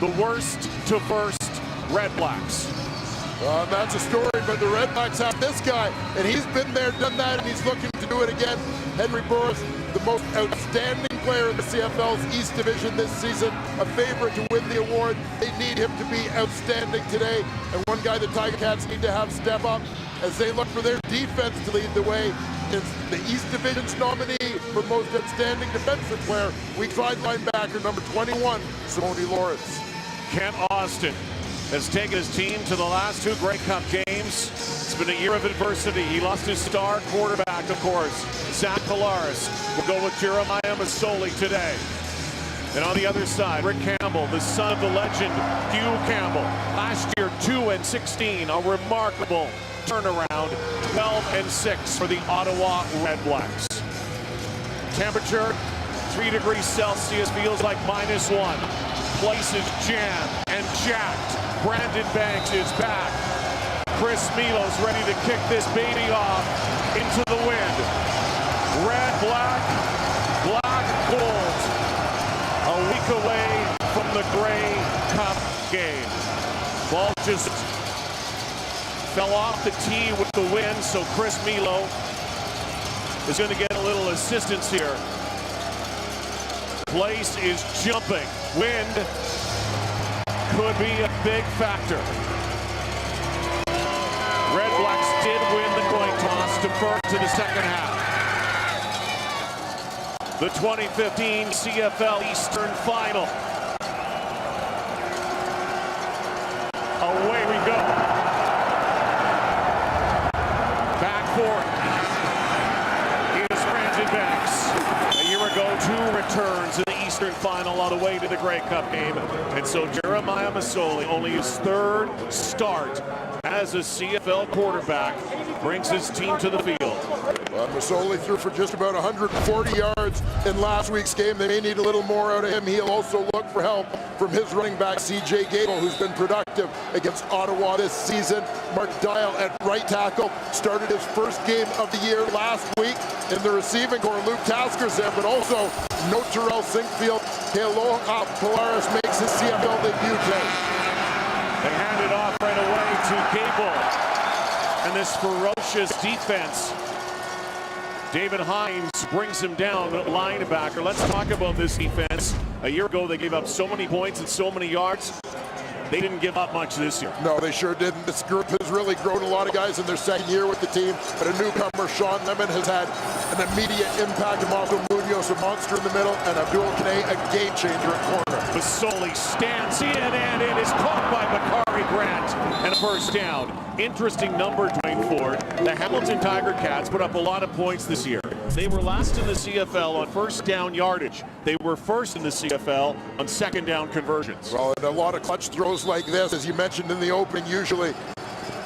the worst to first Red Blacks. That's a story, but the Red Blacks have this guy, and he's been there, done that, and he's looking to do it again. Henry Burris, the most outstanding player in the CFL's East Division this season, a favorite to win the award. They need him to be outstanding today, and one guy the Tiger Cats need to have step up as they look for their defense to lead the way. Is the East Division's nominee for most outstanding defensive player, weak side linebacker number 21, Simone Lawrence. Kent Austin has taken his team to the last two Grey Cup games. It's been a year of adversity. He lost his star quarterback, of course, Zach Collaros. We'll go with Jeremiah Masoli today. And on the other side, Rick Campbell, the son of the legend, Hugh Campbell. Last year, 2-16, a remarkable turnaround, 12-6 for the Ottawa Red Blacks. Temperature, 3 degrees Celsius, feels like -1. Place is jammed and jacked. Brandon Banks is back. Chris Milo's ready to kick this baby off into the wind. Red, black, black, gold. A week away from the Grey Cup game. Ball just fell off the tee with the wind, so Chris Milo is going to get a little assistance here. Place is jumping. Wind could be a big factor. Red Blacks did win the coin toss, deferred to the second half. The 2015 CFL Eastern Final. Away we go. Back for it is Brandon Banks. A year ago, 2 returns in the Eastern Final on the way to the Grey Cup game. And so Jeremiah Masoli, only his 3rd start as a CFL quarterback, brings his team to the field. Masoli threw for just about 140 yards in last week's game. They may need a little more out of him. He'll also look for help from his running back, C.J. Gable, who's been productive against Ottawa this season. Mark Dial at right tackle started his first game of the year last week. In the receiving core, Luke Tasker's there, but also no Terrell Sinkfield. Kealoha Polaris makes his CFL debut today. They hand it off right away to Gable. And this ferocious defense. David Hines brings him down, linebacker. Let's talk about this defense. A year ago, they gave up so many points and so many yards. They didn't give up much this year. No, they sure didn't. This group has really grown a lot of guys in their second year with the team. But a newcomer, Sean Lemon, has had an immediate impact. Marco Munoz, a monster in the middle, and Abdul Kane, a game changer at corner. Masoli stands in, and it is caught by Bakari Grant. And a first down. Interesting number, Dwayne Ford. The Hamilton Tiger Cats put up a lot of points this year. They were last in the CFL on first down yardage. They were first in the CFL on second down conversions. Well, and a lot of clutch throws like this, as you mentioned in the opening, usually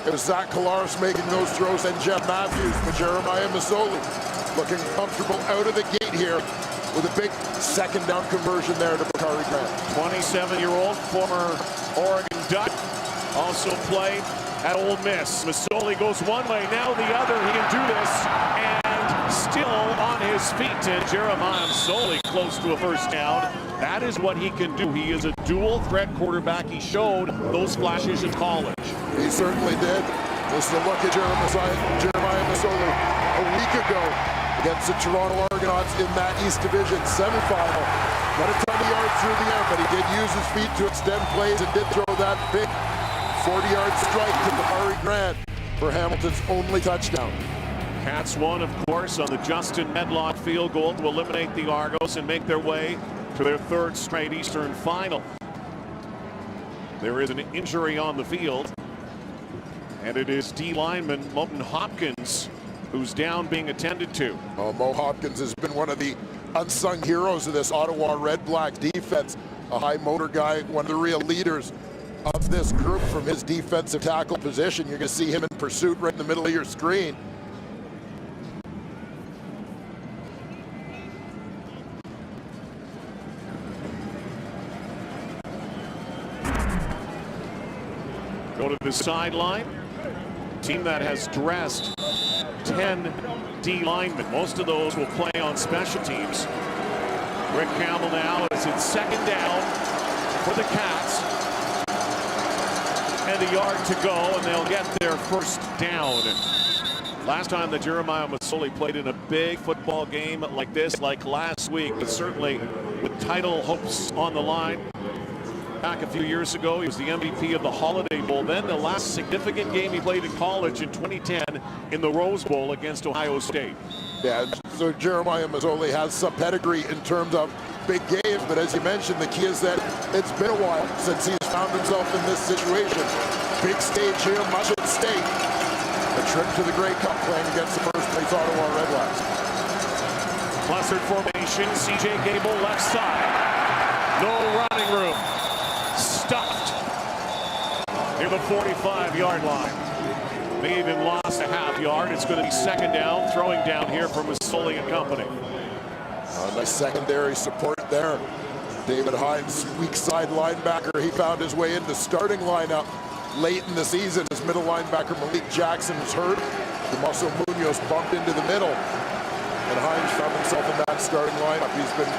it was Zach Collaros making those throws and Jeff Matthews, but Jeremiah Masoli looking comfortable out of the gate here with a big second down conversion there to Bakari Grant. 27-year-old former Oregon Duck, also played at Ole Miss. Masoli goes one way, now the other. He can do this, and still on his feet. And Jeremiah Masoli close to a first down. That is what he can do. He is a dual threat quarterback. He showed those flashes in college. He certainly did. Just a look at Jeremiah Masoli a week ago against the Toronto Argonauts in that East Division semifinal. Not a ton of yards through the air, but he did use his feet to extend plays and did throw that big 40-yard strike to Bakari Grant for Hamilton's only touchdown. Cats won, of course, on the Justin Medlock field goal to eliminate the Argos and make their way to their 3rd straight Eastern Final. There is an injury on the field, and it is D lineman Moten Hopkins who's down, being attended to. Well, Mo Hopkins has been one of the unsung heroes of this Ottawa Red Black defense. A high motor guy, one of the real leaders of this group from his defensive tackle position. You're going to see him in pursuit right in the middle of your screen. Go to the sideline. Team that has dressed 10 D linemen. Most of those will play on special teams. Rick Campbell now is in second down for the Cats. and a yard to go, and they'll get their first down. Last time that Jeremiah Masoli played in a big football game like this, like last week, but certainly with title hopes on the line. Back a few years ago, he was the MVP of the Holiday Bowl. Then the last significant game he played in college in 2010 in the Rose Bowl against Ohio State. Yeah, so Jeremiah Masoli has some pedigree in terms of big games, but as you mentioned, the key is that it's been a while since he's found himself in this situation. Big stage here, much at stake. A trip to the Grey Cup playing against the first-place Ottawa Redblacks. Clustered formation, CJ Gable left side. No running room. Stuffed near the 45-yard line. They even lost a half yard. It's going to be second down, throwing down here for Masoli and company. Nice secondary support there. David Hines, weak side linebacker. He found his way into starting lineup late in the season. His middle linebacker Malik Jackson was hurt. Damaso Munoz bumped into the middle, and Hines found himself in that starting lineup. He's been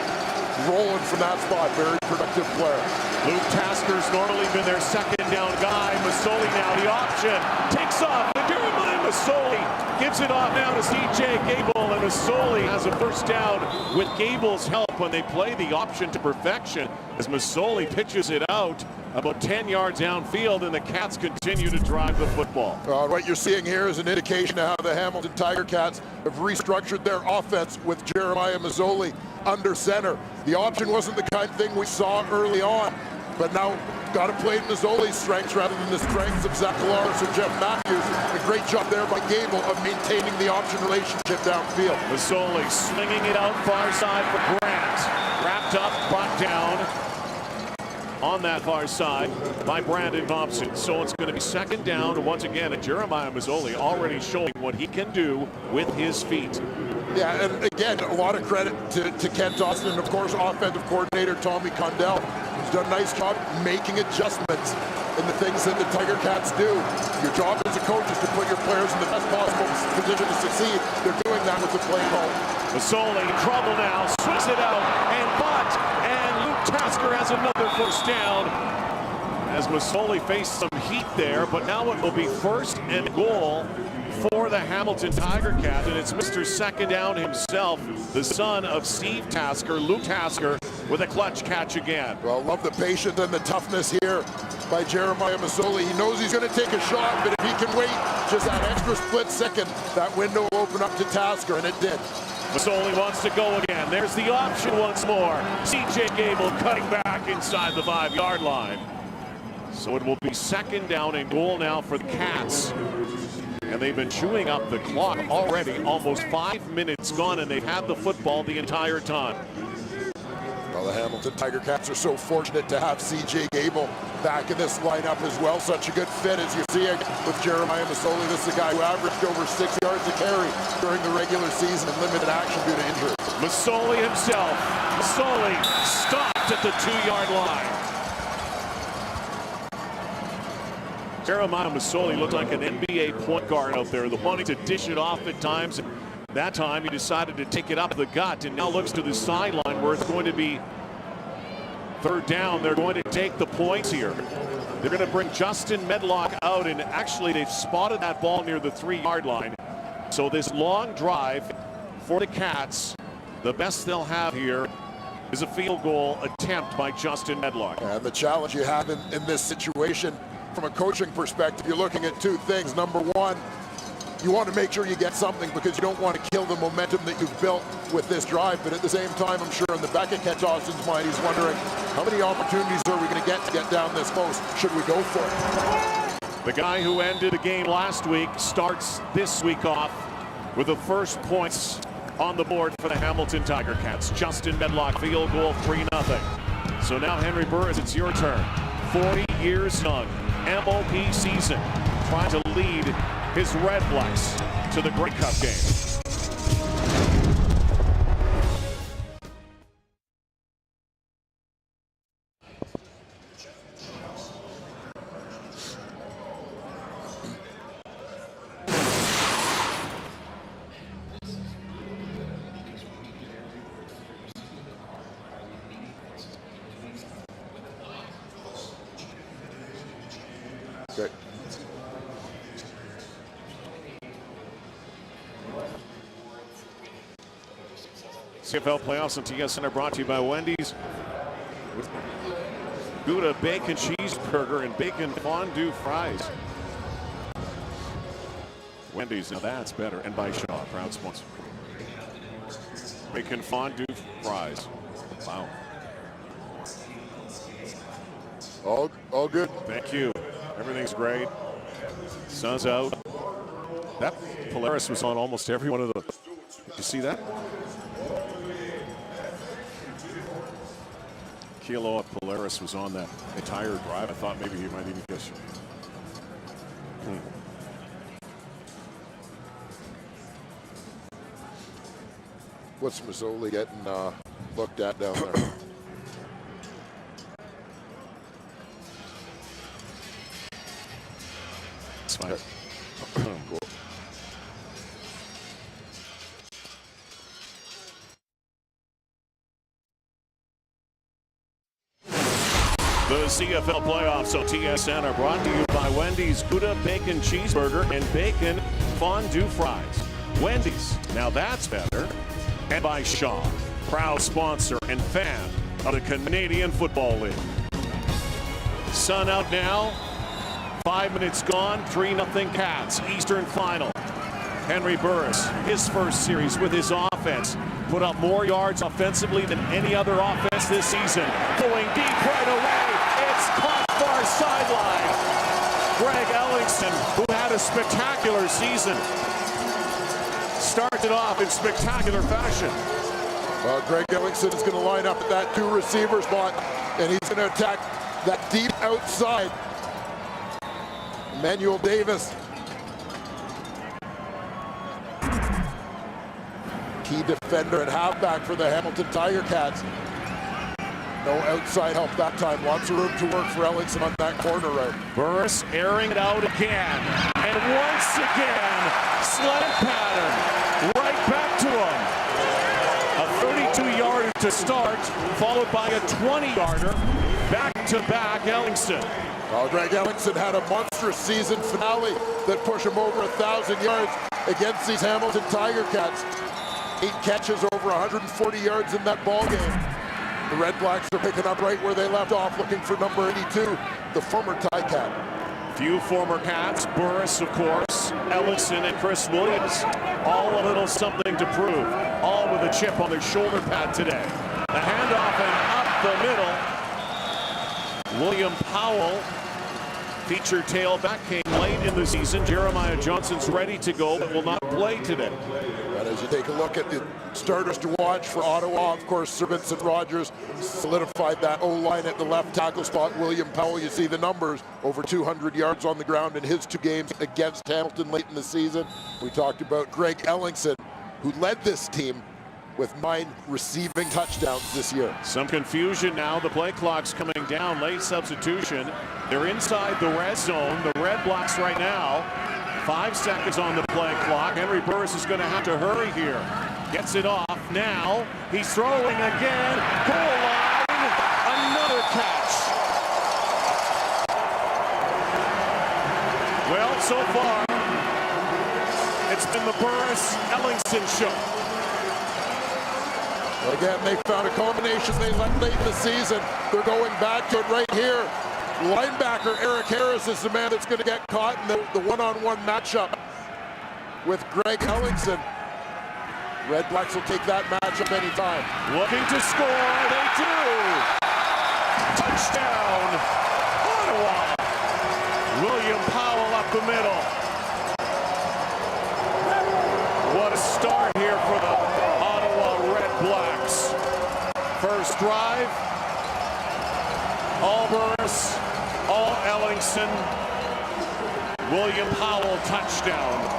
rolling from that spot. Very productive player. Luke Tasker's normally been their second down guy. Masoli now the option. Takes off. And Jeremiah Masoli gives it off now to CJ Gable. And Masoli has a first down with Gable's help when they play the option to perfection. As Masoli pitches it out about 10 yards downfield, and the Cats continue to drive the football. What you're seeing here is an indication of how the Hamilton Tiger Cats have restructured their offense with Jeremiah Masoli under center. The option wasn't the kind of thing we saw early on, but now got to play Masoli's strengths rather than the strengths of Zach Collaros or Jeff Matthews. A great job there by Gable of maintaining the option relationship downfield. Masoli swinging it out far side for Grant. Wrapped up, brought down on that far side by Brandon Thompson. So it's going to be second down once again, and Jeremiah Masoli already showing what he can do with his feet. Yeah, and again, a lot of credit to Kent Austin, and of course, offensive coordinator Tommy Condell. He's done a nice job making adjustments in the things that the Tiger Cats do. Your job as a coach is to put your players in the best possible position to succeed. They're doing that with the play call. Masoli in trouble now, swings it out, and Luke Tasker has another first down. As Masoli faced some heat there, but now it will be first and goal for the Hamilton Tiger Cats, and it's Mr. Second Down himself, the son of Steve Tasker, Luke Tasker, with a clutch catch again. Well, love the patience and the toughness here by Jeremiah Masoli. He knows he's going to take a shot, but if he can wait just that extra split second, that window will open up to Tasker, and it did. Masoli wants to go again. There's the option once more. CJ Gable cutting back inside the 5-yard line. So it will be second down and goal now for the Cats. And they've been chewing up the clock already. Almost 5 minutes gone, and they've had the football the entire time. Well, the Hamilton Tiger Cats are so fortunate to have CJ Gable back in this lineup as well. Such a good fit, as you see with Jeremiah Masoli. This is a guy who averaged over 6 yards a carry during the regular season and limited action due to injury. Masoli himself. Masoli stopped at the 2-yard line. Jeremiah Masoli looked like an NBA point guard out there, the wanting to dish it off at times. That time he decided to take it up the gut, and now looks to the sideline where it's going to be third down. They're going to take the points here. They're going to bring Justin Medlock out, and actually they've spotted that ball near the 3-yard line. So this long drive for the Cats, the best they'll have here is a field goal attempt by Justin Medlock. And the challenge you have in this situation from a coaching perspective, you're looking at two things. Number one, you want to make sure you get something because you don't want to kill the momentum that you've built with this drive. But at the same time, I'm sure in the back of Kent Austin's mind, he's wondering, how many opportunities are we going to get down this close? Should we go for it? The guy who ended the game last week starts this week off with the first points on the board for the Hamilton Tiger Cats. Justin Medlock, field goal, 3-0. So now, Henry Burris, it's your turn. 40 years young, MOP season, trying to lead his Redblacks to the Grey Cup game. Okay. CFL playoffs on TSN are brought to you by Wendy's. Gouda bacon cheeseburger and bacon fondue fries. Wendy's, now that's better. And by Shaw, proud sponsor. Bacon fondue fries. Wow. All good. Thank you. Everything's great. Sun's out. That Polaris was on almost every one of the. Did you see that? Kilo of Polaris was on that entire drive. I thought maybe he might even guess. What's Mazzoli getting looked at down there? It's fine. Okay. Cool. The CFL playoffs on TSN are brought to you by Wendy's Gouda Bacon Cheeseburger and Bacon Fondue Fries. Wendy's, now that's better. And by Shaw, proud sponsor and fan of the Canadian Football League. Sun out now. 5 minutes gone. 3-0 Cats. Eastern final. Henry Burris, his first series with his offense, put up more yards offensively than any other offense this season. Going deep right away. It's caught far sideline. Greg Ellingson, who had a spectacular season, started off in spectacular fashion. Greg Ellingson is going to line up at that 2 receiver spot, and he's going to attack that deep outside. Emmanuel Davis. Key defender and halfback for the Hamilton Tiger Cats. No outside help that time. Lots of room to work for Ellingson on that corner route. Burris airing it out again. And once again, slant pattern. Right back to him. A 32-yarder to start, followed by a 20-yarder. Back-to-back Ellingson. Greg Ellingson had a monstrous season finale that pushed him over 1,000 yards against these Hamilton Tiger Cats. 8 catches, over 140 yards in that ball game. The Red Blacks are picking up right where they left off, looking for number 82, the former Tie-Cat. Few former Cats, Burris, of course, Ellingson and Chris Williams, all a little something to prove, all with a chip on their shoulder pad today. The handoff and up the middle. William Powell, featured tailback, came late in the season. Jeremiah Johnson's ready to go, but will not play today. And as you take a look at the starters to watch for Ottawa, of course, Sir Vincent Rogers solidified that O-line at the left tackle spot. William Powell, you see the numbers, over 200 yards on the ground in his 2 games against Hamilton late in the season. We talked about Greg Ellingson, who led this team with 9 receiving touchdowns this year. Some confusion now. The play clock's coming down. Late substitution. They're inside the red zone. The Red Blacks right now. 5 seconds on the play clock. Henry Burris is going to have to hurry here. Gets it off now. He's throwing again. Goal line. Another catch. Well, so far, it's been the Burris-Ellingson show. Again, they found a combination they left late in the season. They're going back to it right here. Linebacker Eric Harris is the man that's going to get caught in the one-on-one matchup with Greg Ellingson. Red Blacks will take that matchup anytime. Looking to score, they do! Touchdown, Ottawa! William Powell up the middle. What a start here for the Ottawa Red Blacks. First drive, all Burris, all Ellingson. William Powell touchdown.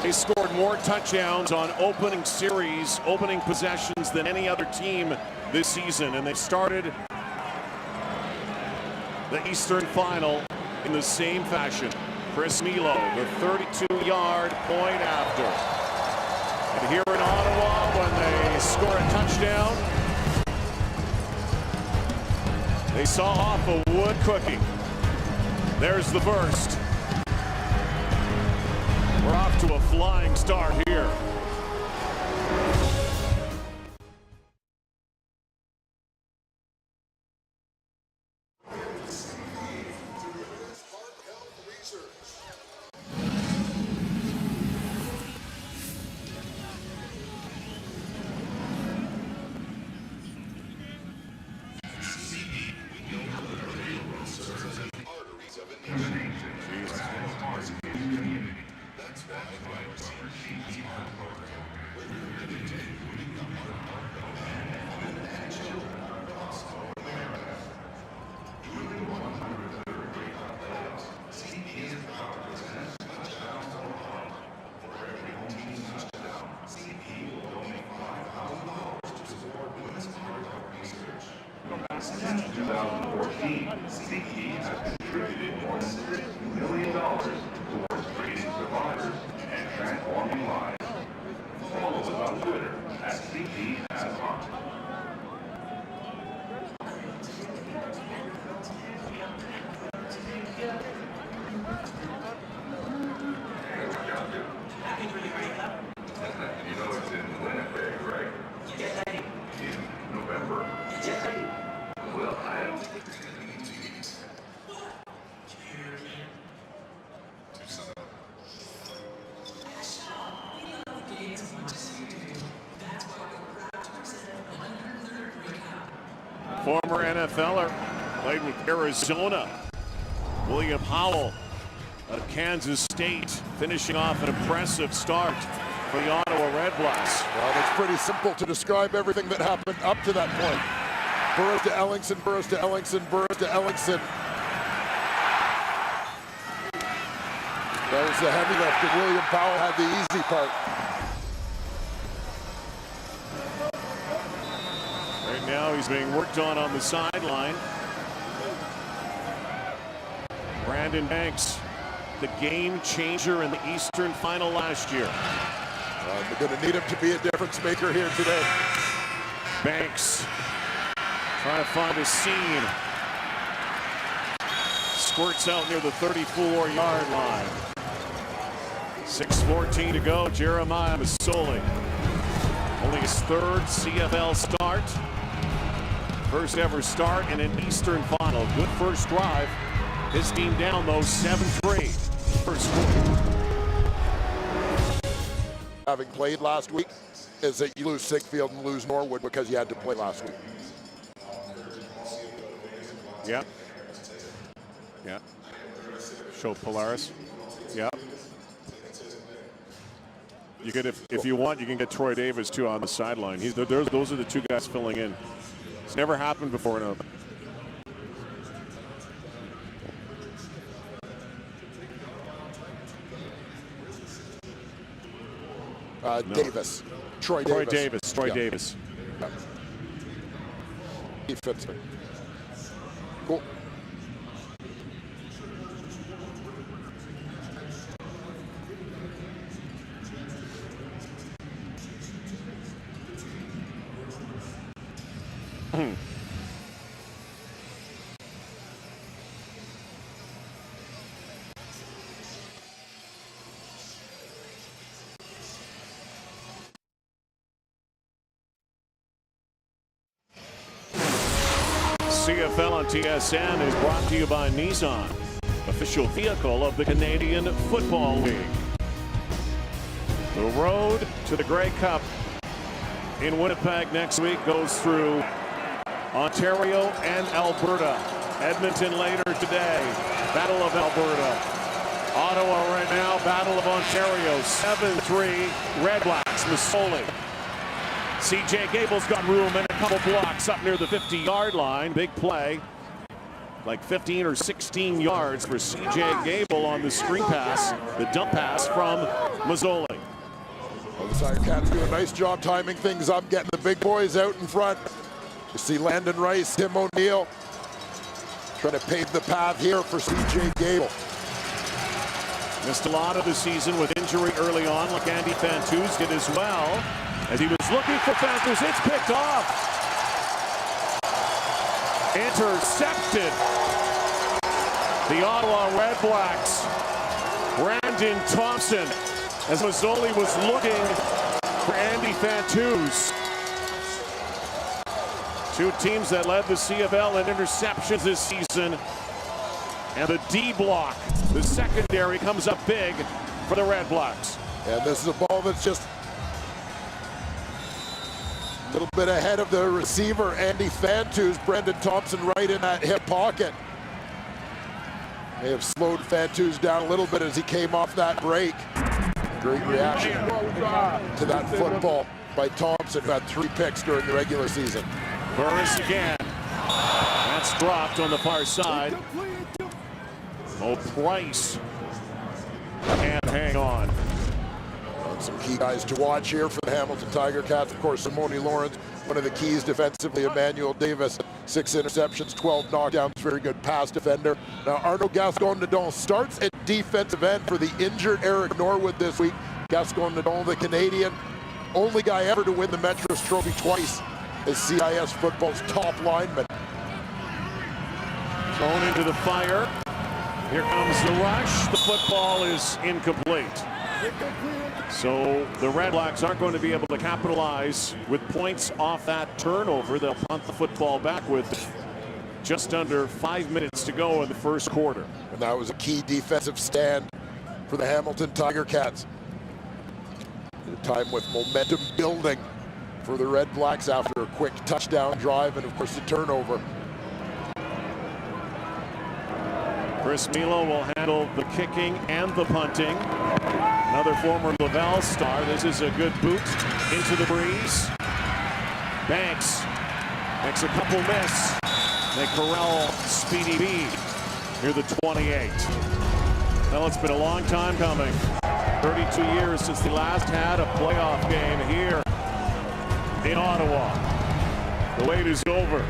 They scored more touchdowns on opening series, opening possessions than any other team this season, and they started the Eastern Final in the same fashion. Chris Milo, the 32-yard point after. And here in Ottawa, when they score a touchdown. They saw off a wood cookie. There's the burst. We're off to a flying start here. Since 2014, CE has contributed more than $6 million towards treating survivors and transforming lives. Follow us on Twitter at CE@Heart. You know it's in Winnipeg, right? Yes, I do. In November. Yes, I do. Well, Former NFLer, played with Arizona. William Howell of Kansas State, finishing off an impressive start for the Ottawa Redblacks. Well, it's pretty simple to describe everything that happened up to that point. Burrows to Ellingson, Burrows to Ellingson, Burrows to Ellingson. That was the heavy lift, and William Powell had the easy part. Right now he's being worked on the sideline. Brandon Banks, the game changer in the Eastern Final last year. They're going to need him to be a difference maker here today. Banks trying to find a seam. Squirts out near the 34-yard line. 6:14 to go. Jeremiah Masoli. Only his third CFL start. First ever start in an Eastern Final. Good first drive. His team down though 7-3. First quarter. Having played last week is that you lose Sickfield and lose Norwood because you had to play last week. Yep. Yeah. Show Polaris. Yep. You could, if you want, you can get Troy Davis too on the sideline. Those are the two guys filling in. It's never happened before. No. No. Davis. Troy Davis. Troy Davis. Yeah. He fits it. Cool. CFL on TSN is brought to you by Nissan, official vehicle of the Canadian Football League. The road to the Grey Cup in Winnipeg next week goes through Ontario and Alberta. Edmonton later today. Battle of Alberta. Ottawa right now, Battle of Ontario. 7-3 Redblacks. Masoli. CJ Gable's got room and a couple blocks up near the 50-yard line. Big play. Like 15 or 16 yards for CJ Gable on the screen pass. The dump pass from Masoli. Well, the Tiger Cats do a nice job timing things up, getting the big boys out in front. You see Landon Rice, Tim O'Neill trying to pave the path here for CJ Gable. Missed a lot of the season with injury early on, like Andy Fantuz did as well. as he was looking for Fantuz. It's picked off. Intercepted. The Ottawa Red Blacks. Brandon Thompson, as Masoli was looking for Andy Fantuz. Two teams that led the CFL in interceptions this season. And the D block, the secondary, comes up big for the Red Blacks. And this is a ball that's just a little bit ahead of the receiver, Andy Fantuz. Brendan Thompson right in that hip pocket. May have slowed Fantuz down a little bit as he came off that break. Great reaction to that football by Thompson, who had 3 picks during the regular season. Burris again. That's dropped on the far side. Price can't hang on. Some key guys to watch here for the Hamilton Tiger Cats. Of course, Simone Lawrence, one of the keys defensively. Emmanuel Davis, 6 interceptions, 12 knockdowns, very good pass defender. Now, Arnaud Gascon-Nadon starts at defensive end for the injured Eric Norwood this week. Gascon-Nadon, the Canadian, only guy ever to win the Metros Trophy twice as CIS football's top lineman. Thrown into the fire. Here comes the rush. The football is incomplete. So the Red Blacks aren't going to be able to capitalize with points off that turnover. They'll punt the football back with just under 5 minutes to go in the first quarter. And that was a key defensive stand for the Hamilton Tiger Cats. At a time with momentum building for the Red Blacks after a quick touchdown drive and, of course, the turnover. Chris Milo will handle the kicking and the punting. Another former Laval star. This is a good boot into the breeze. Banks makes a couple miss. They corral Speedy B near the 28. Well, it's been a long time coming. 32 years since they last had a playoff game here in Ottawa. The wait is over.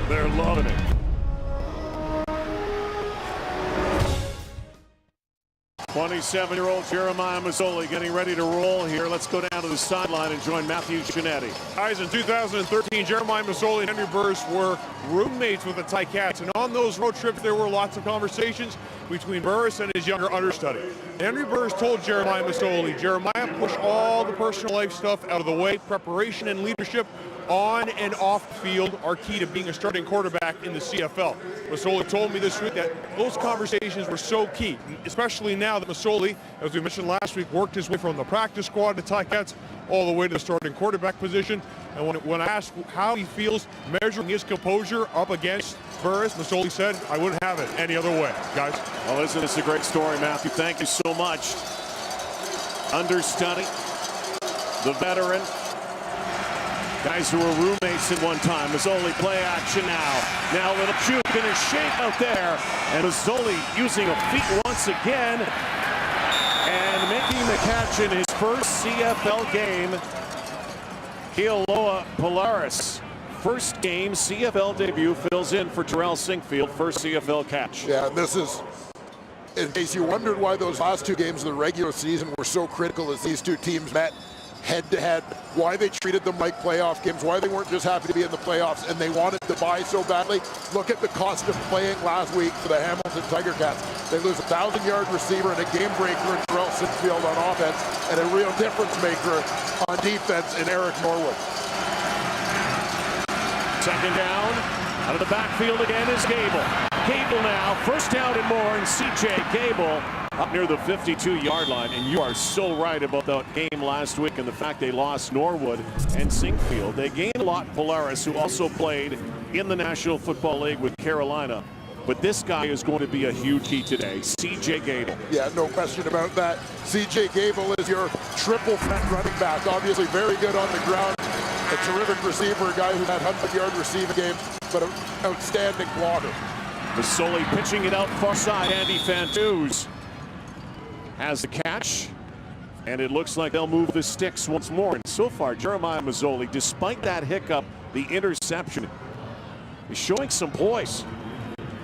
They're loving it. 27-year-old Jeremiah Masoli getting ready to roll here. Let's go down to the sideline and join Matthew Giannetti. Guys, in 2013, Jeremiah Masoli and Henry Burris were roommates with the Ticats, and on those road trips, there were lots of conversations between Burris and his younger understudy. Henry Burris told Jeremiah Masoli, Jeremiah, push all the personal life stuff out of the way. Preparation and leadership on and off the field are key to being a starting quarterback in the CFL. Masoli told me this week that those conversations were so key, especially now that Masoli, as we mentioned last week, worked his way from the practice squad to Ticats all the way to the starting quarterback position. And when I asked how he feels measuring his composure up against Burris, Masoli said, I wouldn't have it any other way, guys. Well, listen, this is a great story, Matthew. Thank you so much. Understudy, the veteran, guys who were roommates at one time. Masoli play action now. Now a little juke and a shake out there. And Masoli using a feet once again and making the catch in his first CFL game. Kealoha Polaris, first game CFL debut, fills in for Terrell Sinkfield, first CFL catch. Yeah, and this is, in case you wondered why those last 2 games of the regular season were so critical as these 2 teams met head-to-head, why they treated them like playoff games, why they weren't just happy to be in the playoffs and they wanted to buy so badly. Look at the cost of playing last week for the Hamilton Tiger Cats. They lose a 1,000-yard receiver and a game breaker in Terrell Sinkfield on offense and a real difference maker on defense in Eric Norwood. Second down, out of the backfield again is Gable. Gable now, first down and more, and CJ Gable up near the 52-yard line. And you are so right about that game last week and the fact they lost Norwood and Sinkfield. They gained a lot Polaris, who also played in the National Football League with Carolina. But this guy is going to be a huge key today, CJ Gable. Yeah, no question about that. CJ Gable is your triple threat running back. Obviously very good on the ground. A terrific receiver, a guy who had 100-yard receiving games, but an outstanding blocker. Masoli pitching it out far side. Andy Fantuz has the catch, and it looks like they'll move the sticks once more. And so far, Jeremiah Masoli, despite that hiccup, the interception, is showing some poise.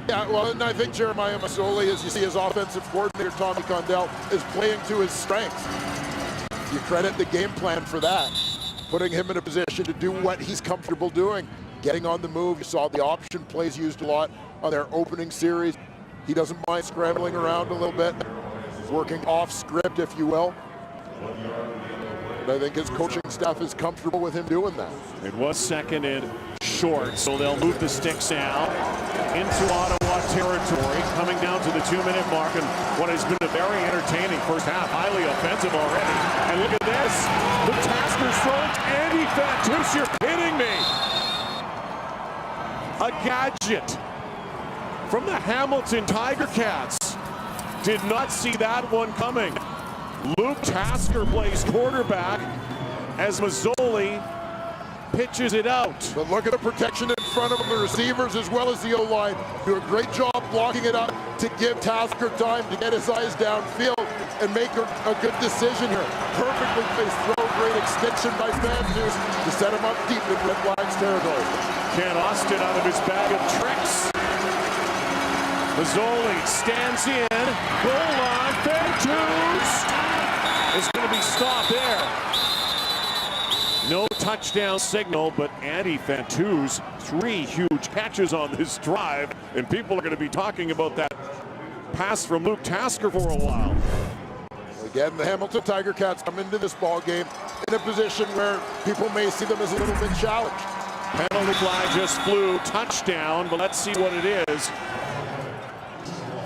Yeah, well, and I think Jeremiah Masoli, as you see his offensive coordinator, Tommy Condell, is playing to his strengths. You credit the game plan for that. putting him in a position to do what he's comfortable doing, getting on the move. You saw the option plays used a lot on their opening series. He doesn't mind scrambling around a little bit, working off script, if you will. And I think his coaching staff is comfortable with him doing that. It was second and short, so they'll move the sticks now into Ottawa territory, coming down to the 2-minute mark, and what has been a very entertaining first half, highly offensive already. And look at this, the Tasker's thrown Andy Fantuz, you're kidding me. A gadget from the Hamilton Tiger Cats. Did not see that one coming. Luke Tasker plays quarterback as Mazzoli pitches it out. But look at the protection in front of him, the receivers as well as the O-line do a great job blocking it up to give Tasker time to get his eyes downfield and make a good decision here. Perfectly placed throw, great extension by Fantuz to set him up deep in Red Blacks territory. Ken Austin out of his bag of tricks. Mazzoli stands in, goal line, Fantuz is going to be stopped there. No touchdown signal, but Andy Fantuz, 3 huge catches on this drive, and people are going to be talking about that pass from Luke Tasker for a while. Again, the Hamilton Tiger Cats come into this ball game in a position where people may see them as a little bit challenged. Penalty flag just flew, touchdown, but let's see what it is.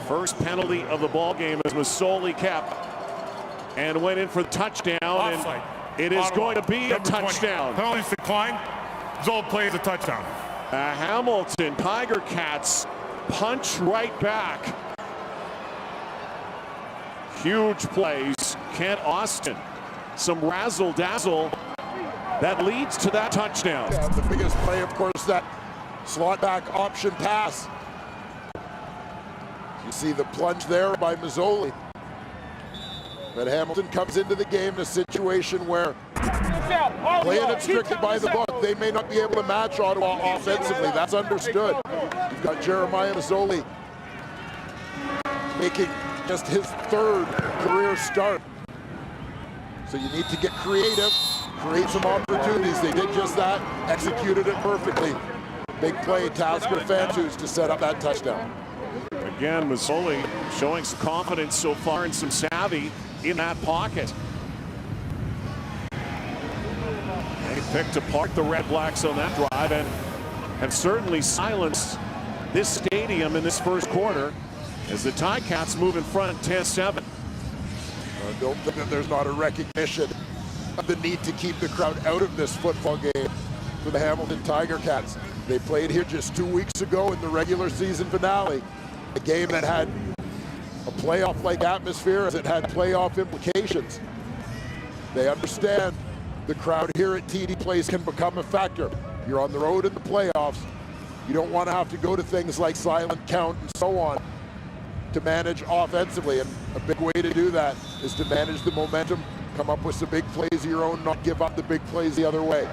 First penalty of the ball game as Mazzoli kept and went in for the touchdown. Offside. And it is going to be a touchdown. Penalties decline. Zoll plays a touchdown. Hamilton Tiger Cats punch right back. Huge plays. Kent Austin, some razzle-dazzle that leads to that touchdown. Yeah, the biggest play, of course, that slot back option pass. You see the plunge there by Mazzoli. But Hamilton comes into the game in a situation where playing it strictly by the book, they may not be able to match Ottawa offensively. That's understood. You've got Jeremiah Mazzoli making just his 3rd career start. So you need to get creative, create some opportunities. They did just that, executed it perfectly. Big play, Tasker Fantuz to set up that touchdown. Again, Mazzoli showing some confidence so far and some savvy in that pocket. They picked apart the Red Blacks on that drive and have certainly silenced this stadium in this first quarter as the Ticats move in front 10-7. I don't think that there's not a recognition of the need to keep the crowd out of this football game for the Hamilton Tiger Cats. They played here just 2 weeks ago in the regular season finale, a game that had a playoff-like atmosphere as it had playoff implications. They understand the crowd here at TD Place can become a factor. You're on the road in the playoffs. You don't want to have to go to things like silent count and so on to manage offensively, and a big way to do that is to manage the momentum, come up with some big plays of your own, not give up the big plays the other way.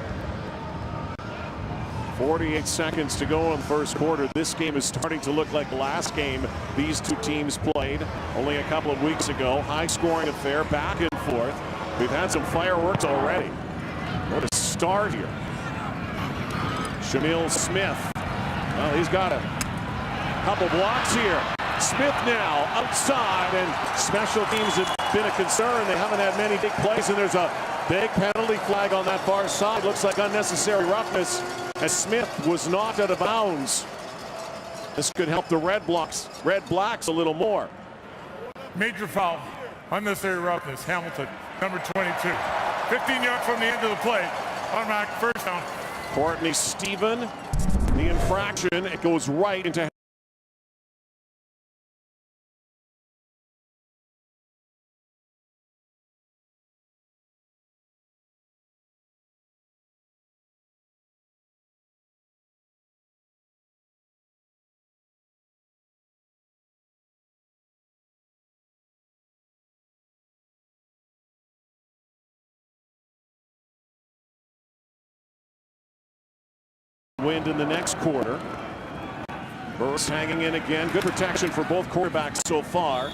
48 seconds to go in the first quarter. This game is starting to look like the last game these two teams played only a couple of weeks ago. High-scoring affair, back and forth. We've had some fireworks already. What a start here. Shamil Smith. Well, he's got a couple blocks here. Smith now outside, and special teams have been a concern. They haven't had many big plays, and there's a big penalty flag on that far side. Looks like unnecessary roughness as Smith was knocked out of bounds. This could help the Red Blacks a little more. Major foul. Unnecessary roughness. Hamilton, number 22. 15 yards from the end of the play. Automatic first down. Courtney Stephen, the infraction, it goes right into wind in the next quarter. Burris hanging in again. Good protection for both quarterbacks so far.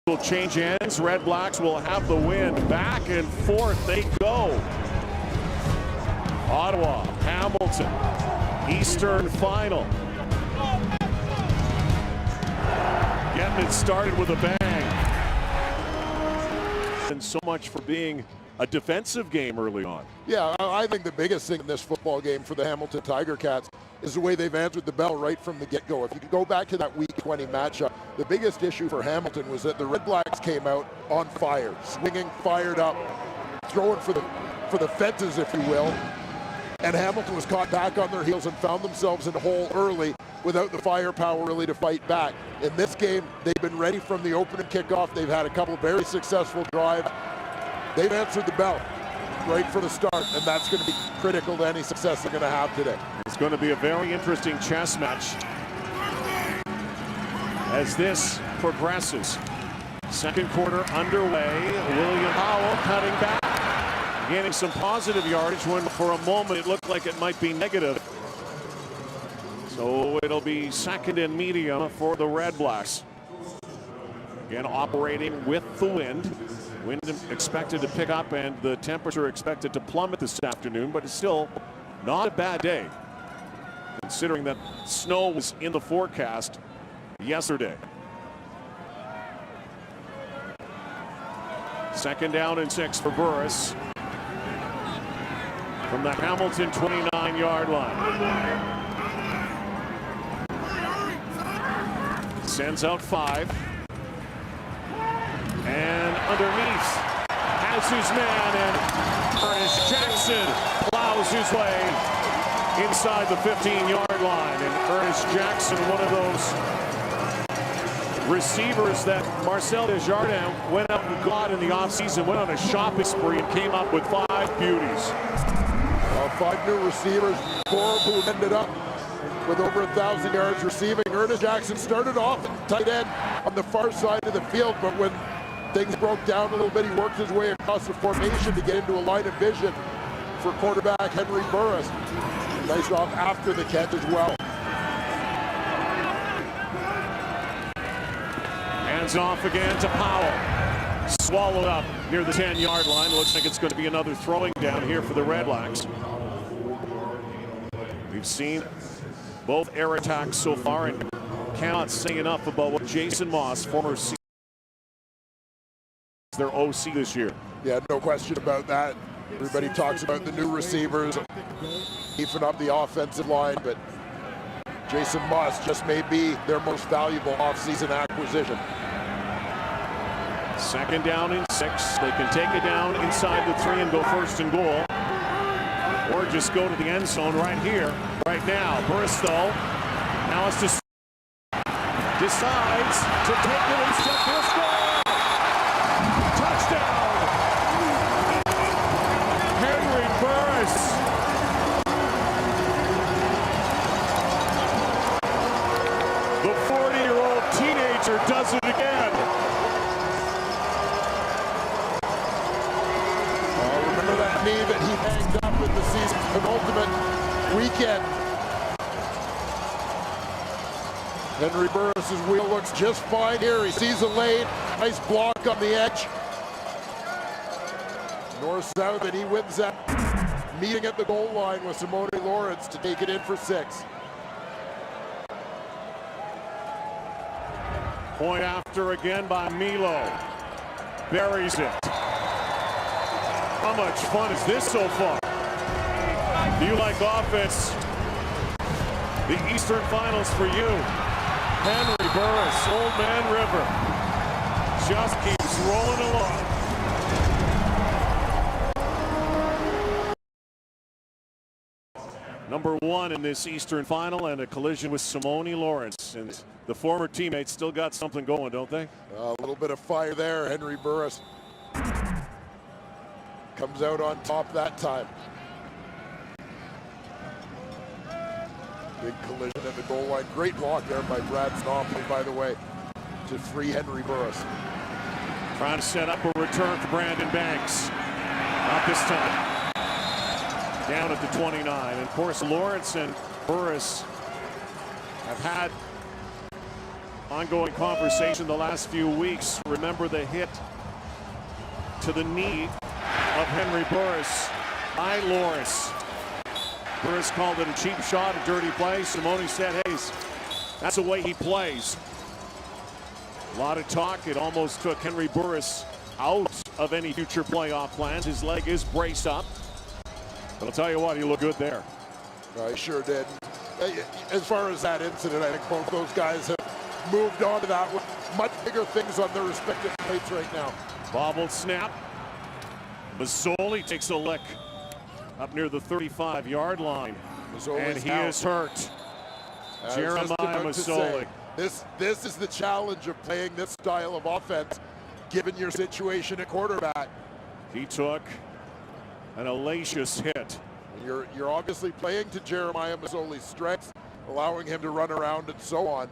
will change ends. Red Blacks will have the win. Back and forth they go. Ottawa, Hamilton, Eastern Final. Getting it started with a bang. And so much for being a defensive game early on. Yeah, I think the biggest thing in this football game for the Hamilton Tiger Cats is the way they've answered the bell right from the get-go. If you go back to that Week 20 matchup, the biggest issue for Hamilton was that the Red Blacks came out on fire, swinging, fired up, throwing for the fences, if you will. And Hamilton was caught back on their heels and found themselves in a hole early without the firepower really to fight back. In this game, they've been ready from the opening kickoff. They've had a couple of very successful drives. They've answered the bell right from the start, and that's going to be critical to any success they're going to have today. It's going to be a very interesting chess match as this progresses. Second quarter underway. William Powell cutting back, gaining some positive yardage when for a moment it looked like it might be negative. So it'll be second and medium for the Red Blacks. Again, operating with the wind. Wind expected to pick up and the temperature expected to plummet this afternoon, but it's still not a bad day considering that snow was in the forecast yesterday. Second down and 6 for Burris from the Hamilton 29-yard line. Sends out 5. And underneath has his man, and Ernest Jackson plows his way inside the 15-yard line. And Ernest Jackson, one of those receivers that Marcel Desjardins went out and got in the offseason, went on a shopping spree and came up with 5 beauties. 5 new receivers, 4 of who ended up with over 1,000 yards receiving. Ernest Jackson started off tight end on the far side of the field, but when things broke down a little bit, he worked his way across the formation to get into a line of vision for quarterback Henry Burris. Nice off after the catch as well. Hands off again to Powell. Swallowed up near the 10-yard line. Looks like it's going to be another throwing down here for the Red Blacks. We've seen both air attacks so far and cannot say enough about what Jason Moss, former their OC this year. Yeah, no question about that. Everybody talks about the new receivers, beefing up the offensive line, but Jason Moss just may be their most valuable offseason acquisition. Second down and 6. They can take it down inside the 3 and go first and goal. Or just go to the end zone right here, right now. Burris, though, now it's just decides to take it and step for a score. Touchdown! Henry Burris. The 40-year-old teenager does it again. Remember that knee that he banged up in the season's penultimate weekend. Henry Burris' wheel looks just fine here. He sees a lane, nice block on the edge. North-south, and he wins that meeting at the goal line with Simone Lawrence to take it in for 6. Point after again by Milo. Buries it. How much fun is this so far? Do you like offense? The Eastern Finals for you. Henry Burris, Old Man River, just keeps rolling along. Number 1 in this Eastern Final, and a collision with Simone Lawrence. And the former teammates still got something going, don't they? A little bit of fire there. Henry Burris comes out on top that time. Big collision at the goal line. Great block there by Brad Snopley, by the way, to free Henry Burris. Trying to set up a return for Brandon Banks. Not this time. Down at the 29. And of course, Lawrence and Burris have had ongoing conversation the last few weeks. Remember the hit to the knee of Henry Burris by Loris. Burris called it a cheap shot, a dirty play. Simone said, hey, that's the way he plays. A lot of talk. It almost took Henry Burris out of any future playoff plans. His leg is braced up. But I'll tell you what, he looked good there. I sure did. As far as that incident, I think both those guys have moved on to that with much bigger things on their respective plates right now. Bobbled snap. Mazzoli takes a lick up near the 35-yard line. And he is hurt. Jeremiah Mazzoli. This is the challenge of playing this style of offense, given your situation at quarterback. He took an hellacious hit. You're obviously playing to Jeremiah Mazzoli's strengths, allowing him to run around and so on.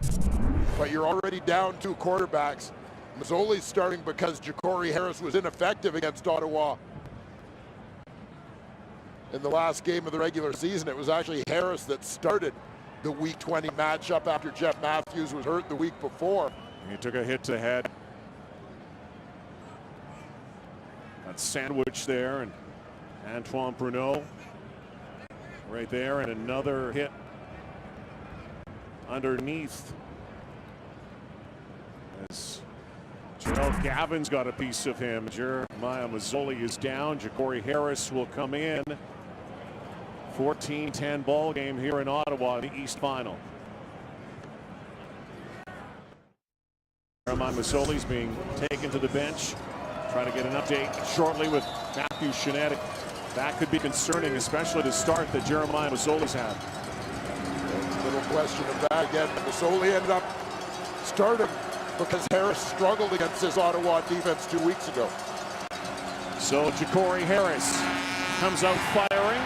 But you're already down 2 quarterbacks. Mazzoli's starting because Ja'Cory Harris was ineffective against Ottawa in the last game of the regular season. It was actually Harris that started the Week 20 matchup after Jeff Matthews was hurt the week before. He took a hit to head. That sandwich there, and Antoine Bruneau right there, and another hit underneath as Jarrell Gavin's got a piece of him. Jeremiah Mazzoli is down. Ja'Cory Harris will come in. 14-10 ball game here in Ottawa, the East Final. Jeremiah Mazzoli's being taken to the bench. Trying to get an update shortly with Matthew Shinetti. That could be concerning, especially to start that Jeremiah Mazzoli's had. Little question of that again. Mazzoli ended up starting because Harris struggled against his Ottawa defense 2 weeks ago. So Ja'Cory Harris comes out firing.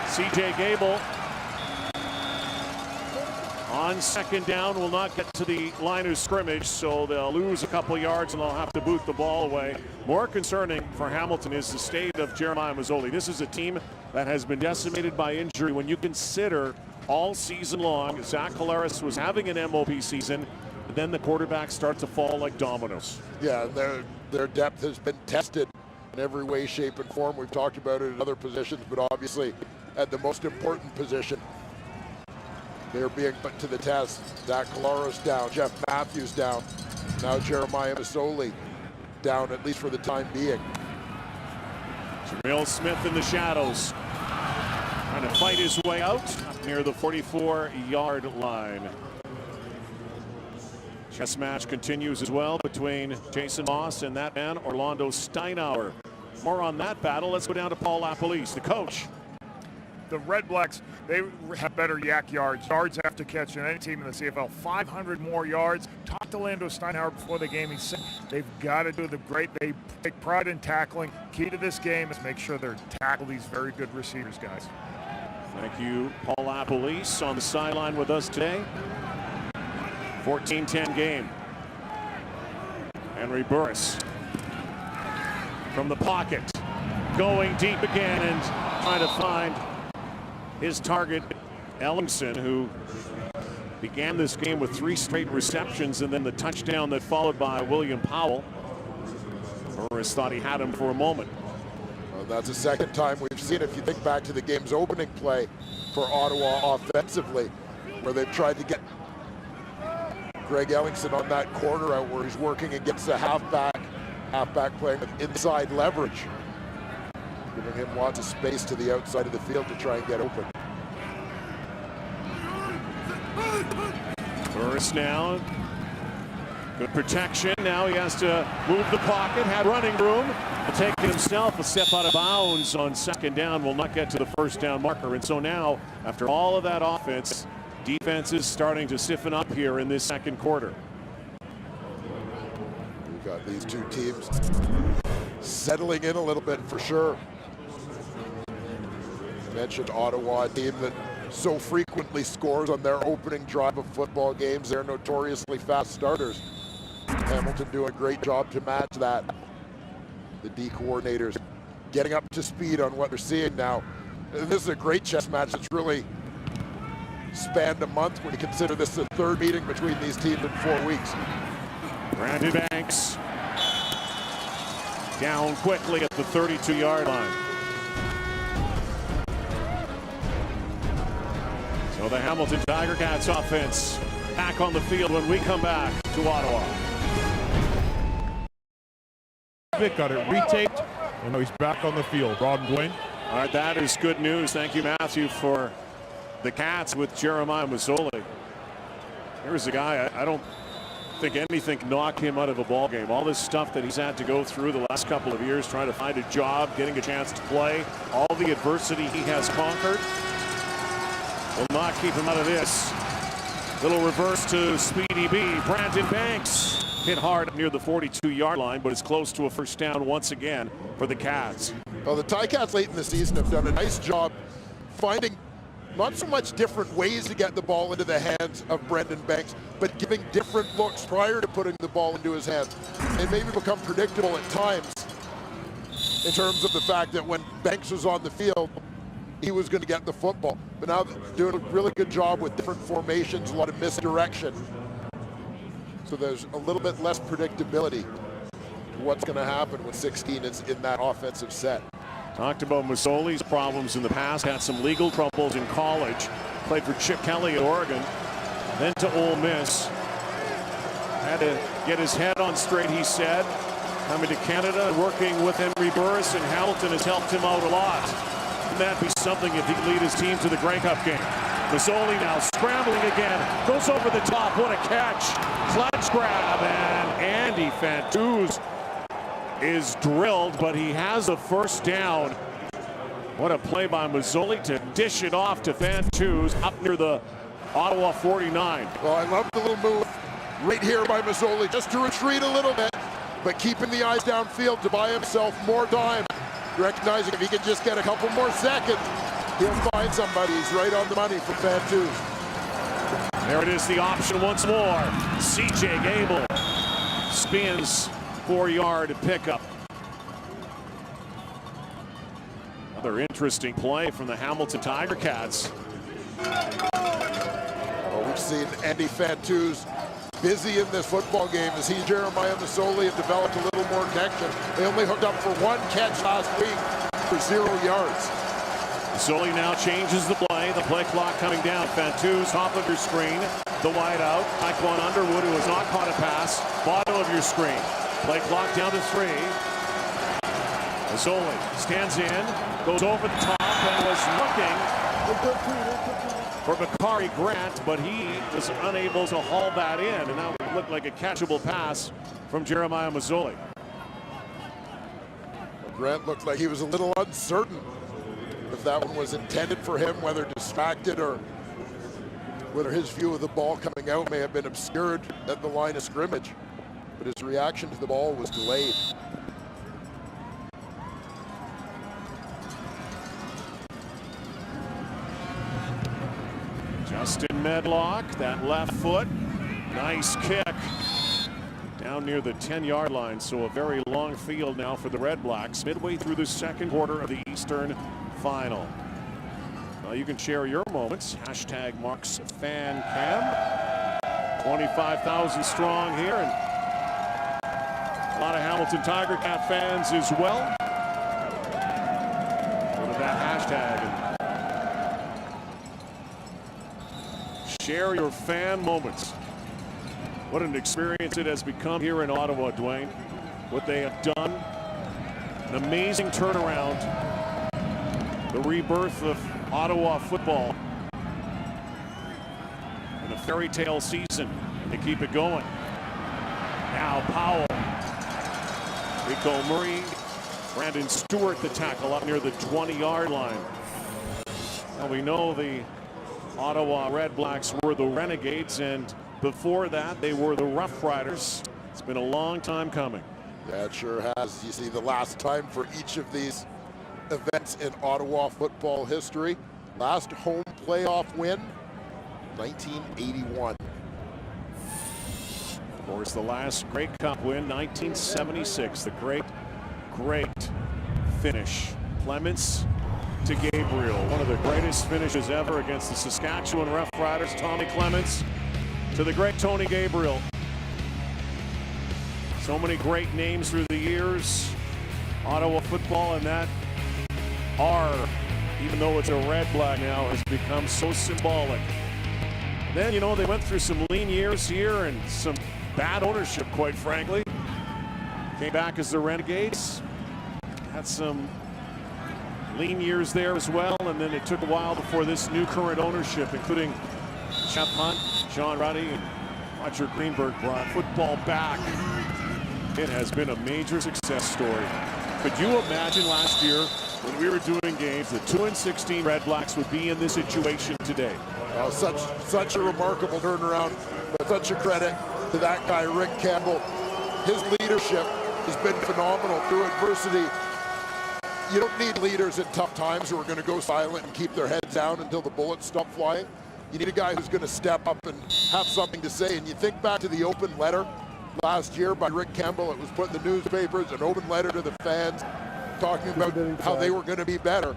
C.J. Gable on second down will not get to the line of scrimmage, so they'll lose a couple yards and they'll have to boot the ball away. More concerning for Hamilton is the state of Jeremiah Mazzoli. This is a team that has been decimated by injury. When you consider all season long, Zach Collaros was having an MOP season, but then the quarterbacks start to fall like dominoes. Yeah, their depth has been tested in every way, shape, and form. We've talked about it in other positions, but obviously at the most important position, they're being put to the test. Zach Collaros down, Jeff Matthews down, now Jeremiah Mazzoli down, at least for the time being. Jamil Smith in the shadows, trying to fight his way out near the 44-yard line. Chess match continues as well between Jason Moss and that man, Orlando Steinauer. More on that battle. Let's go down to Paul LaPolice, the coach. The Red Blacks, they have better yak yards. Yards have to catch than any team in the CFL. 500 more yards. Talked to Orlando Steinauer before the game. He said they've got to do the great. They take pride in tackling. Key to this game is make sure they tackle these very good receivers, guys. Thank you, Paul LaPolice, on the sideline with us today. 14-10 game. Henry Burris from the pocket, going deep again and trying to find his target, Ellingson, who began this game with 3 straight receptions and then the touchdown that followed by William Powell. Burris thought he had him for a moment. Well, that's the second time we've seen it. If you think back to the game's opening play for Ottawa offensively, where they've tried to get Greg Ellingson on that corner out where he's working against the halfback playing with inside leverage, giving him lots of space to the outside of the field to try and get open. Burris now, good protection. Now he has to move the pocket, had running room. Take it himself, a step out of bounds on second down, will not get to the first down marker. And so now, after all of that offense, defense is starting to stiffen up here in this second quarter. We've got these two teams settling in a little bit for sure. You mentioned Ottawa, a team that so frequently scores on their opening drive of football games. They're notoriously fast starters. Hamilton doing a great job to match that. The D coordinators getting up to speed on what they're seeing now. And this is a great chess match. It's really spanned a month when you consider this the third meeting between these teams in 4 weeks. Brandon Banks down quickly at the 32-yard line. So the Hamilton Tiger Cats offense back on the field when we come back to Ottawa. Vic got it retaped, and now he's back on the field. Rod and Dwayne. All right, that is good news. Thank you, Matthew, for the Cats with Jeremiah Masoli. Here's a guy I don't think anything can knock him out of a ball game. All this stuff that he's had to go through the last couple of years, trying to find a job, getting a chance to play, all the adversity he has conquered will not keep him out of this. Little reverse to Speedy B. Brandon Banks hit hard near the 42-yard line, but it's close to a first down once again for the Cats. Well, the Ticats late in the season have done a nice job finding not so much different ways to get the ball into the hands of Brendan Banks, but giving different looks prior to putting the ball into his hands. They maybe become predictable at times in terms of the fact that when Banks was on the field, he was going to get the football. But now they're doing a really good job with different formations, a lot of misdirection. So there's a little bit less predictability to what's going to happen when 16 is in that offensive set. Talked about Masoli's problems in the past, had some legal troubles in college, played for Chip Kelly at Oregon, then to Ole Miss. Had to get his head on straight, he said. Coming to Canada, working with Henry Burris in Hamilton has helped him out a lot. Wouldn't that be something if he could lead his team to the Grey Cup game? Masoli now scrambling again, goes over the top, what a catch. Clutch grab, and Andy Fantuz is drilled, but he has a first down. What a play by Masoli to dish it off to Fantuz up near the Ottawa 49. Well, I love the little move right here by Masoli, just to retreat a little bit, but keeping the eyes downfield to buy himself more time, recognizing if he can just get a couple more seconds, he'll find somebody. He's right on the money for Fantuz. There it is, the option once more. CJ Gable spins 4-yard pickup. Another interesting play from the Hamilton Tiger Cats. Well, we've seen Andy Fantuz busy in this football game as he and Jeremiah Masoli have developed a little more connection. They only hooked up for one catch last week for 0 yards. Masoli now changes the play clock coming down. Fantuz, top of your screen, the wide out. Taekwon Underwood, who has not caught a pass, bottom of your screen. Play clock down to 3. Masoli stands in, goes over the top, and was looking for Bakari Grant, but he was unable to haul that in, and that looked like a catchable pass from Jeremiah Masoli. Grant looked like he was a little uncertain if that one was intended for him, whether distracted or whether his view of the ball coming out may have been obscured at the line of scrimmage. But his reaction to the ball was delayed. Justin Medlock, that left foot, nice kick down near the 10-yard line. So a very long field now for the Red Blacks midway through the second quarter of the Eastern Final. Well, you can share your moments. Hashtag Mark's Fan Cam. 25,000 strong here, and a lot of Hamilton Tiger Cat fans as well. Go to that hashtag and share your fan moments. What an experience it has become here in Ottawa, Dwayne. What they have done, an amazing turnaround, the rebirth of Ottawa football, and a fairy tale season. They keep it going. Now Powell, Rico Murray, Brandon Stewart the tackle up near the 20-yard line. Now we know the Ottawa Red Blacks were the Renegades, and before that they were the Rough Riders. It's been a long time coming. Yeah, it sure has. You see, the last time for each of these events in Ottawa football history. Last home playoff win, 1981. Of course, the last Grey Cup win, 1976. The great finish. Clements to Gabriel. One of the greatest finishes ever against the Saskatchewan Rough Riders. Tommy Clements to the great Tony Gabriel. So many great names through the years. Ottawa football, and that R, even though it's a red-black now, has become so symbolic. Then, you know, they went through some lean years here and some bad ownership, quite frankly. Came back as the Renegades. Had some lean years there as well, and then it took a while before this new current ownership, including Jeff Hunt, John Ruddy, and Roger Greenberg, brought football back. It has been a major success story. Could you imagine last year when we were doing games, the 2-16 Red Blacks would be in this situation today? Such a remarkable turnaround, but such a credit to that guy, Rick Campbell. His leadership has been phenomenal through adversity. You don't need leaders in tough times who are going to go silent and keep their heads down until the bullets stop flying. You need a guy who's going to step up and have something to say. And you think back to the open letter last year by Rick Campbell. It was put in the newspapers, an open letter to the fans talking about how they were going to be better.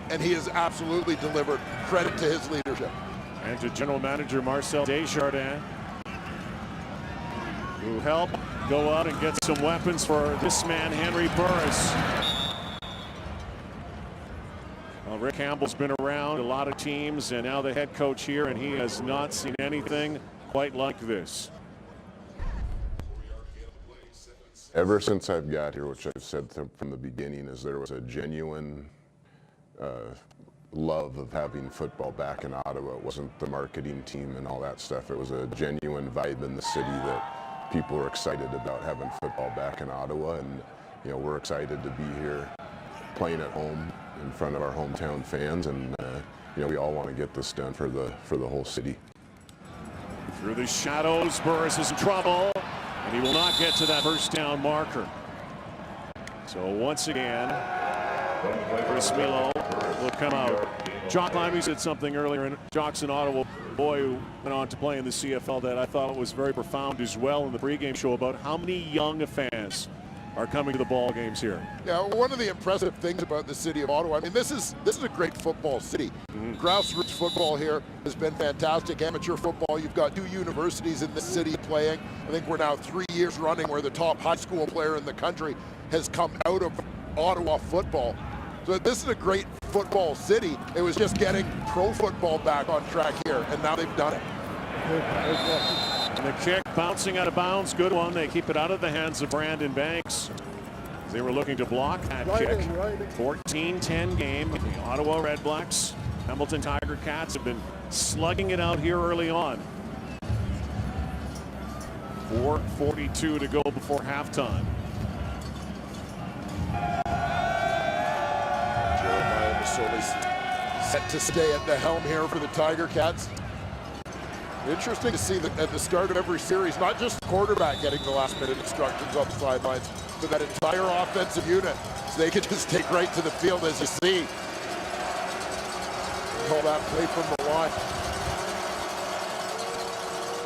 And he has absolutely delivered. Credit to his leadership. And to General Manager Marcel Desjardins, who helped go out and get some weapons for this man, Henry Burris. Well, Rick Campbell's been around a lot of teams and now the head coach here, and he has not seen anything quite like this. Ever since I've got here, which I've said from the beginning, is there was a genuine love of having football back in Ottawa. It wasn't the marketing team and all that stuff. It was a genuine vibe in the city that people were excited about having football back in Ottawa, and you know, we're excited to be here playing at home in front of our hometown fans, and you know, we all want to get this done for the whole city. Through the shadows, Burris is in trouble, and he will not get to that first down marker. So once again, Chris Milo will come out. Jock Limey said something earlier, and Jock's an Ottawa boy who went on to play in the CFL, that I thought was very profound as well in the pregame show about how many young fans are coming to the ball games here. Yeah, one of the impressive things about the city of Ottawa, I mean, this is a great football city. Grassroots football here has been fantastic. Amateur football, you've got 2 universities in the city playing. I think we're now 3 years running where the top high school player in the country has come out of Ottawa football. So this is a great football city. It was just getting pro football back on track here, and now they've done it. And the kick bouncing out of bounds, good one. They keep it out of the hands of Brandon Banks. They were looking to block that kick. 14-10 game. The Ottawa Red Blacks, Hamilton Tiger Cats have been slugging it out here early on. 4:42 to go before halftime. Jeremiah Masoli's set to stay at the helm here for the Tiger Cats. Interesting to see that at the start of every series, not just the quarterback getting the last minute instructions on the sidelines, but that entire offensive unit, so they can just take right to the field, as you see. Call that play from the line.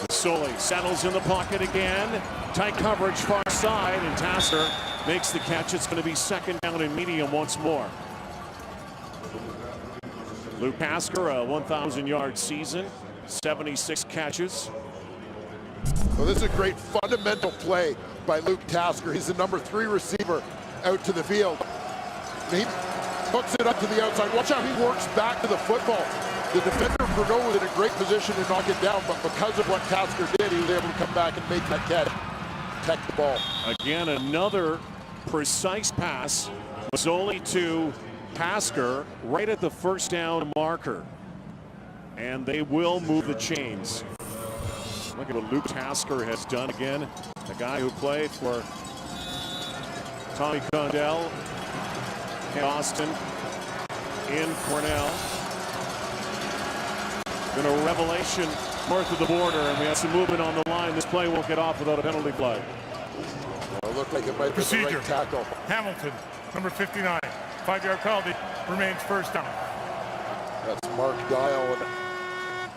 Masoli settles in the pocket again. Tight coverage far side, and Tasker makes the catch. It's going to be second down and medium once more. Luke Tasker, a 1,000-yard season. 76 catches. Well, this is a great fundamental play by Luke Tasker. He's the number 3 receiver out to the field. And he hooks it up to the outside. Watch how he works back to the football. The defender, Bruno, was in a great position to knock it down, but because of what Tasker did, he was able to come back and make that catch, protect the ball. Again, another precise pass. Masoli to Tasker right at the first down marker. And they will move the chains. Look at what Luke Tasker has done again. The guy who played for Tommy Condell, Ken Austin, in Cornell. Been a revelation north of the border, and we have some movement on the line. This play won't get off without a penalty flag. Well, it looked like it might be the right tackle. Hamilton, number 59, 5-yard penalty, remains first down. That's Mark Dial.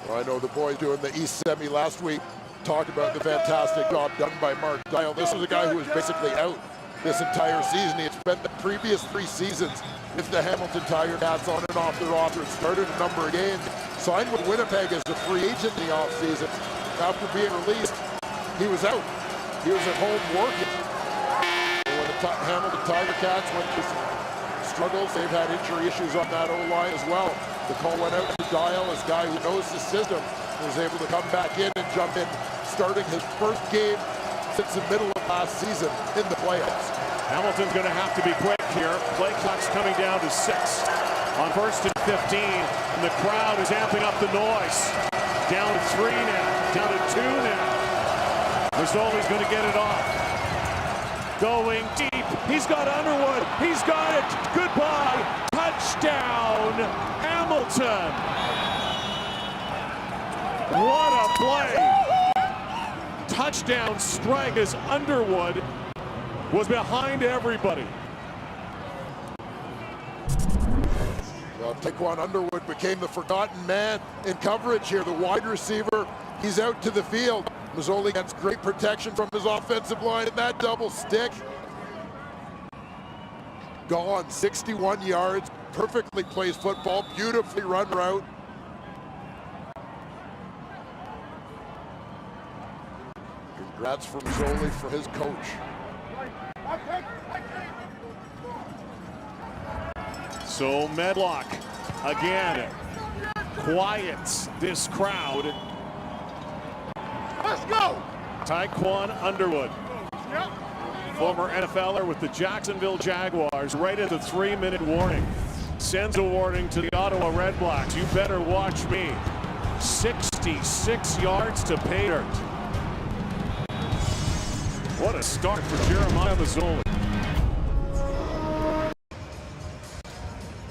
Well, I know the boys doing the East Semi last week talked about the fantastic job done by Mark Dial. This was a guy who was basically out this entire season. He had spent the previous 3 seasons with the Hamilton Tiger Cats on and off the roster. Started a number of games. Signed with Winnipeg as a free agent in the offseason. After being released, he was out. He was at home working. When the Hamilton Tiger Cats went through some struggles, they've had injury issues on that O-line as well. The call went out to Dial, this guy who knows the system, was able to come back in and jump in, starting his first game since the middle of last season in the playoffs. Hamilton's going to have to be quick here. Play clock's coming down to 6 on 1st and 15, and the crowd is amping up the noise. Down to 3 now, down to 2 now. Mazzoli's going to get it off. Going deep, he's got Underwood, he's got it, goodbye, touchdown, Hamilton. What a play. Touchdown strike as Underwood was behind everybody. Well, Taekwon Underwood became the forgotten man in coverage here. The wide receiver, he's out to the field. Mazzoli gets great protection from his offensive line, and that double stick. Gone, 61 yards, perfectly plays football, beautifully run route. Congrats from Mazzoli for his coach. So Medlock again quiets this crowd. Let's go! Taekwon Underwood, former NFLer with the Jacksonville Jaguars, right at the 3-minute warning. Sends a warning to the Ottawa Redblacks. You better watch me. 66 yards to pay dirt. What a start for Jeremiah Mazzoli.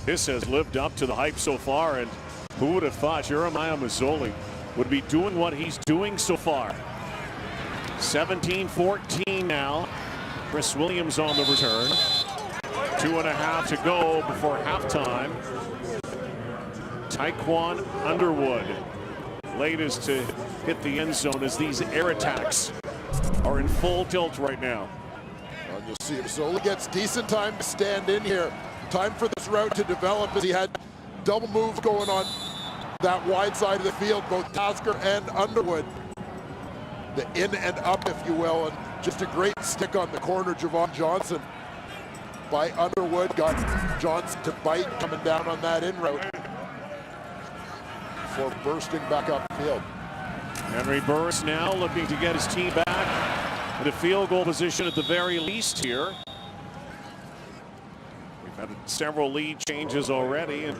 This has lived up to the hype so far, and who would have thought Jeremiah Mazzoli would be doing what he's doing so far. 17-14 now. Chris Williams on the return. 2.5 to go before halftime. Taekwon Underwood, latest to hit the end zone as these air attacks are in full tilt right now. Well, you'll see if Mazzoli gets decent time to stand in here. Time for this route to develop as he had double moves going on that wide side of the field, both Tasker and Underwood. The in and up, if you will, and just a great stick on the corner. Javon Johnson by Underwood, got Johnson to bite coming down on that in route before bursting back upfield. Henry Burris now looking to get his team back in a field goal position at the very least here. We've had several lead changes already, and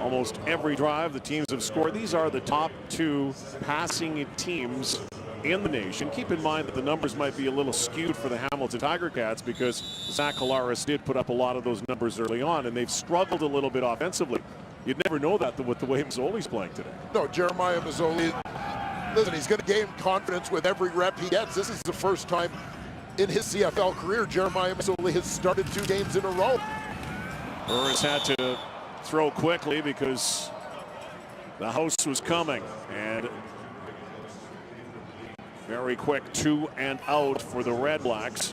almost every drive the teams have scored. These are the top 2 passing teams in the nation. Keep in mind that the numbers might be a little skewed for the Hamilton Tiger Cats because Zach Collaros did put up a lot of those numbers early on, and they've struggled a little bit offensively. You'd never know that with the way Mazzoli's playing today. No, Jeremiah Mazzoli, listen, he's going to gain confidence with every rep he gets. This is the first time in his CFL career Jeremiah Mazzoli has started 2 games in a row. Burris had to throw quickly because the house was coming, and very quick 2 and out for the Redblacks.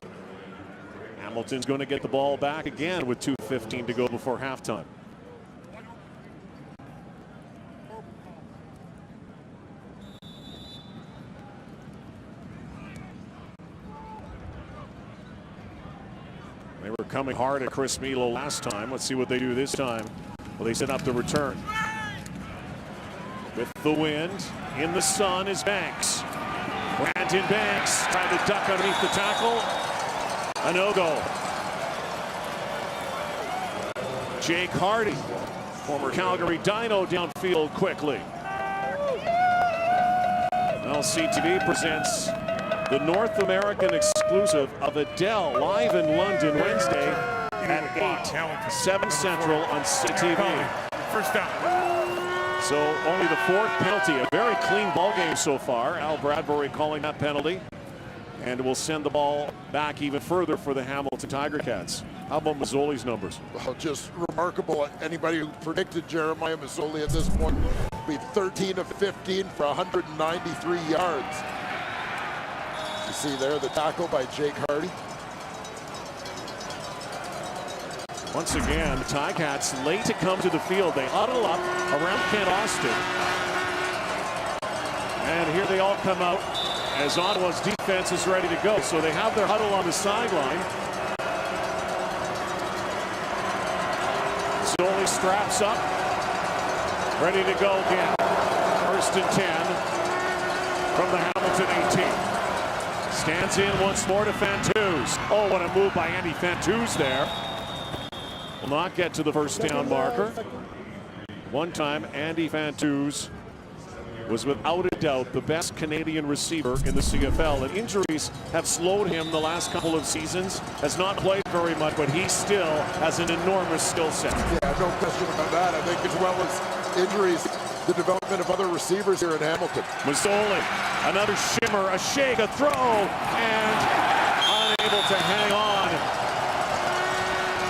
Hamilton's going to get the ball back again with 2:15 to go before halftime. They were coming hard at Chris Milo last time. Let's see what they do this time. Well, they set up the return. With the wind, in the sun is Banks. Brandon Banks tried to duck underneath the tackle. A no-go. Jake Hardy, former Calgary Dino, downfield quickly. LCTV presents the North American exclusive of Adele live in London Wednesday at 8, 7 Central on CTV. First down. So only the 4th penalty. A very clean ball game so far. Al Bradbury calling that penalty. And will send the ball back even further for the Hamilton Tiger Cats. How about Mazzoli's numbers? Well, just remarkable. Anybody who predicted Jeremiah Mazzoli at this point would be 13 of 15 for 193 yards. You see there the tackle by Jake Hardy. Once again, the Ticats late to come to the field. They huddle up around Kent Austin. And here they all come out as Ottawa's defense is ready to go. So they have their huddle on the sideline. Zoli straps up, ready to go again. First and 10 from the Hamilton 18. Stands in once more to Fantuz. Oh, what a move by Andy Fantuz there. Will not get to the first down marker. One time, Andy Fantuz was without a doubt the best Canadian receiver in the CFL, and injuries have slowed him the last couple of seasons. Has not played very much, but he still has an enormous skill set. Yeah, no question about that. I think as well as injuries, the development of other receivers here in Hamilton. Mazzoli, another shimmer, a shake, a throw, and unable to hang on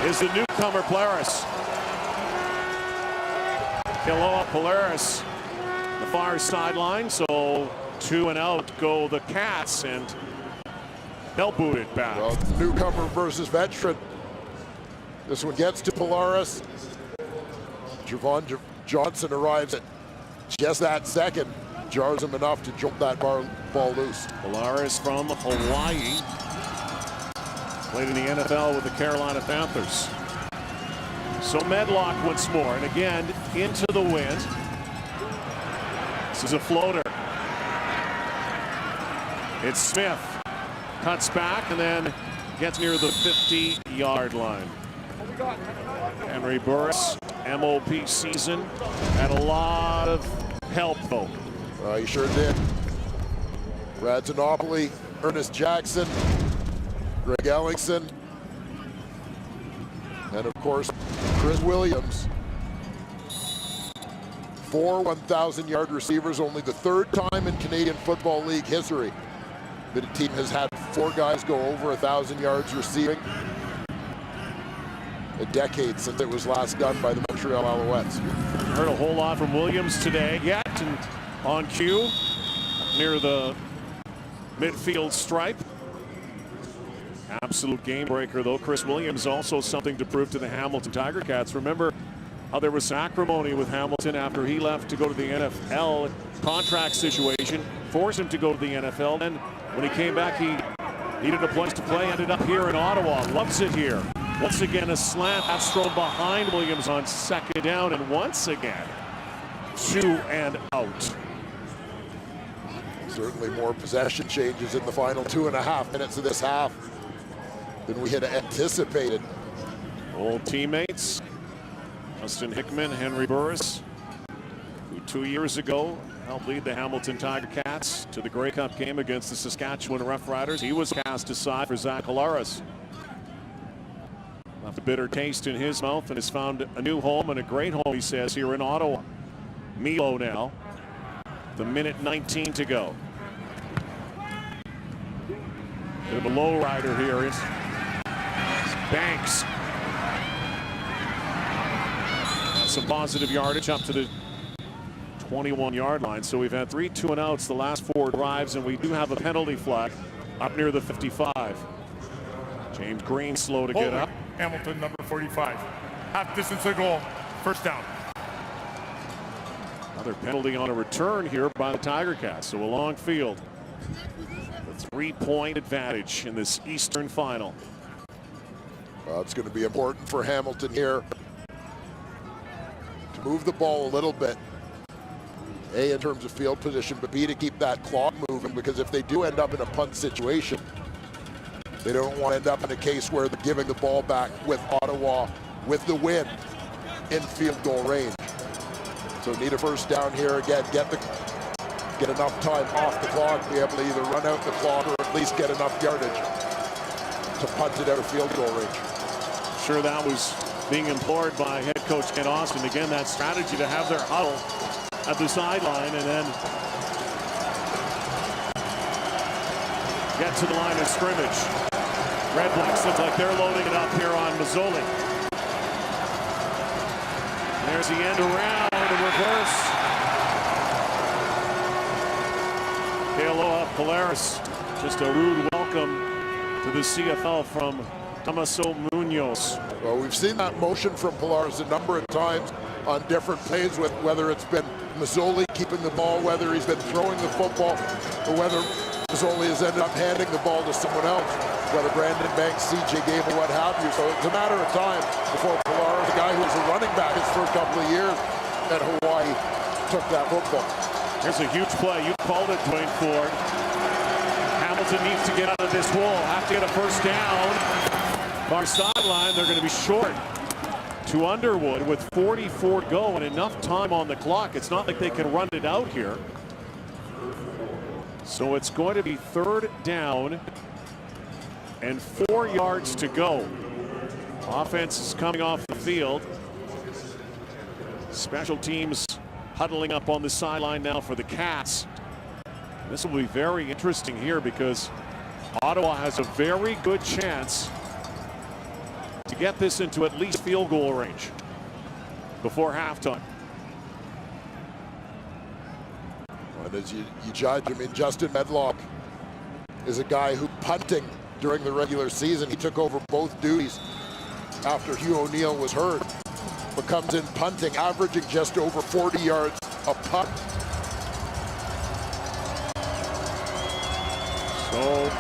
is the newcomer Polaris. Kiloa Polaris, the far sideline, so 2 and out go the Cats, and they'll boot it back. Well, newcomer versus veteran. This one gets to Polaris. Javon Johnson arrives at just that second. Jars him enough to jump that ball loose. Polaris from Hawaii. Played in the NFL with the Carolina Panthers. So Medlock once more, and again into the wind. This is a floater. It's Smith. Cuts back and then gets near the 50-yard line. Henry Burris, MOP season, had a lot of help though. He sure did. Radzinopoli, Ernest Jackson, Greg Ellingson, and of course, Chris Williams. 4 1,000-yard receivers, only the 3rd time in Canadian Football League history that a team has had 4 guys go over 1,000 yards receiving. A decade since it was last done by the Montreal Alouettes. Heard a whole lot from Williams today yet, and on cue near the midfield stripe. Absolute game breaker though. Chris Williams also something to prove to the Hamilton Tiger Cats. Remember how there was acrimony with Hamilton after he left to go to the NFL. Contract situation forced him to go to the NFL. Then when he came back, he needed a place to play. Ended up here in Ottawa. Loves it here. Once again, a slant that's thrown behind Williams on 2nd down, and once again, 2 and out. Certainly more possession changes in the final 2.5 minutes of this half than we had anticipated. Old teammates, Justin Hickman, Henry Burris, who 2 years ago helped lead the Hamilton Tiger Cats to the Grey Cup game against the Saskatchewan Roughriders. He was cast aside for Zach Hilaris. Left a bitter taste in his mouth and has found a new home, and a great home, he says, here in Ottawa. Milo now, the minute 19 to go. Bit of a low rider here is Banks. Some positive yardage up to the 21-yard line. So we've had 3 2-and-outs the last 4 drives, and we do have a penalty flag up near the 55. James Green slow to get up. Hamilton, number 45. Half distance to goal. First down. Another penalty on a return here by the Tiger Cats. So a long field. A 3-point advantage in this Eastern final. Well, it's going to be important for Hamilton here to move the ball a little bit. A, in terms of field position, but B, to keep that clock moving, because if they do end up in a punt situation, they don't want to end up in a case where they're giving the ball back with Ottawa with the win in field goal range. So need a first down here again, get enough time off the clock, be able to either run out the clock or at least get enough yardage to punt it out of field goal range. Sure, that was being implored by head coach Kent Austin. Again, that strategy to have their huddle at the sideline and then get to the line of scrimmage. Red Blacks look like they're loading it up here on Mazzoli. There's the end around, the reverse. Kealoha Polaris, just a rude welcome to the CFL from Damaso Munoz. Well, we've seen that motion from Pilares a number of times on different plays, with whether it's been Mazzoli keeping the ball, whether he's been throwing the football, or whether Mazzoli has ended up handing the ball to someone else, whether Brandon Banks, CJ Gable, what have you. So it's a matter of time before Pilares, the guy who was a running back his first couple of years at Hawaii, took that football. Here's a huge play. You called it, Dwayne Ford. Hamilton needs to get out of this hole. Have to get a first down. Far sideline, they're going to be short to Underwood with 44 to go and enough time on the clock. It's not like they can run it out here. So it's going to be 3rd down and 4 yards to go. Offense is coming off the field. Special teams huddling up on the sideline now for the Cats. This will be very interesting here because Ottawa has a very good chance to get this into at least field goal range before halftime. And as you judge, I mean, Justin Medlock is a guy who, punting during the regular season, he took over both duties after Hugh O'Neill was hurt, but comes in punting, averaging just over 40 yards a punt. So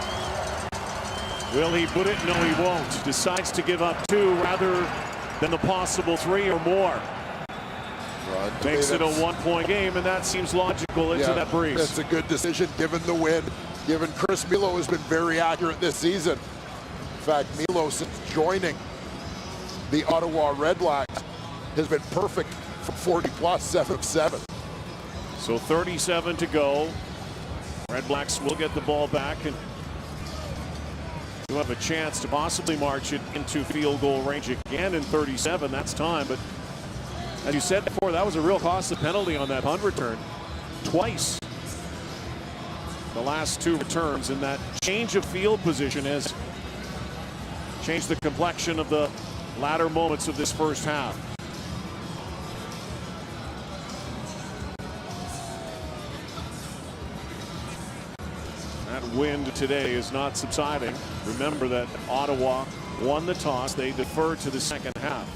will he put it? No, he won't. Decides to give up 2 rather than the possible 3 or more. Makes it a 1-point game, and that seems logical into that breeze. It's a good decision given the win, given Chris Milo has been very accurate this season. In fact, Milo, since joining the Ottawa Redblacks, has been perfect for 40+, 7 of 7. So 37 to go. Redblacks will get the ball back and will have a chance to possibly march it into field goal range again in 37. That's time, but as you said before, that was a real costly penalty on that punt return. Twice the last 2 returns, and that change of field position has changed the complexion of the latter moments of this first half. That wind today is not subsiding. Remember that Ottawa won the toss. They deferred to the second half.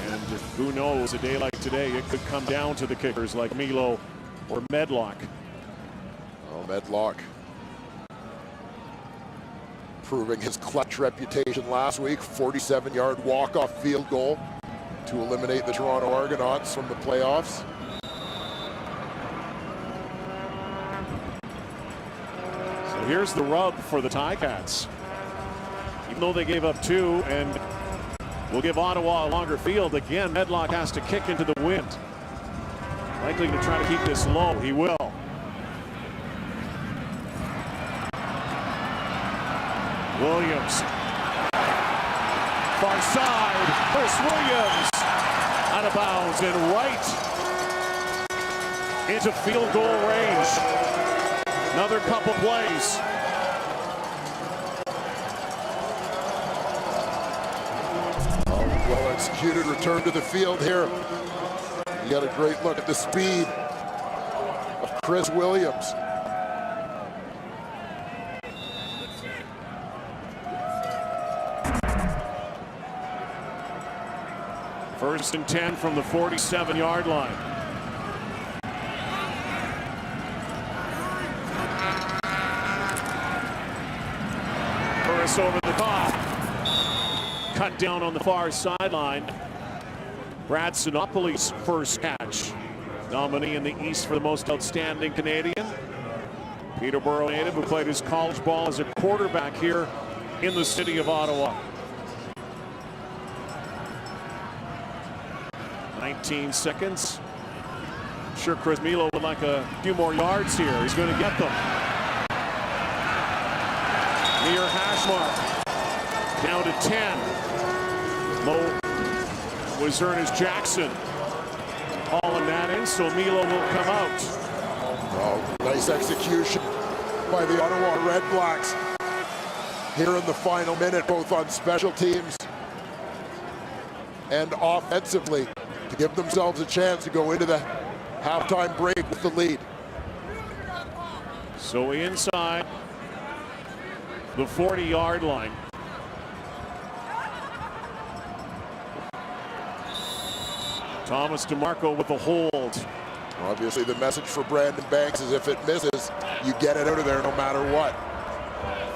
And who knows, a day like today, it could come down to the kickers like Milo or Medlock. Oh, Medlock proving his clutch reputation last week. 47-yard walk-off field goal to eliminate the Toronto Argonauts from the playoffs. So here's the rub for the Ticats. Even though they gave up 2 and will give Ottawa a longer field, again, Medlock has to kick into the wind. Likely to try to keep this low. He will. Williams. Far side. Chris Williams. Out of bounds and right into field goal range. Another couple plays. Well executed return to the field here. You got a great look at the speed of Chris Williams. First and 10 from the 47-yard line. Burris over the top. Cut down on the far sideline. Brad Sinopoli's first catch. Nominee in the East for the most outstanding Canadian. Peterborough native who played his college ball as a quarterback here in the city of Ottawa. 19 seconds. I'm sure Chris Milo would like a few more yards here. He's going to get them. Near hash mark. Down to 10. Low was Ernest Jackson hauling that in, so Milo will come out. Oh, nice execution by the Ottawa Redblacks here in the final minute, both on special teams and offensively, to give themselves a chance to go into the halftime break with the lead. So inside the 40-yard line. Thomas DeMarco with the hold. Obviously, the message for Brandon Banks is if it misses, you get it out of there no matter what.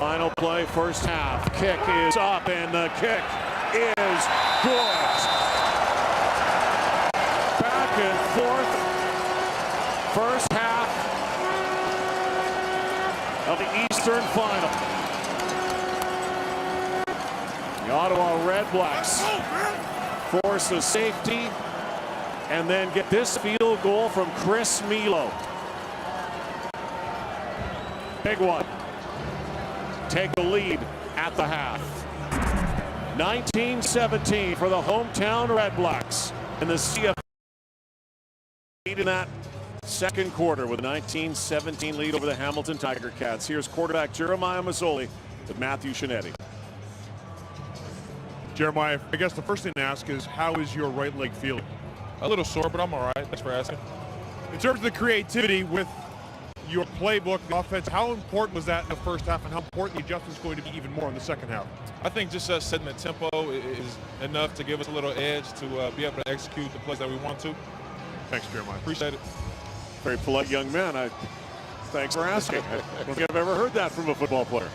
Final play, first half. Kick is up, and the kick is good. Back and forth. First half of the Eastern Final. The Ottawa Redblacks force a safety and then get this field goal from Chris Milo. Big one. Take the lead at the half. 19-17 for the hometown Redblacks. And the CF lead in that second quarter with a 19-17 lead over the Hamilton Tiger Cats. Here's quarterback Jeremiah Mazzoli with Matthew Shinetti. Jeremiah, I guess the first thing to ask is, how is your right leg feeling? A little sore, but I'm all right. Thanks for asking. In terms of the creativity with your playbook, the offense, how important was that in the first half, and how important the adjustment is going to be even more in the second half? I think just us setting the tempo is enough to give us a little edge to be able to execute the plays that we want to. Thanks, Jeremiah. Appreciate it. Very polite young man. Thanks for asking. I don't think I've ever heard that from a football player.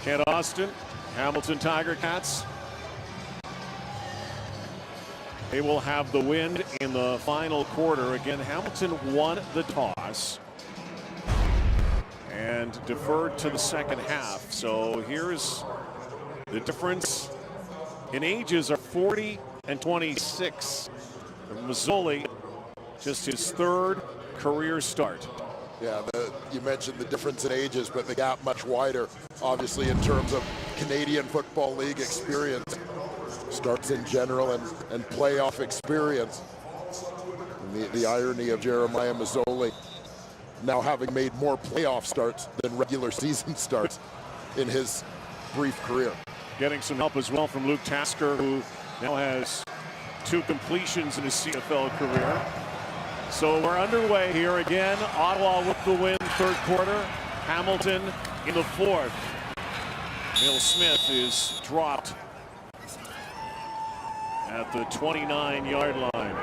Kent Austin, Hamilton Tiger Cats. They will have the wind in the final quarter. Again, Hamilton won the toss and deferred to the second half. So here's the difference in ages are 40 and 26. Mazzoli, just his third career start. Yeah, you mentioned the difference in ages, but the gap much wider, obviously, in terms of Canadian Football League experience. Starts in general and playoff experience. And the irony of Jeremiah Mazzoli now having made more playoff starts than regular season starts in his brief career. Getting some help as well from Luke Tasker, who now has 2 completions in his CFL career. So we're underway here again. Ottawa with the win, third quarter. Hamilton in the fourth. Neil Smith is dropped at the 29-yard line.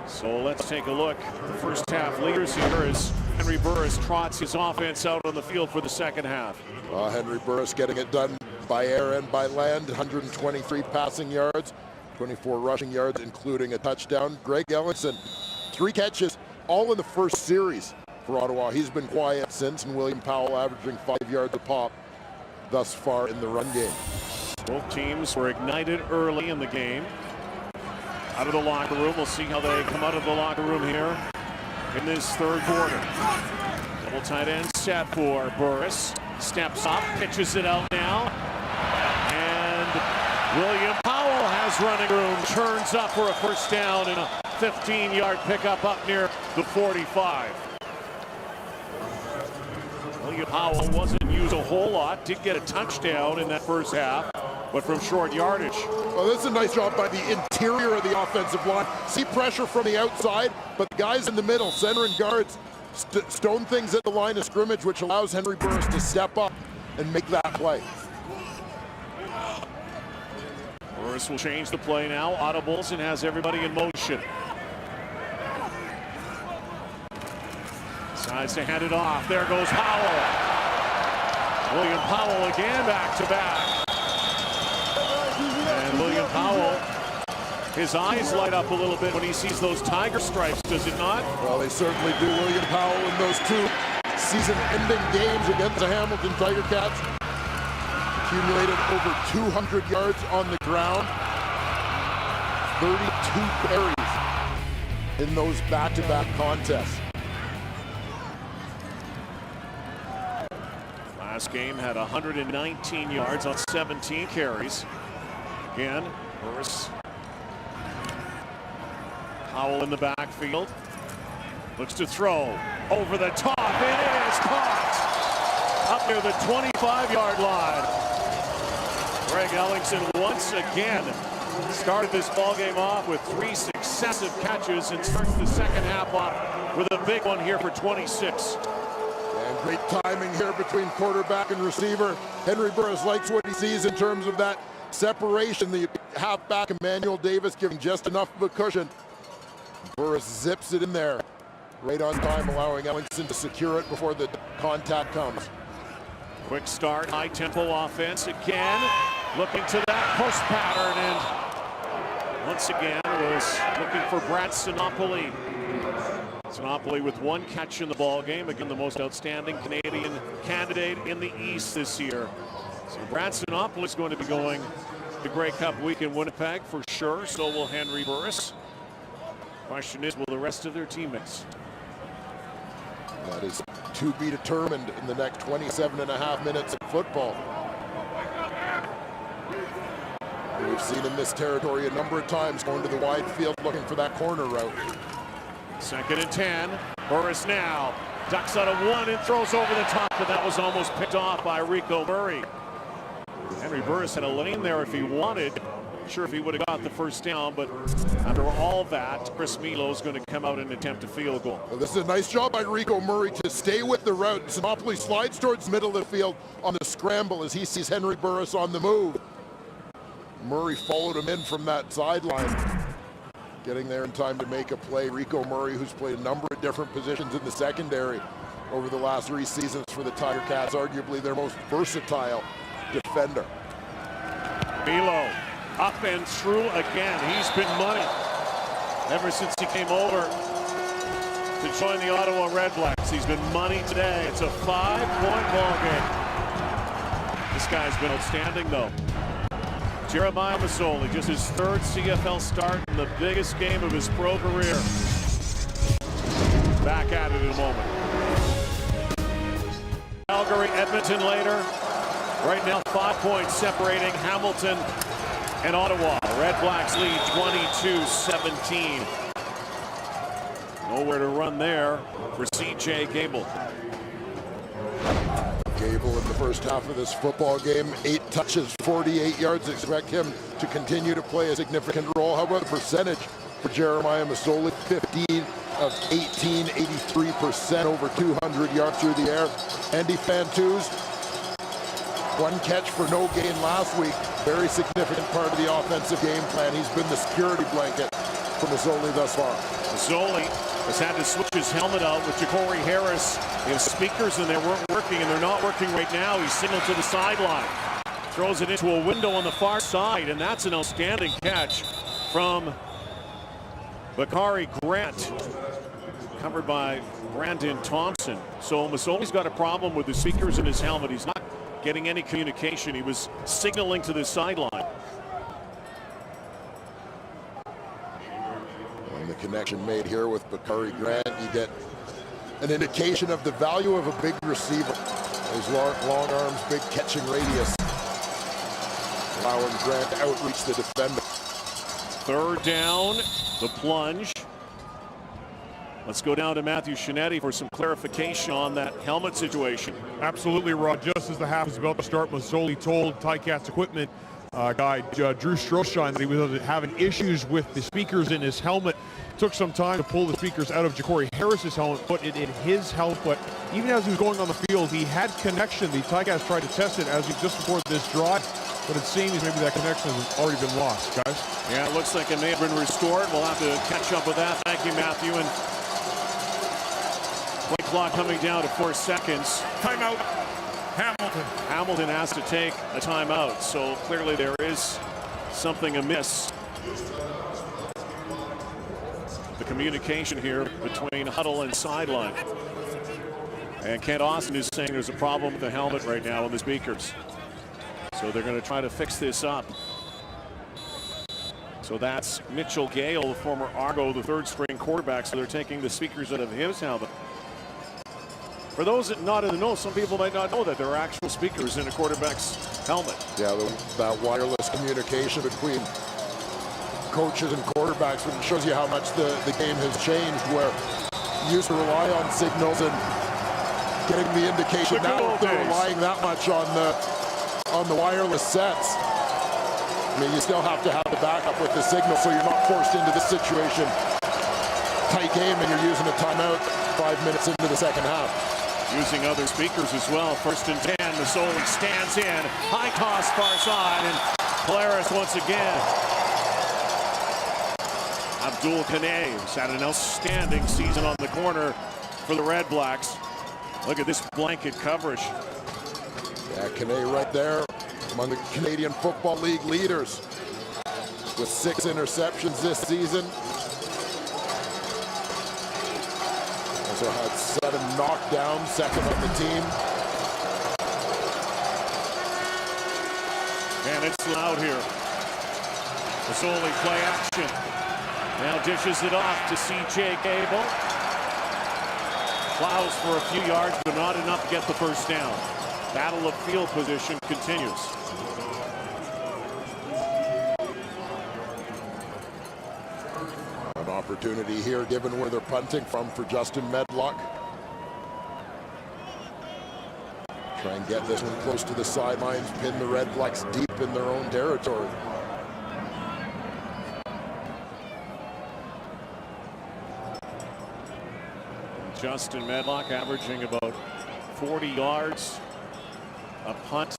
So let's take a look. The first half leaders here as Henry Burris trots his offense out on the field for the second half. Henry Burris getting it done by air and by land. 123 passing yards, 24 rushing yards, including a touchdown. Greg Ellison, 3 catches, all in the first series for Ottawa. He's been quiet since, and William Powell averaging 5 yards a pop thus far in the run game. Both teams were ignited early in the game. Out of the locker room, we'll see how they come out of the locker room here in this third quarter. Double tight end set for Burris. Steps up, pitches it out now. And William Powell has running room, turns up for a first down and a 15-yard pickup up near the 45. William Powell wasn't used a whole lot, did get a touchdown in that first half, but from short yardage. Well, this is a nice job by the interior of the offensive line. See pressure from the outside, but the guys in the middle, center and guards, stone things at the line of scrimmage, which allows Henry Burris to step up and make that play. Burris will change the play now. Audibles and has everybody in motion. Decides to hand it off. There goes Powell. William Powell again back to back. And William Powell, his eyes light up a little bit when he sees those tiger stripes, does it not? Well, they certainly do. William Powell in those 2 season-ending games against the Hamilton Tiger Cats accumulated over 200 yards on the ground, 32 carries in those back-to-back contests. Last game had 119 yards on 17 carries. Again, Burris. Powell in the backfield. Looks to throw. Over the top. It is caught. Up near the 25-yard line. Greg Ellingson once again started this ballgame off with 3 successive catches and starts the second half off with a big one here for 26. And great timing here between quarterback and receiver. Henry Burris likes what he sees in terms of that separation. The halfback Emmanuel Davis giving just enough of a cushion. Burris zips it in there right on time, allowing Ellingson to secure it before the contact comes. Quick start, high tempo offense again. Looking to that post pattern, and once again was looking for Brad Sinopoli. Sinopoli with one catch in the ball game. Again, the most outstanding Canadian candidate in the East this year. So Brad Sinopoli is going to be going the Grey Cup week in Winnipeg for sure. So will Henry Burris. Question is, will the rest of their teammates? That is to be determined in the next 27.5 minutes of football. We've seen in this territory a number of times going to the wide field looking for that corner route. 2nd and 10. Burris now ducks out of one and throws over the top, but that was almost picked off by Rico Murray. Henry Burris had a lane there if he wanted. Not sure if he would have got the first down, but under all that, Chris Milo is going to come out and attempt a field goal. Well, this is a nice job by Rico Murray to stay with the route. Sinopoli slides towards the middle of the field on the scramble as he sees Henry Burris on the move. Murray followed him in from that sideline, getting there in time to make a play. Rico Murray, who's played a number of different positions in the secondary over the last 3 seasons for the Tiger Cats, arguably their most versatile defender. Milo up and through again. He's been money ever since he came over to join the Ottawa Redblacks. He's been money today. It's a 5-point ball game. This guy's been outstanding, though. Jeremiah Masoli, just his 3rd CFL start in the biggest game of his pro career. Back at it in a moment. Calgary, Edmonton later. Right now, 5 points separating Hamilton and Ottawa. Red Blacks lead 22-17. Nowhere to run there for C.J. Gable. Gable in the first half of this football game, 8 touches, 48 yards. Expect him to continue to play a significant role. How about the percentage for Jeremiah Masoli? 15 of 18, 83%, over 200 yards through the air. Andy Fantuz, 1 catch for no gain last week. Very significant part of the offensive game plan. He's been the security blanket for Masoli thus far. Masoli has had to switch his helmet out with Ja'Cory Harris. He has speakers and they weren't working, and they're not working right now. He's signaled to the sideline. Throws it into a window on the far side, and that's an outstanding catch from Bakari Grant. Covered by Brandon Thompson. So Masoli's got a problem with the speakers in his helmet. He's not getting any communication. He was signaling to the sideline. And the connection made here with Bakari Grant, you get an indication of the value of a big receiver. His long arms, big catching radius, allowing Grant to outreach the defender. 3rd down, the plunge. Let's go down to Matthew Shinetti for some clarification on that helmet situation. Absolutely, Rod. Just as the half was about to start, Masoli told Ticats equipment guy Drew Stroshine that he was having issues with the speakers in his helmet. Took some time to pull the speakers out of Ja'Cory Harris's helmet, put it in his helmet. But even as he was going on the field, he had connection. The Ticats tried to test it as he just before this drive, but it seems maybe that connection has already been lost, guys. Yeah, it looks like it may have been restored. We'll have to catch up with that. Thank you, Matthew. And play clock coming down to 4 seconds. Timeout. Hamilton. Hamilton has to take a timeout, so clearly there is something amiss. The communication here between huddle and sideline. And Kent Austin is saying there's a problem with the helmet right now in the speakers. So they're going to try to fix this up. So that's Mitchell Gale, the former Argo, the 3rd string quarterback. So they're taking the speakers out of his helmet. For those that not in the know, some people might not know that there are actual speakers in a quarterback's helmet. Yeah, that wireless communication between coaches and quarterbacks, which shows you how much the game has changed, where you used to rely on signals and getting the indication. Now they're relying that much on the wireless sets. I mean, you still have to have the backup with the signal, so you're not forced into this situation. Tight game, and you're using a timeout 5 minutes into the second half. Using other speakers as well. 1st and 10. Masoli stands in. High toss far side. And Polaris once again. Abdul Kanay's had an outstanding season on the corner for the Red Blacks. Look at this blanket coverage. Yeah, Kanay right there among the Canadian Football League leaders with 6 interceptions this season. Also had 7 knockdowns, second on the team. And it's loud here. It's only play action. Now dishes it off to C.J. Gable. Plows for a few yards, but not enough to get the first down. Battle of field position continues. An opportunity here, given where they're punting from, for Justin Medlock. Try and get this one close to the sidelines, pin the Red Blacks deep in their own territory. Justin Medlock averaging about 40 yards a punt.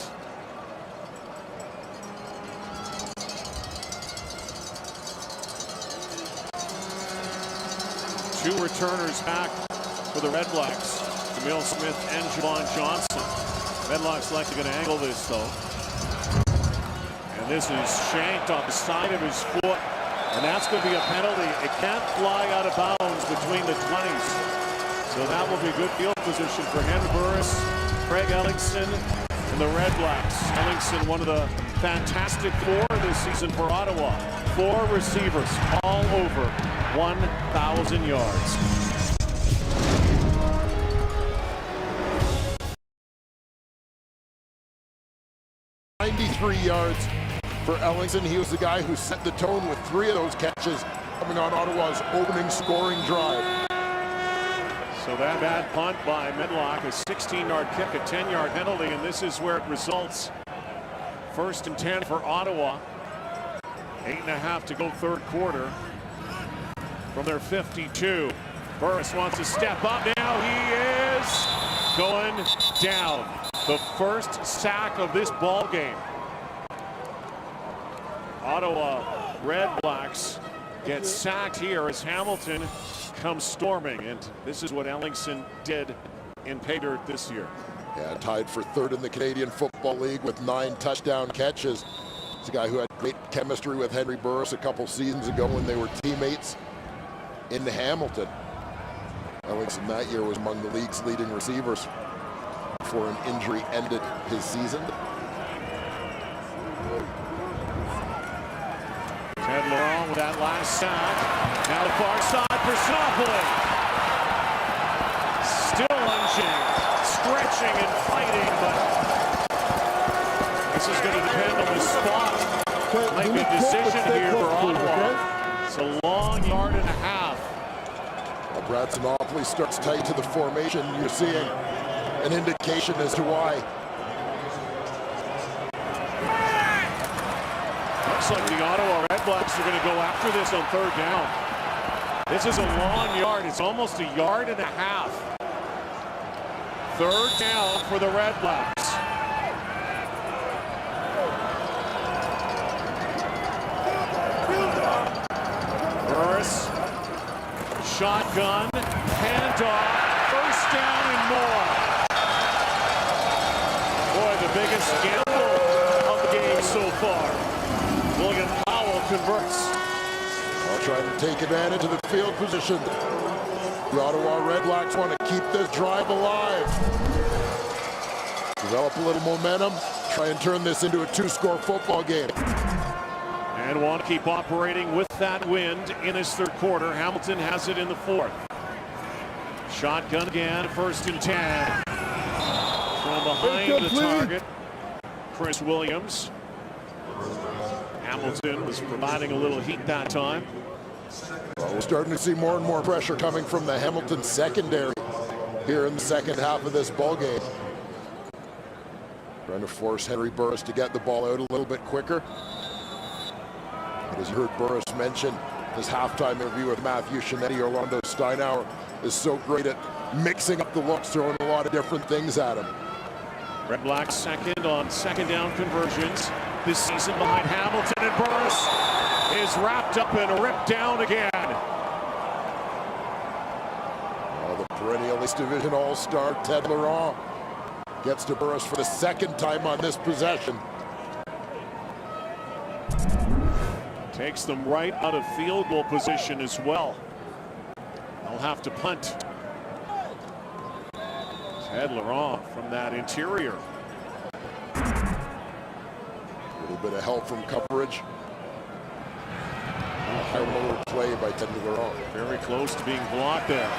Two returners back for the Red Blacks, Jamil Smith and Javon Johnson. Medlock's likely going to angle this though. And this is shanked on the side of his foot, and that's going to be a penalty. It can't fly out of bounds between the 20s. So that will be good field position for Henry Burris, Craig Ellingson, and the Red Blacks. Ellingson, one of the fantastic 4 this season for Ottawa. 4 receivers, all over 1,000 yards. yards for Ellingson. He was the guy who set the tone with 3 of those catches coming on Ottawa's opening scoring drive. So that bad punt by Medlock, a 16-yard kick, a 10-yard penalty, and this is where it results. 1st and 10 for Ottawa. 8.5 to go third quarter. From their 52. Burris wants to step up now. He is going down. The first sack of this ball game. Ottawa Red Blacks get sacked here as Hamilton comes storming, and this is what Ellingson did in pay dirt this year. Yeah, tied for 3rd in the Canadian Football League with 9 touchdown catches. He's a guy who had great chemistry with Henry Burris a couple seasons ago when they were teammates in Hamilton. Ellingson that year was among the league's leading receivers before an injury ended his season. Ted Laurent with that last sack. Now the far side for Sinopoli. Still lunging, stretching and fighting, but this is going to depend on the spot. Make a decision here for Ottawa. It's a long 1.5 yards. Well, Brad Sinopoli starts tight to the formation. You're seeing an indication as to why. Looks like the Ottawa Red Blacks are going to go after this on 3rd down. This is a long yard. It's almost 1.5 yards. 3rd down for the Red Blacks. Burris, shotgun, handoff, 1st down and more. Boy, the biggest gamble of the game so far. William Powell converts. I'll try to take advantage of the field position. The Ottawa Red Blacks want to keep this drive alive. Develop a little momentum, try and turn this into a 2-score football game. And want to keep operating with that wind in his 3rd quarter. Hamilton has it in the 4th. Shotgun again, 1st and 10. From behind the target, Chris Williams. Hamilton was providing a little heat that time. Well, we're starting to see more and more pressure coming from the Hamilton secondary here in the 2nd half of this ball game. Trying to force Henry Burris to get the ball out a little bit quicker. But as you heard Burris mention, his halftime interview with Matthew Shinetti, Orlando Steinauer is so great at mixing up the looks, throwing a lot of different things at him. Red Blacks 2nd on 2nd down conversions. this season behind Hamilton, and Burris is wrapped up and ripped down again. The perennial East Division All-Star Ted Laurent gets to Burris for the second time on this possession. Takes them right out of field goal position as well. They'll have to punt. Ted Laurent from that interior. A little bit of help from coverage. High lower play by Ted Laurent. Very close to being blocked there.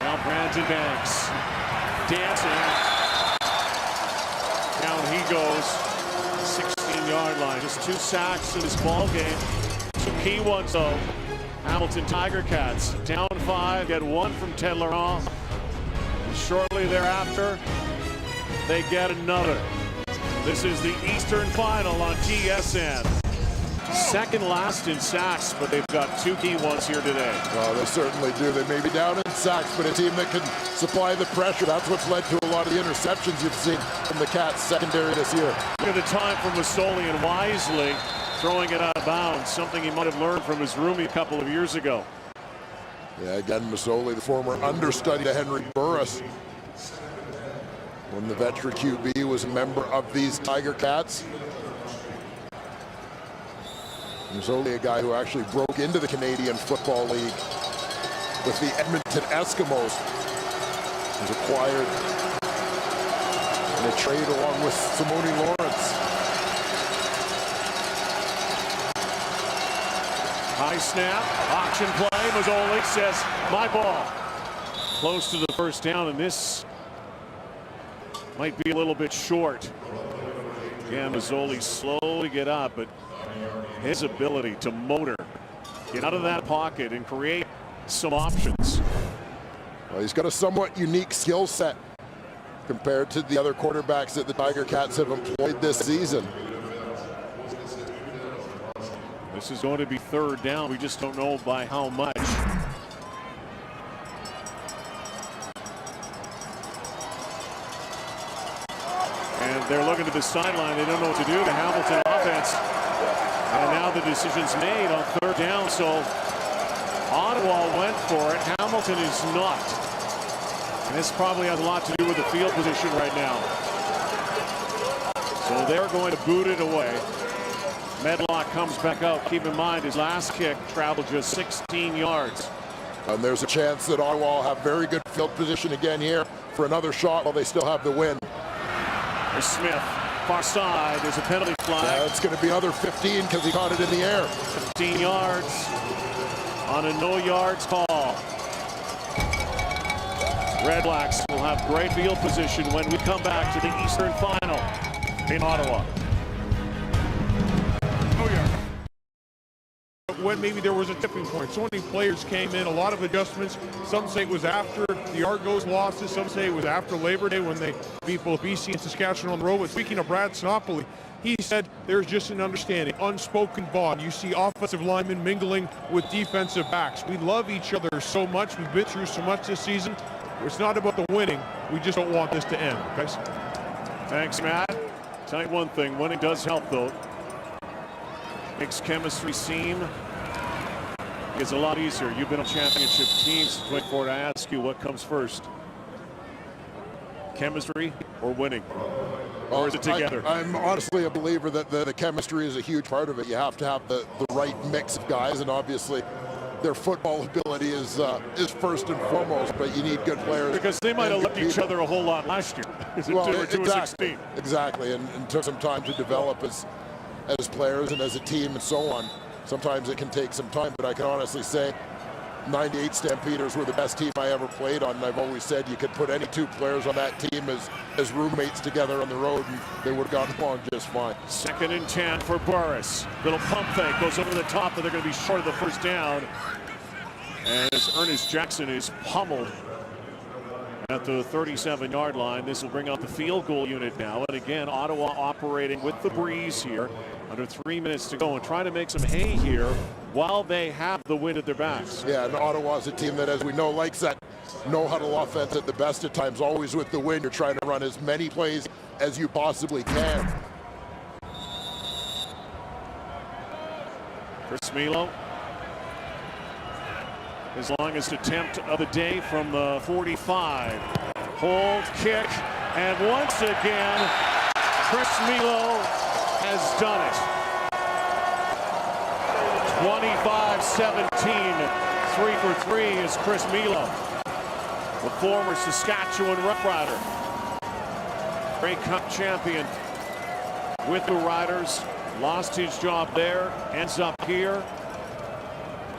Now Brandon Banks dancing. Down he goes. 16-yard line. Just 2 sacks in this ball game. 2 key ones though. Hamilton Tiger Cats down 5. Get 1 from Ted Laurent. And shortly thereafter, they get another. This is the Eastern Final on TSN. Second last in sacks, but they've got 2 key ones here today. Well, they certainly do. They may be down in sacks, but a team that can supply the pressure. That's what's led to a lot of the interceptions you've seen from the Cats secondary this year. Look at the time from Masoli and wisely throwing it out of bounds, something he might have learned from his roomie a couple of years ago. Yeah, again, Masoli, the former understudy to Henry Burris, when the veteran QB was a member of these Tiger Cats. Masoli, a guy who actually broke into the Canadian Football League with the Edmonton Eskimos. He was acquired in a trade along with Simone Lawrence. High snap, auction play. Masoli says, my ball. Close to the first down, and this might be a little bit short. Again, Masoli slow to get up, but his ability to motor, get out of that pocket and create some options. Well, he's got a somewhat unique skill set compared to the other quarterbacks that the Tiger Cats have employed this season. This is going to be 3rd down. We just don't know by how much. And they're looking to the sideline. They don't know what to do. The Hamilton offense. And now the decision's made on 3rd down. So Ottawa went for it. Hamilton is not. And this probably has a lot to do with the field position right now. So they're going to boot it away. Medlock comes back out. Keep in mind his last kick traveled just 16 yards. And there's a chance that Ottawa will have very good field position again here for another shot while they still have the win. There's Smith, far side. There's a penalty flag. Yeah, it's going to be another 15 because he caught it in the air. 15 yards on a no yards call. Red Blacks will have great field position when we come back to the Eastern Final in Ottawa. When maybe there was a tipping point. So many players came in, a lot of adjustments. Some say it was after the Argos losses. Some say it was after Labor Day when they beat both BC and Saskatchewan on the road. But speaking of Brad Sinopoli, he said there's just an understanding, unspoken bond. You see offensive linemen mingling with defensive backs. We love each other so much. We've been through so much this season. It's not about the winning. We just don't want this to end. Okay? Thanks, Matt. Tell you one thing, winning does help, though. Makes chemistry seem it's a lot easier. You've been on championship teams. Wait for it. I ask you, what comes first? Chemistry or winning? Or is it together? I'm honestly a believer that the chemistry is a huge part of it. You have to have the right mix of guys, and obviously their football ability is first and foremost, but you need good players. Because they might have left each other a whole lot last year. Exactly, and took some time to develop as players and as a team and so on. Sometimes it can take some time, but I can honestly say 98 Stampeders were the best team I ever played on, and I've always said you could put any 2 players on that team as roommates together on the road, and they would have gotten along just fine. 2nd and 10 for Burris. Little pump fake goes over the top, but they're going to be short of the first down. As Ernest Jackson is pummeled at the 37-yard line. This will bring out the field goal unit now. And again, Ottawa operating with the breeze here. Under 3 minutes to go and trying to make some hay here while they have the wind at their backs. Yeah, and Ottawa's a team that, as we know, likes that no-huddle offense at the best of times. Always with the wind, you're trying to run as many plays as you possibly can. Chris Milo, his longest attempt of the day from the 45. Hold, kick, and once again, Chris Milo has done it. 25-17, 3 for 3 is Chris Milo, the former Saskatchewan Roughrider. Grey Cup champion with the Riders. Lost his job there, ends up here.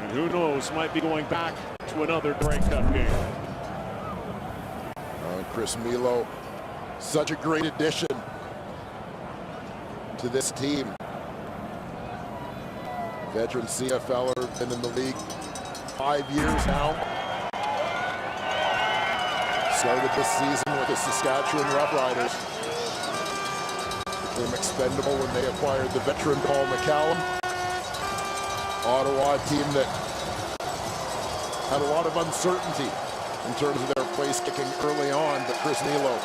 And who knows, might be going back to another Grey Cup game. Chris Milo, such a great addition to this team. Veteran CFLer, been in the league 5 years now. Started this season with the Saskatchewan Roughriders. Became expendable when they acquired the veteran Paul McCallum. Ottawa, a team that had a lot of uncertainty in terms of their place kicking early on, but Chris Milo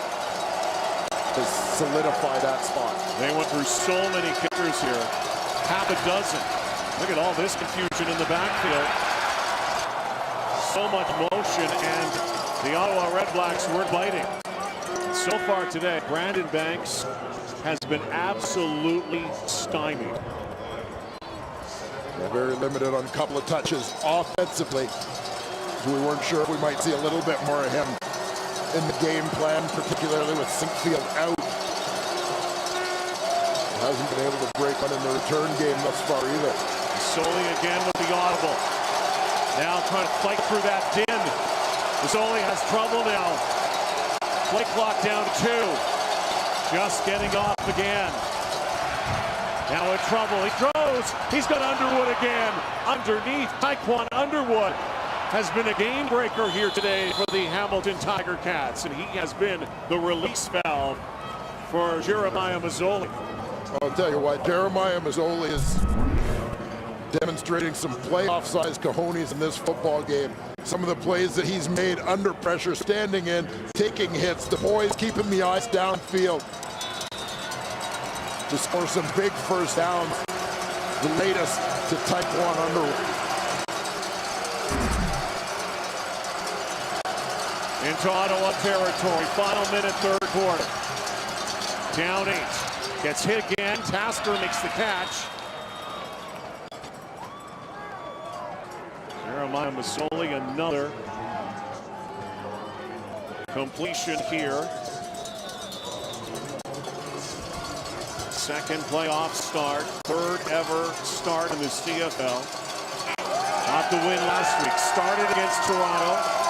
has solidified that spot. They went through so many kickers here, half a dozen. Look at all this confusion in the backfield. So much motion, and the Ottawa Red Blacks weren't biting. So far today, Brandon Banks has been absolutely stymied. They're very limited on a couple of touches offensively. So we weren't sure if we might see a little bit more of him in the game plan, particularly with Sinkfield out. He hasn't been able to break one in the return game thus far either. Masoli again with the audible. Now trying to fight through that din. Masoli has trouble now. Play clock down to 2. Just getting off again. Now in trouble. He throws. He's got Underwood again. Underneath. Taekwon Underwood has been a game breaker here today for the Hamilton Tiger Cats, and he has been the release valve for Jeremiah Masoli. I'll tell you what, Jeremiah Masoli is demonstrating some playoff-sized cojones in this football game. Some of the plays that he's made under pressure, standing in, taking hits, the boys keeping the eyes downfield to score some big first downs. The latest to Taekwon Underwood. Into Ottawa territory, final minute, third quarter. Down 8, gets hit again, Tasker makes the catch. Jeremiah Masoli, another completion here. Second playoff start, third ever start in the CFL. Got the win last week, started against Toronto.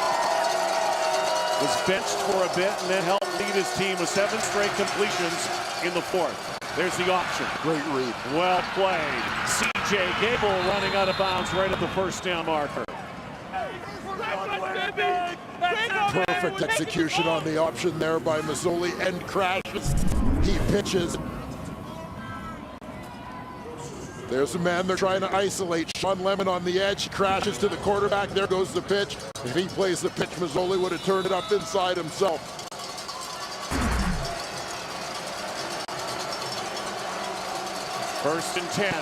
Was benched for a bit and then helped lead his team with 7 straight completions in the 4th. There's the option. Great read. Well played. C.J. Gable running out of bounds right at the first down marker. Perfect execution on the option there by Masoli. End crashes. He pitches. There's a man they're trying to isolate. Sean Lemon on the edge. He crashes to the quarterback. There goes the pitch. If he plays the pitch, Masoli would have turned it up inside himself. First and 10.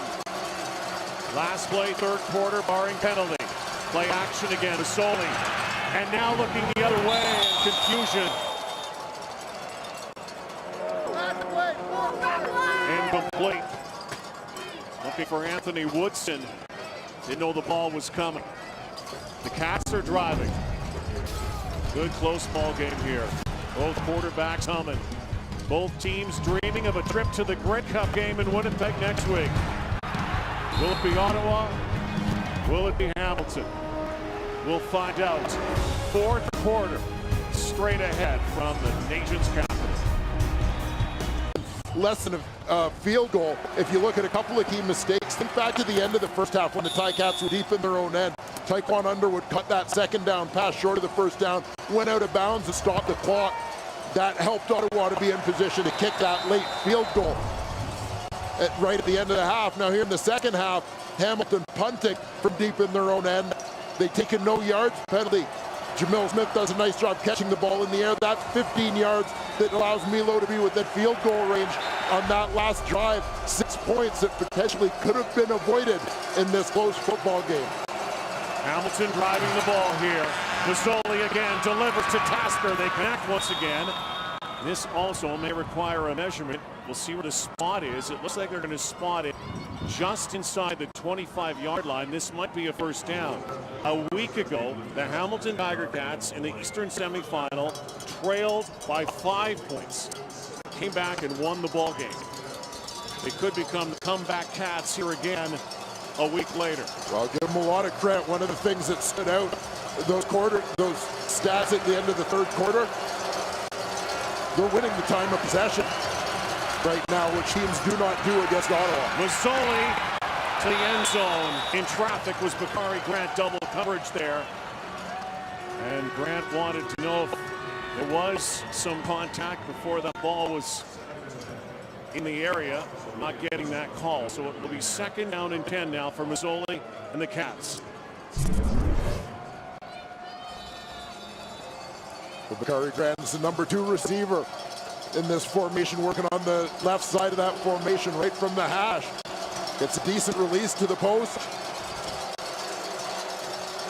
Last play, third quarter, barring penalty. Play action again, Masoli. And now looking the other way, and confusion. Incomplete. Looking for Anthony Woodson. Didn't know the ball was coming. The Cats are driving. Good close ball game here. Both quarterbacks humming. Both teams dreaming of a trip to the Grey Cup game in Winnipeg next week. Will it be Ottawa? Will it be Hamilton? We'll find out. Fourth quarter, straight ahead from the nation's capital. Less than a field goal. If you look at a couple of key mistakes, think back to the end of the first half when the Ticats were deep in their own end. Taekwon Underwood cut that second down pass short of the first down, went out of bounds and stopped the clock. That helped Ottawa to be in position to kick that late field goal right at the end of the half. Now here in the second half, Hamilton punting from deep in their own end. They take a no yards penalty. Jamil Smith does a nice job catching the ball in the air. That's 15 yards that allows Milo to be within field goal range on that last drive. 6 points that potentially could have been avoided in this close football game. Hamilton driving the ball here. Mazzoli again delivers to Tasker. They connect once again. This also may require a measurement. We'll see where the spot is. It looks like they're going to spot it just inside the 25-yard line. This might be a first down. A week ago, the Hamilton Tiger Cats in the Eastern semifinal trailed by 5 points. Came back and won the ball game. They could become the comeback Cats here again a week later. Well, I'll give them a lot of credit. One of the things that stood out, those stats at the end of the third quarter, they're winning the time of possession right now, which teams do not do against Ottawa. Mazzoli to the end zone. In traffic was Bakari Grant, double coverage there. And Grant wanted to know if there was some contact before that ball was in the area. Not getting that call. So it will be 2nd down and 10 now for Mazzoli and the Cats. Bakari Grant is the number 2 receiver in this formation, working on the left side of that formation right from the hash. Gets a decent release to the post.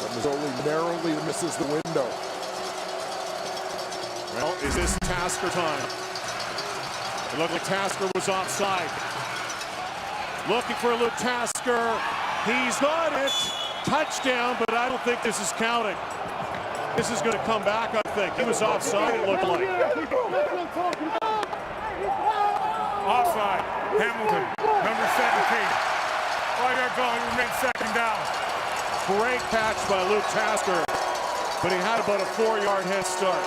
But Mazzoli narrowly misses the window. Well, is this Tasker time? It looked like Tasker was offside. Looking for Luke Tasker. He's got it. Touchdown, but I don't think this is counting. This is going to come back, I think. He was offside, it looked like. Offside. Hamilton, number 17. 5-yard penalty, remains 2nd down. Great catch by Luke Tasker, but he had about a 4-yard head start.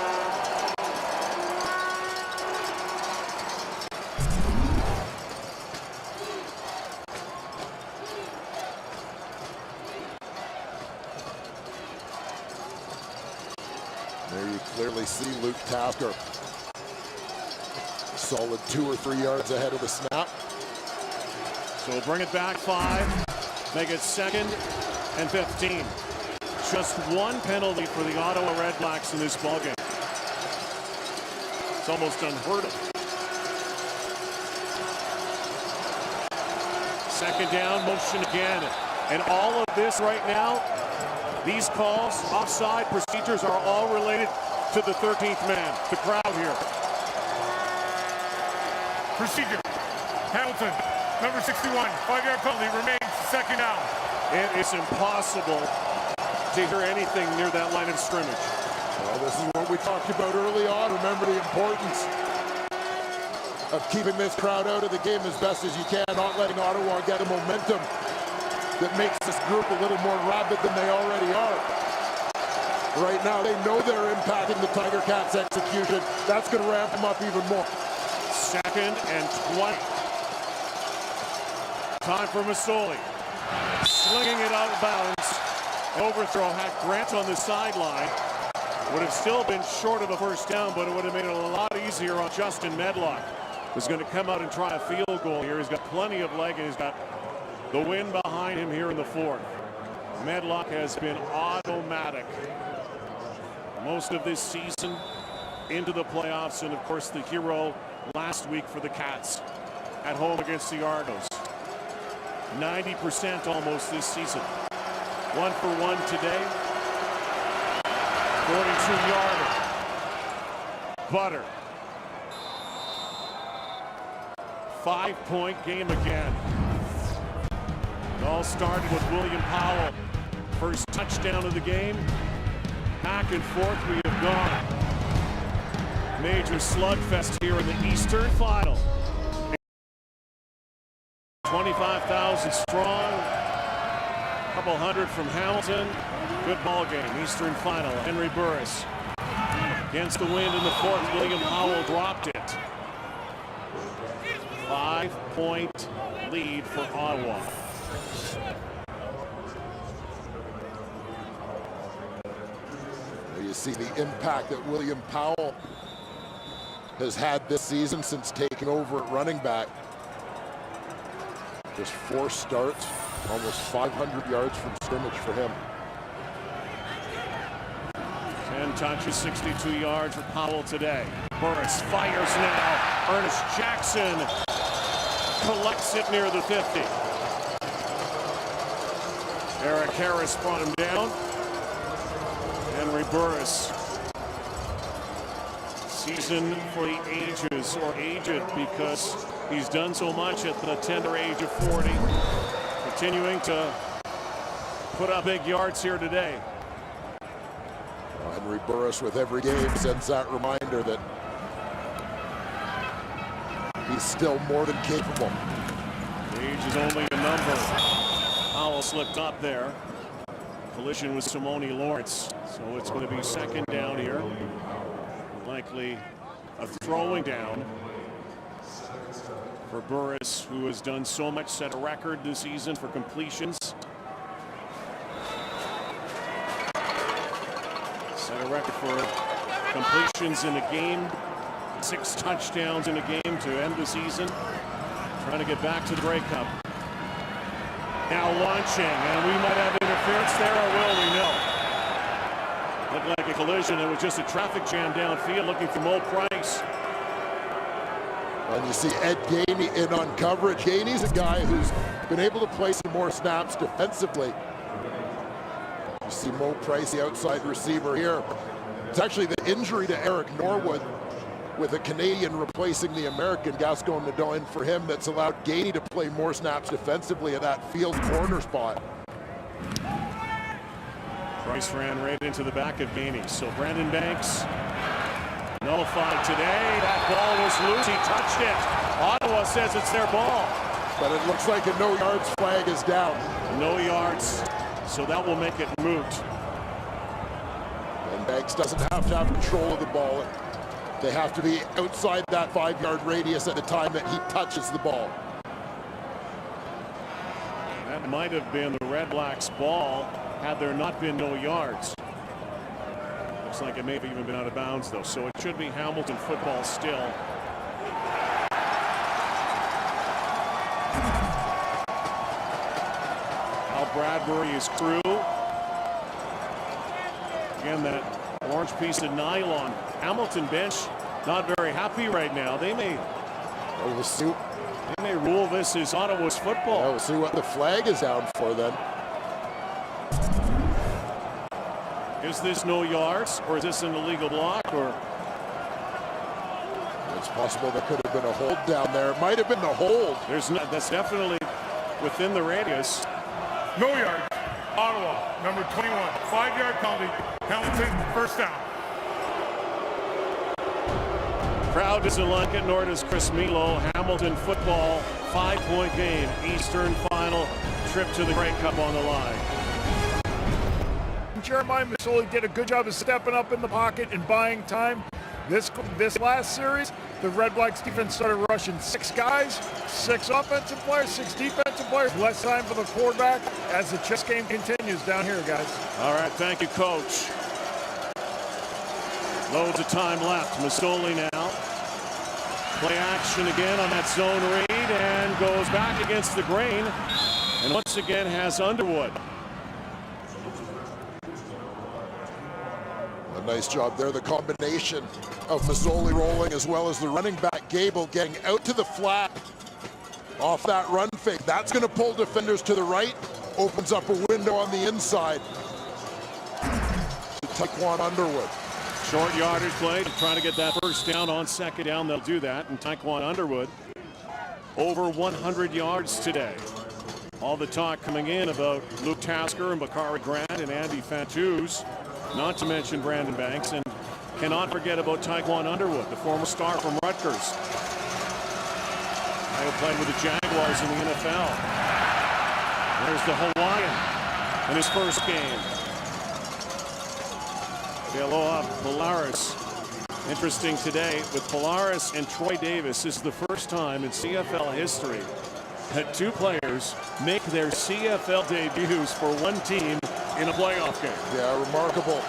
There you clearly see Luke Tasker. Solid 2 or 3 yards ahead of the snap. So we'll bring it back 5, make it 2nd and 15. Just 1 penalty for the Ottawa Redblacks in this ballgame. It's almost unheard of. 2nd down, motion again. And all of this right now, these calls, offside procedures are all related to the 13th man, the crowd here. Procedure. Hamilton, number 61. 5-yard penalty, remains 2nd down. It is impossible to hear anything near that line of scrimmage. Well, this is what we talked about early on. Remember the importance of keeping this crowd out of the game as best as you can, not letting Ottawa get a momentum that makes this group a little more rabid than they already are. Right now, they know they're impacting the Tiger Cats' execution. That's going to ramp them up even more. 2nd and 20. Time for Mazzoli. Slinging it out of bounds. Overthrow had Grant on the sideline. Would have still been short of a first down, but it would have made it a lot easier on Justin Medlock. Who's going to come out and try a field goal here. He's got plenty of leg, and he's got the wind behind him here in the 4th. Medlock has been automatic most of this season into the playoffs, and of course the hero last week for the Cats at home against the Argos. 90% almost this season. 1 for 1 today. 42-yarder. Butter. 5-point game again. It all started with William Powell. First touchdown of the game. Back and forth we have gone. Major slugfest here in the Eastern Final. 25,000 strong. Couple hundred from Hamilton. Good ball game. Eastern Final. Henry Burris against the wind in the 4th. William Powell dropped it. 5-point lead for Ottawa. You see the impact that William Powell has had this season since taking over at running back. Just 4 starts, almost 500 yards from scrimmage for him. 10 touches, 62 yards for Powell today. Burris fires now. Ernest Jackson collects it near the 50. Eric Harris brought him down. Henry Burris. Season for the ages, or aged, because he's done so much at the tender age of 40. Continuing to put up big yards here today. Henry Burris with every game sends that reminder that he's still more than capable. Age is only a number. Powell slipped up there. Collision with Simone Lawrence. So it's going to be second down here. Likely a throwing down for Burris, who has done so much, set a record this season for completions. Set a record for completions in a game. 6 touchdowns in a game to end the season. Trying to get back to the Grey Cup. Now launching, and we might have interference there, or will we? No. Looked like a collision. It was just a traffic jam downfield looking for Mo Price. And you see Ed Gainey in on coverage. Gainey's a guy who's been able to play some more snaps defensively. You see Mo Price, the outside receiver here. It's actually the injury to Eric Norwood, with a Canadian replacing the American, Gaston Nadine, for him, that's allowed Gainey to play more snaps defensively at that field corner spot. Price ran right into the back of Gainey. So Brandon Banks nullified today. That ball was loose. He touched it. Ottawa says it's their ball. But it looks like a no yards flag is down. No yards. So that will make it moot. And Banks doesn't have to have control of the ball. They have to be outside that 5-yard radius at the time that he touches the ball. That might have been the Red Blacks' ball had there not been no yards. Looks like it may have even been out of bounds, though. So it should be Hamilton football still. Al Bradbury's crew. Again, that orange piece of nylon. Hamilton bench not very happy right now. They may rule this as Ottawa's football. Yeah, we'll see what the flag is down for then. Is this no yards, or is this an illegal block, or? It's possible there could have been a hold down there. It might have been the hold. That's definitely within the radius. No yards. Ottawa, number 21. 5-yard penalty. Hamilton, first down. Crowd doesn't like it, nor does Chris Milo. Hamilton football, 5-point game. Eastern final, trip to the Grey Cup on the line. Jeremiah Masoli did a good job of stepping up in the pocket and buying time. This last series, the Red Blacks defense started rushing 6 guys, 6 offensive players, 6 defensive players. Less time for the quarterback as the chess game continues down here, guys. All right, thank you, Coach. Loads of time left. Masoli now. Play action again on that zone read and goes back against the grain. And once again has Underwood. A nice job there. The combination of Masoli rolling as well as the running back Gable getting out to the flat off that run fake. That's going to pull defenders to the right. Opens up a window on the inside to Taekwon Underwood. Short yardage play to try to get that first down on second down. They'll do that. And Taekwon Underwood over 100 yards today. All the talk coming in about Luke Tasker and Bakari Grant and Andy Fantuz, not to mention Brandon Banks, and cannot forget about Taekwon Underwood, the former star from Rutgers. He played with the Jaguars in the NFL. There's the Hawaiian in his first game. Aloha Polaris. Interesting today with Polaris and Troy Davis. This is the first time in CFL history that 2 players make their CFL debuts for one team in a playoff game. Yeah, remarkable.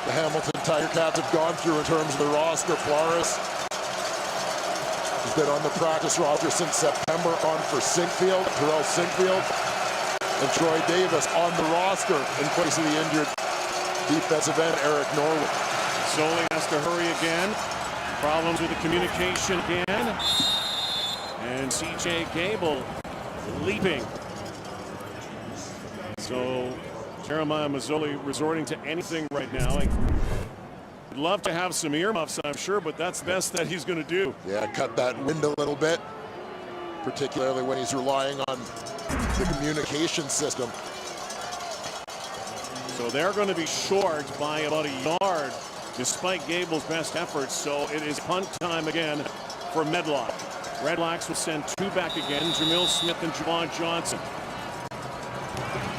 The Hamilton Tiger Cats have gone through in terms of the roster. Polaris has been on the practice roster since September, on for Sinkfield, Terrell Sinkfield, and Troy Davis on the roster in place of the injured defensive end Eric Norwood. Soli has to hurry again. Problems with the communication again. And C.J. Gable leaping. So Jeremiah Masoli resorting to anything right now. I'd love to have some earmuffs, I'm sure, but that's the best that he's going to do. Yeah, cut that wind a little bit, particularly when he's relying on the communication system. So they're going to be short by about a yard, despite Gable's best efforts. So it is punt time again for Medlock. Red Blacks will send two back again. Jamil Smith and Javon Johnson.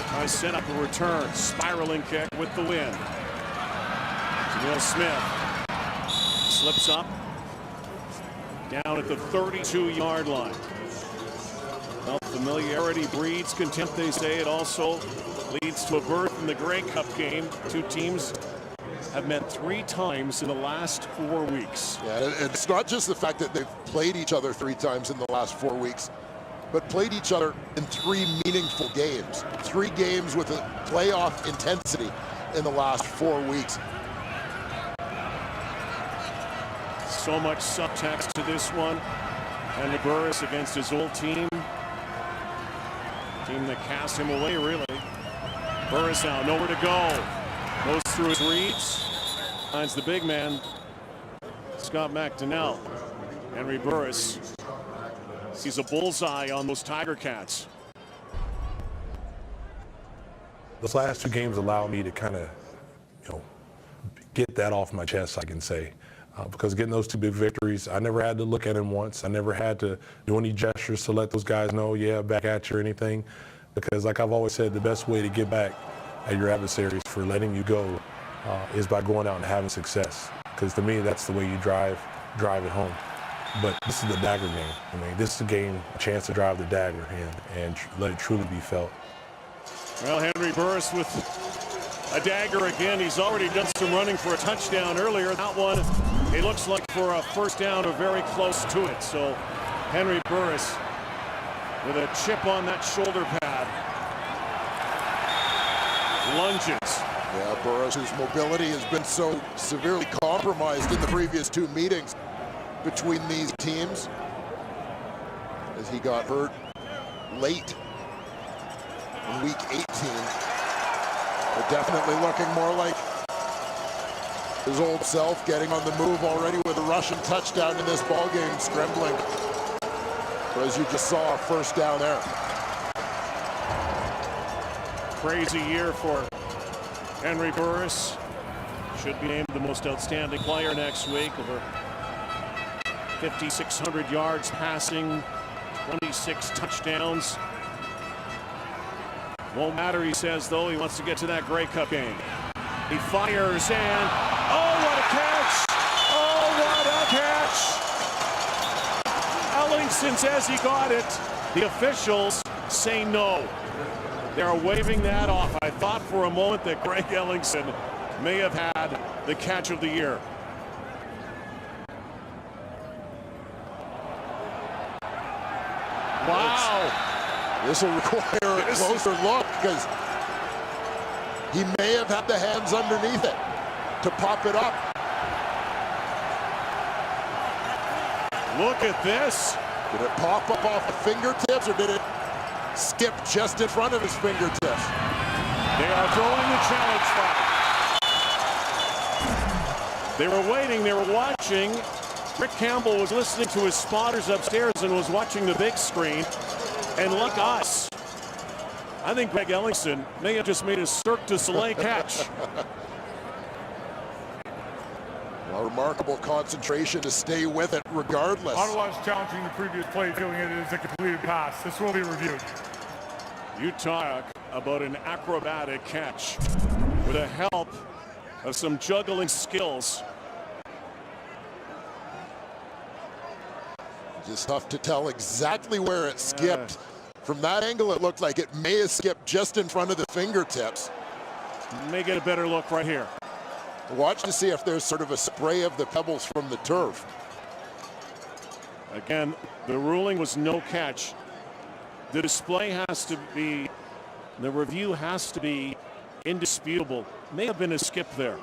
Try to set up a return. Spiraling kick with the wind. Jamil Smith slips up. Down at the 32-yard line. Well, familiarity breeds contempt, they say. It also leads to a berth in the Grey Cup game. Two teams have met 3 times in the last 4 weeks. Yeah, it's not just the fact that they've played each other 3 times in the last 4 weeks, but played each other in 3 meaningful games. 3 games with a playoff intensity in the last 4 weeks. So much subtext to this one. And Burris against his old team. Team that cast him away, really. Burris now, nowhere to go. Goes through his reads. Finds the big man, Scott McDonnell. Henry Burris sees a bullseye on those Tiger Cats. Those last 2 games allowed me to kind of, get that off my chest, I can say. Because getting those 2 big victories, I never had to look at him once. I never had to do any gestures to let those guys know, yeah, back at you or anything. Because like I've always said, the best way to get back at your adversaries for letting you go is by going out and having success. Because to me, that's the way you drive it home. But this is the dagger game. I mean, this is a game, a chance to drive the dagger and let it truly be felt. Well, Henry Burris with a dagger again. He's already done some running for a touchdown earlier. That one, it looks like for a first down or very close to it. So Henry Burris with a chip on that shoulder pad. Lunges. Yeah, Burris' mobility has been so severely compromised in the previous 2 meetings between these teams as he got hurt late in week 18. But definitely looking more like his old self, getting on the move already with a rushing touchdown in this ballgame, scrambling. But as you just saw, first down there. Crazy year for Henry Burris. Should be named the most outstanding player next week. Over 5,600 yards passing, 26 touchdowns. Won't matter, he says, though. He wants to get to that Grey Cup game. He fires and, oh, what a catch! Oh, what a catch! Ellingson says he got it. The officials say no. They're waving that off. I thought for a moment that Greg Ellingson may have had the catch of the year. Wow. This will require a closer look because he may have had the hands underneath it to pop it up. Look at this. Did it pop up off the fingertips or did it skip just in front of his fingertips? They are throwing the challenge flag. They were waiting, they were watching. Rick Campbell was listening to his spotters upstairs and was watching the big screen. And like us, I think Greg Ellingson may have just made a Cirque du Soleil catch. A remarkable concentration to stay with it regardless. Ottawa's challenging the previous play, feeling it is a completed pass. This will be reviewed. You talk about an acrobatic catch with the help of some juggling skills. Just tough to tell exactly where it skipped. From that angle, it looked like it may have skipped just in front of the fingertips. May get a better look right here. Watch to see if there's sort of a spray of the pebbles from the turf. Again, the ruling was no catch. The display has to be, the review has to be indisputable. May have been a skip there.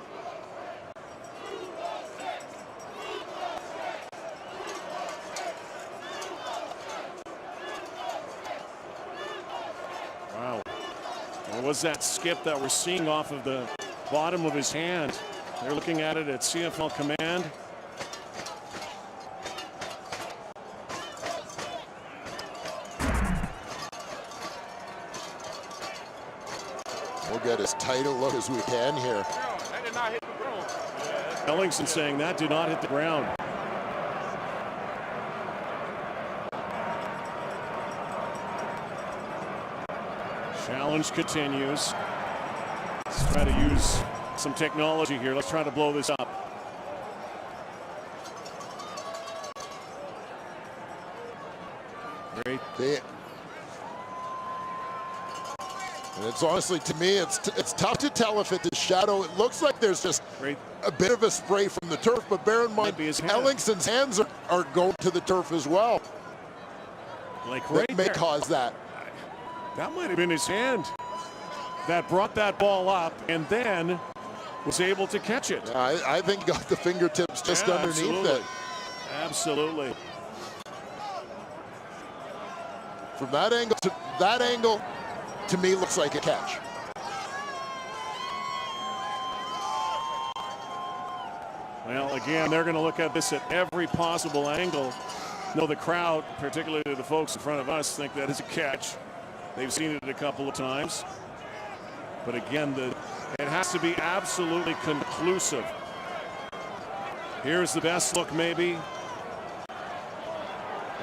was that skip that we're seeing off of the bottom of his hand. They're looking at it at CFL Command. We'll get as tight a look as we can here. That did not hit the ground. Ellingson saying that did not hit the ground. Challenge continues. Let's try to use some technology here. Let's try to blow this up. Great. And it's honestly, to me, it's tough to tell if it's a shadow. It looks like there's just a bit of a spray from the turf, but bear in mind, Ellingson's hands are going to the turf as well. Like right that may there. Cause that. That might have been his hand that brought that ball up and then was able to catch it. Yeah, I think got the fingertips just underneath it. Absolutely. From that angle, to me, looks like a catch. Well, again, they're going to look at this at every possible angle. No, the crowd, particularly the folks in front of us, think that is a catch. They've seen it a couple of times. But again, it has to be absolutely conclusive. Here's the best look, maybe.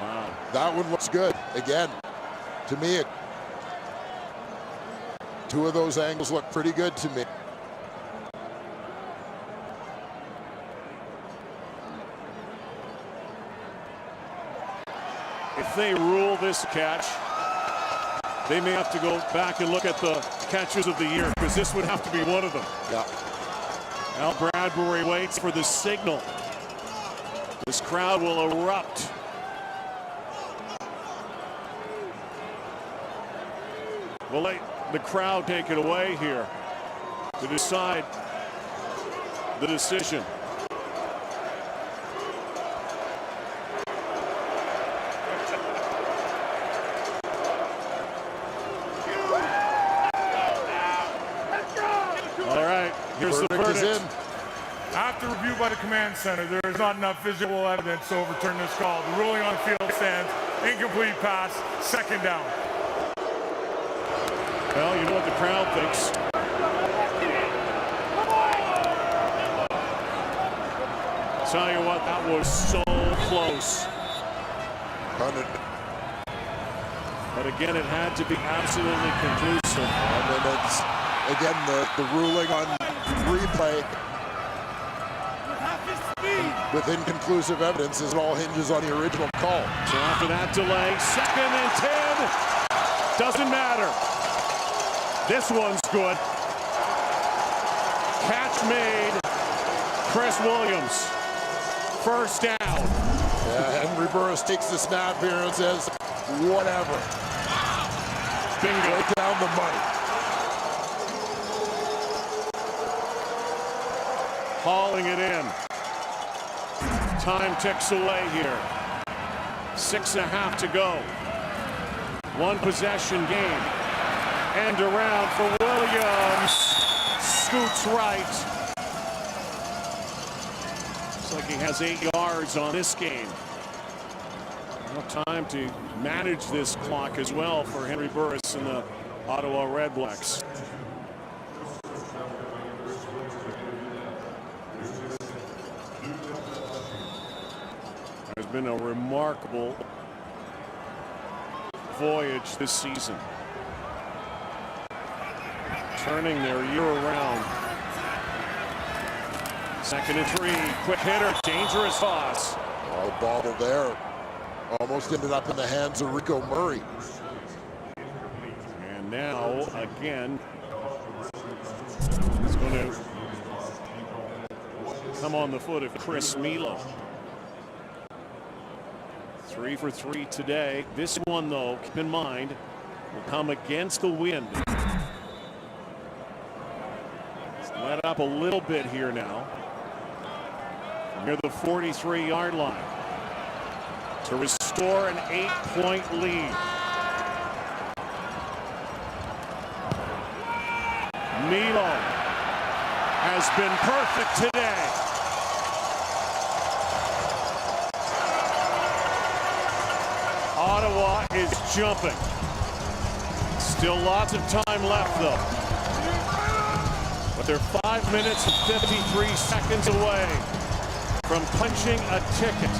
Wow. That one looks good. Again, to me, two of those angles look pretty good to me. If they rule this catch, they may have to go back and look at the catches of the year, because this would have to be one of them. Yeah. Al Bradbury waits for the signal. This crowd will erupt. We'll let the crowd take it away here to decide the decision. All right, here's the verdict. After review by the command center, there is not enough visual evidence to overturn this call. The ruling on the field stands. Incomplete pass, second down. Well, you know what the crowd thinks. Tell you what, that was so close. But again, it had to be absolutely conclusive. And then it's, again, the ruling on replay with inconclusive evidence is it all hinges on the original call. So after that delay, 2nd and 10. Doesn't matter. This one's good. Catch made. Chris Williams. First down. Yeah, Henry Burris takes the snap here and says, whatever. Bingo. Right down the money. Hauling it in. Time ticks away here. 6.5 to go. One possession game. End around for Williams. Scoots right. Looks like he has 8 yards on this game. Now time to manage this clock as well for Henry Burris and the Ottawa Redblacks. There's been a remarkable voyage this season. Turning their year around. 2nd and 3, quick hitter, dangerous toss. Oh, bobble there. Almost ended up in the hands of Rico Murray. And now, again, it's going to come on the foot of Chris Milo. 3 for 3 today. This one, though, keep in mind, will come against the wind. Let up a little bit here now. Near the 43-yard line to restore an 8-point lead. has been perfect today. Ottawa is jumping. Still lots of time left, though. But they're 5 minutes and 53 seconds away from punching a ticket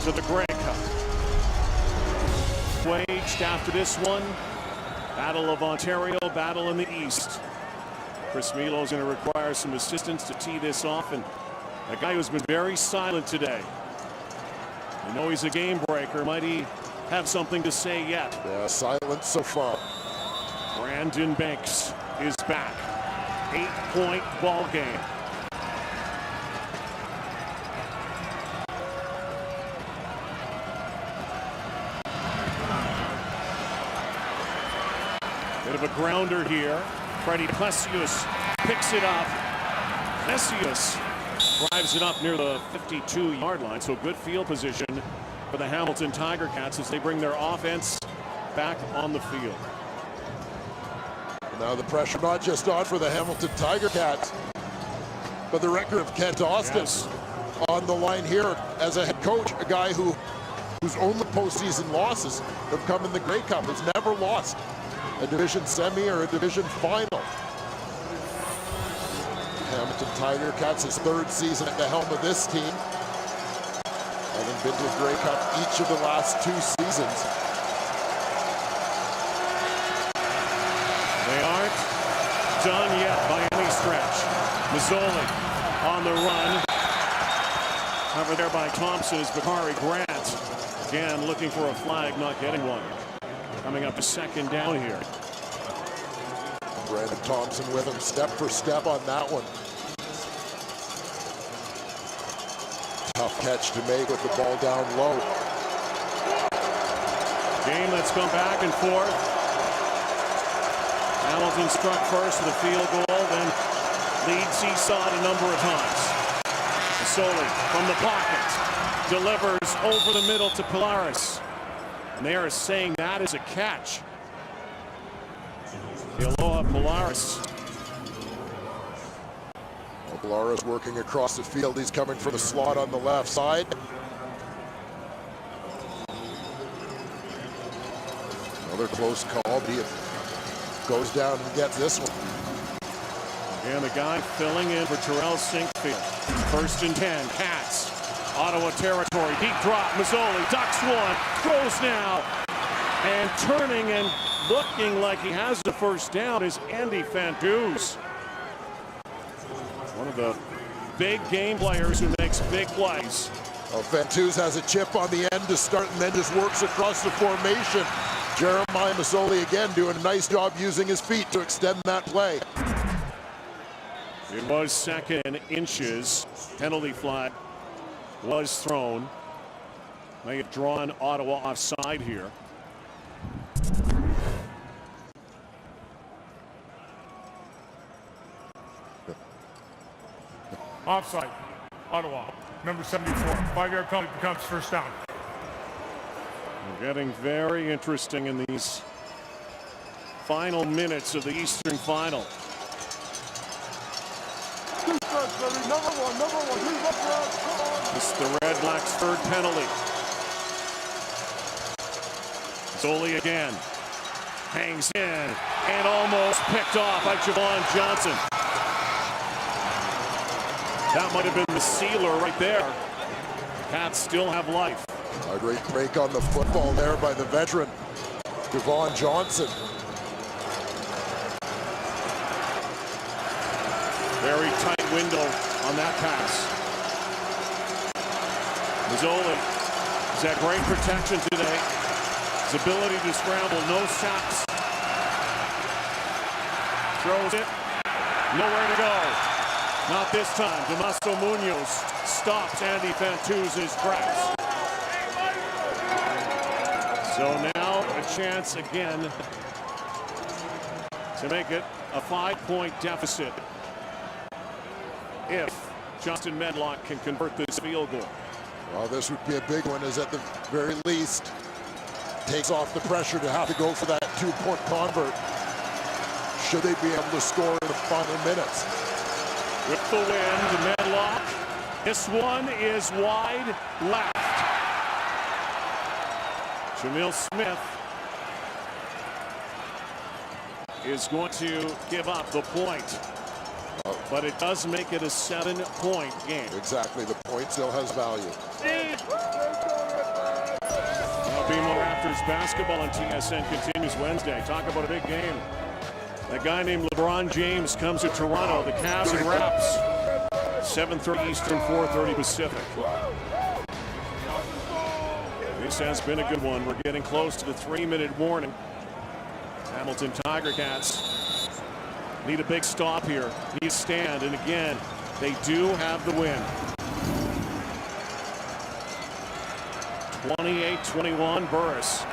to the Grey Cup. Waged after this one. Battle of Ontario, battle in the East. Chris Milo's going to require some assistance to tee this off, and a guy who's been very silent today. You know he's a game breaker. Might he have something to say yet? Yeah, silent so far. Brandon Banks is back. 8-point ball game. Bit of a grounder here. Freddie Plessius picks it up. Plessius drives it up near the 52-yard line, so good field position for the Hamilton Tiger Cats as they bring their offense back on the field. Now the pressure not just on for the Hamilton Tiger Cats, but the record of Kent Austin on the line here as a head coach, a guy whose only postseason losses have come in the Grey Cup. Has never lost a division semi or a division final. Hamilton Tiger Cats, his third season at the helm of this team, having been to the Grey Cup each of the last 2 seasons. They aren't done yet by any stretch. Mazzoli on the run. Covered there by Thompson is Bakari Grant. Again, looking for a flag, not getting one. Coming up to second down here. Brandon Thompson with him step for step on that one. Tough catch to make with the ball down low. Game that's gone back and forth. Hamilton struck first with a field goal, then leads seesawed a number of times. Masoli from the pocket delivers over the middle to Pilaris. And they are saying that is a catch. The Aloha Pilaris. Well, Pilaris working across the field. He's coming from the slot on the left side. Another close call, but he goes down and gets this one. And the guy filling in for Terrell Sinkfield. 1st and 10, Cats. Ottawa territory, deep drop, Mazzoli ducks one, throws now, and turning and looking like he has the first down is Andy Fantuz. One of the big game players who makes big plays. Well, Fantuz has a chip on the end to start and then just works across the formation. Jeremiah Mazzoli again doing a nice job using his feet to extend that play. It was 2nd and inches. Penalty flag was thrown. May have drawn Ottawa offside here. Offside, Ottawa, number 74. 5-yard penalty becomes first down. We're getting very interesting in these final minutes of the Eastern Final. This is the Red Blacks' 3rd penalty. Zoli again. Hangs in and almost picked off by Javon Johnson. That might have been the sealer right there. Cats still have life. A great break on the football there by the veteran, Javon Johnson. Very tight window on that pass. Mazzoli has had great protection today. His ability to scramble, no sacks. Throws it, nowhere to go. Not this time. Damaso Munoz stops Andy Fantuz's tracks. So now a chance again to make it a 5-point deficit if Justin Medlock can convert this field goal. Well, this would be a big one, as at the very least takes off the pressure to have to go for that 2-point convert should they be able to score in the final minutes. With the wind, Medlock. This one is wide left. Jamil Smith is going to give up the point. But it does make it a 7-point game. Exactly. The point still has value. BMO Raptors basketball on TSN continues Wednesday. Talk about a big game. A guy named LeBron James comes to Toronto. The Cavs and Raps. 7:30 Eastern, 4:30 Pacific. This has been a good one. We're getting close to the 3-minute warning. Hamilton Tiger Cats need a big stop here. Need a stand, and again, they do have the win. 28-21, Burris.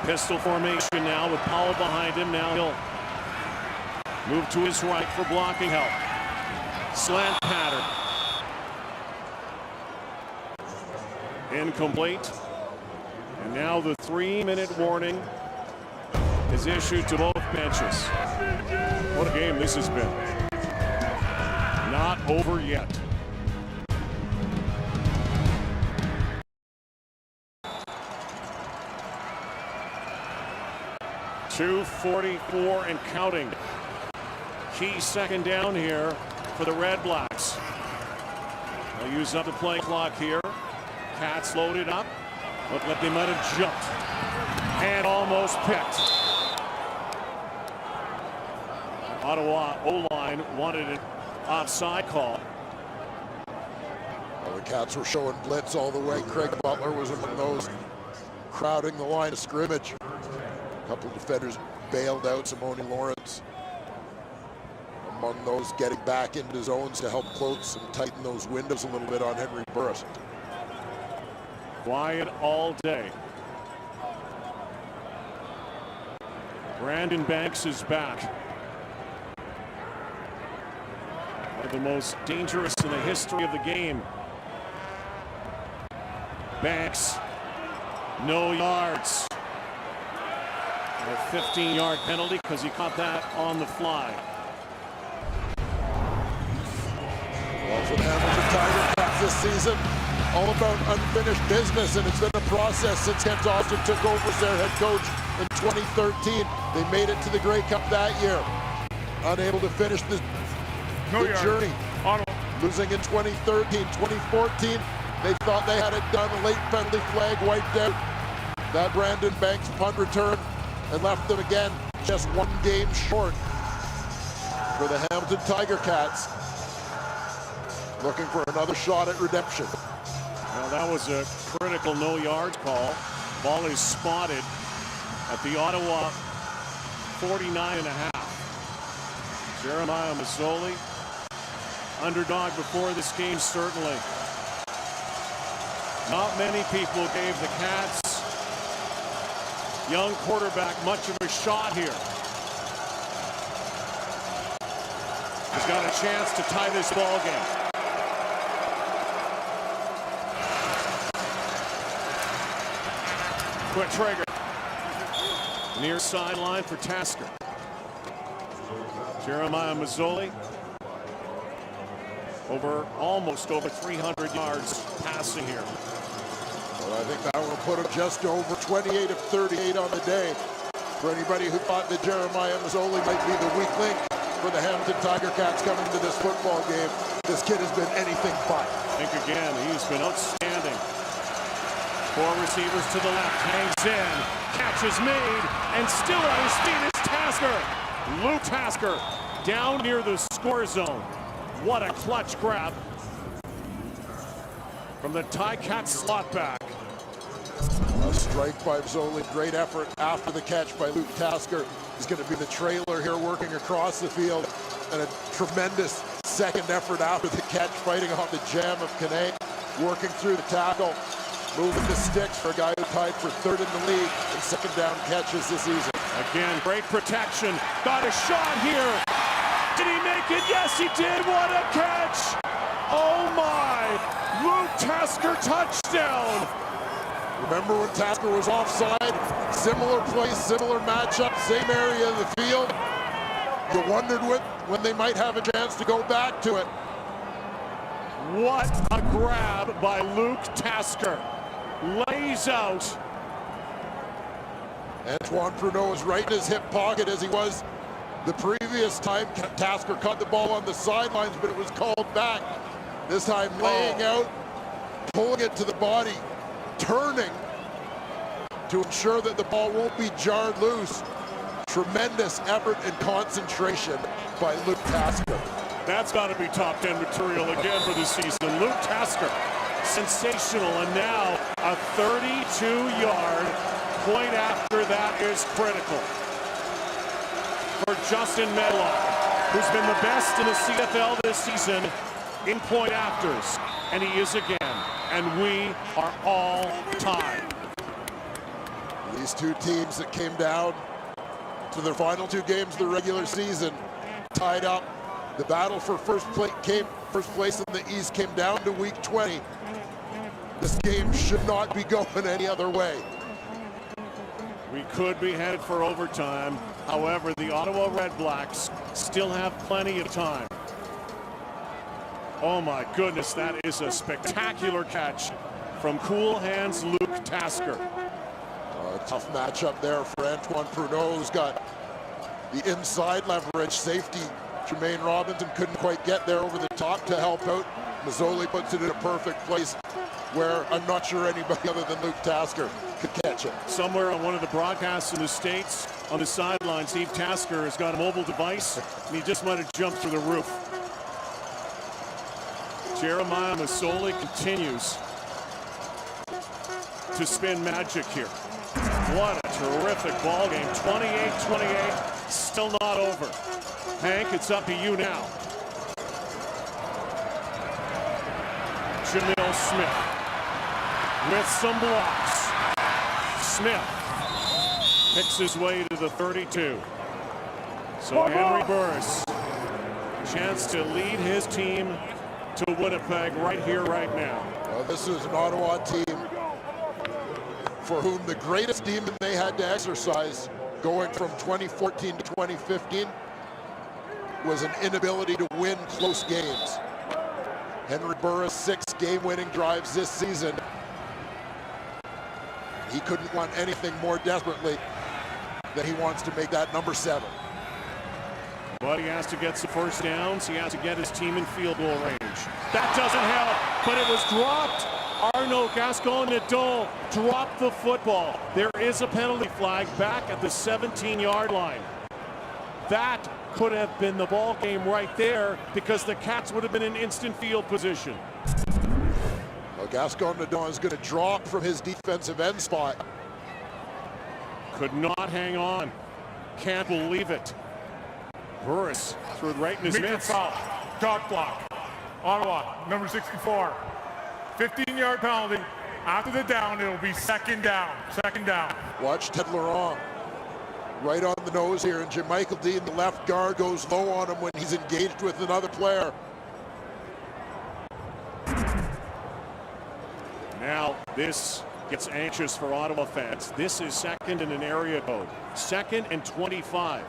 Pistol formation now with Powell behind him. Now he'll move to his right for blocking help. Slant pattern. Incomplete. And now the 3-minute warning is issued to both benches. What a game this has been. Not over yet. .244 and counting. Key second down here for the Red Blacks. They'll use up the play clock here. Cats loaded up. Looked like they might have jumped. And almost picked. Ottawa O-line wanted an offside call. Well, the Cats were showing blitz all the way. Craig Butler was among those crowding the line of scrimmage. A couple of defenders bailed out. Simone Lawrence among those getting back into zones to help close and tighten those windows a little bit on Henry Burris. Quiet all day. Brandon Banks is back. One of the most dangerous in the history of the game. Banks, no yards. A 15-yard penalty because he caught that on the fly. Well, for the Hamilton Tiger Cats this season, all about unfinished business, and it's been a process since Kent Austin took over as their head coach in 2013. They made it to the Grey Cup that year. Unable to finish the journey. Losing in 2013, 2014, they thought they had it done. A late penalty flag wiped out that Brandon Banks punt return and left them again just one game short for the Hamilton Tiger Cats. Looking for another shot at redemption. Well, that was a critical no yards call. Ball is spotted at the Ottawa 49.5. Jeremiah Mazzoli, underdog before this game, certainly. Not many people gave the Cats young quarterback much of a shot here. He's got a chance to tie this ball game. Quick trigger. Near sideline for Tasker. Jeremiah Mazzoli. Almost over 300 yards passing here. Well, I think that will put him just over 28 of 38 on the day. For anybody who thought that Jeremiah Mazzoli might be the weak link for the Hamilton Tiger Cats coming to this football game, this kid has been anything but. I think again, he's been outstanding. 4 receivers to the left, hangs in, catch is made, and still on his feet is Tasker. Luke Tasker down near the score zone. What a clutch grab from the Ticats slot back. A strike by Mazzoli, great effort after the catch by Luke Tasker. He's going to be the trailer here working across the field, and a tremendous second effort after the catch, fighting off the jam of Kane, working through the tackle, moving the sticks for a guy who tied for 3rd in the league in second down catches this season. Again, great protection, got a shot here. Did he make it? Yes, he did. What a catch! Oh my! Luke Tasker touchdown! Remember when Tasker was offside? Similar place, similar matchup, same area of the field. You wondered when they might have a chance to go back to it. What a grab by Luke Tasker. Lays out. Antoine Pruneau is right in his hip pocket as he was the previous time. Tasker caught the ball on the sidelines, but it was called back. This time laying out, pulling it to the body, turning to ensure that the ball won't be jarred loose. Tremendous effort and concentration by Luke Tasker. That's got to be top 10 material again for the season. Luke Tasker, sensational, and now a 32-yard point after that is critical for Justin Medlock, who's been the best in the CFL this season in point afters, and he is again, and we are all tied. These two teams that came down to their final two games of the regular season tied up. The battle for first place in the East came down to week 20. This game should not be going any other way. We could be headed for overtime. However, the Ottawa Redblacks still have plenty of time. Oh my goodness, that is a spectacular catch from cool hands Luke Tasker. Tough matchup there for Antoine Pruneau, who's got the inside leverage. Safety Jermaine Robinson couldn't quite get there over the top to help out. Mazzoli puts it in a perfect place where I'm not sure anybody other than Luke Tasker could catch it. Somewhere on one of the broadcasts in the States, on the sideline, Steve Tasker has got a mobile device, and he just might have jumped through the roof. Jeremiah Mazzoli continues to spin magic here. What a terrific ball game. 28-28, still not over. Hank, it's up to you now. Jamil Smith with some blocks. Smith picks his way to the 32. So Henry Burris, chance to lead his team to Winnipeg right here, right now. Well, this is an Ottawa team for whom the greatest demon they had to exercise going from 2014 to 2015 was an inability to win close games. Henry Burris, 6 game-winning drives this season. He couldn't want anything more desperately than he wants to make that number 7. But he has to get some first downs. He has to get his team in field goal range. That doesn't help, but it was dropped. Arnaud Gascon-Nadon dropped the football. There is a penalty flag back at the 17-yard line. That could have been the ball game right there because the Cats would have been in instant field position. Well, Gascon-Nadon is going to drop from his defensive end spot. Could not hang on. Can't believe it. Burris threw it right in his mitts. Foul. Dot block. Ottawa, number 64. 15-yard penalty. After the down, it'll be second down. Second down. Watch Ted Laurent right on the nose here, and Jim Michael Dean, the left guard, goes low on him when he's engaged with another player. Now this gets anxious for Ottawa fans. This is second in an area code. 2nd and 25.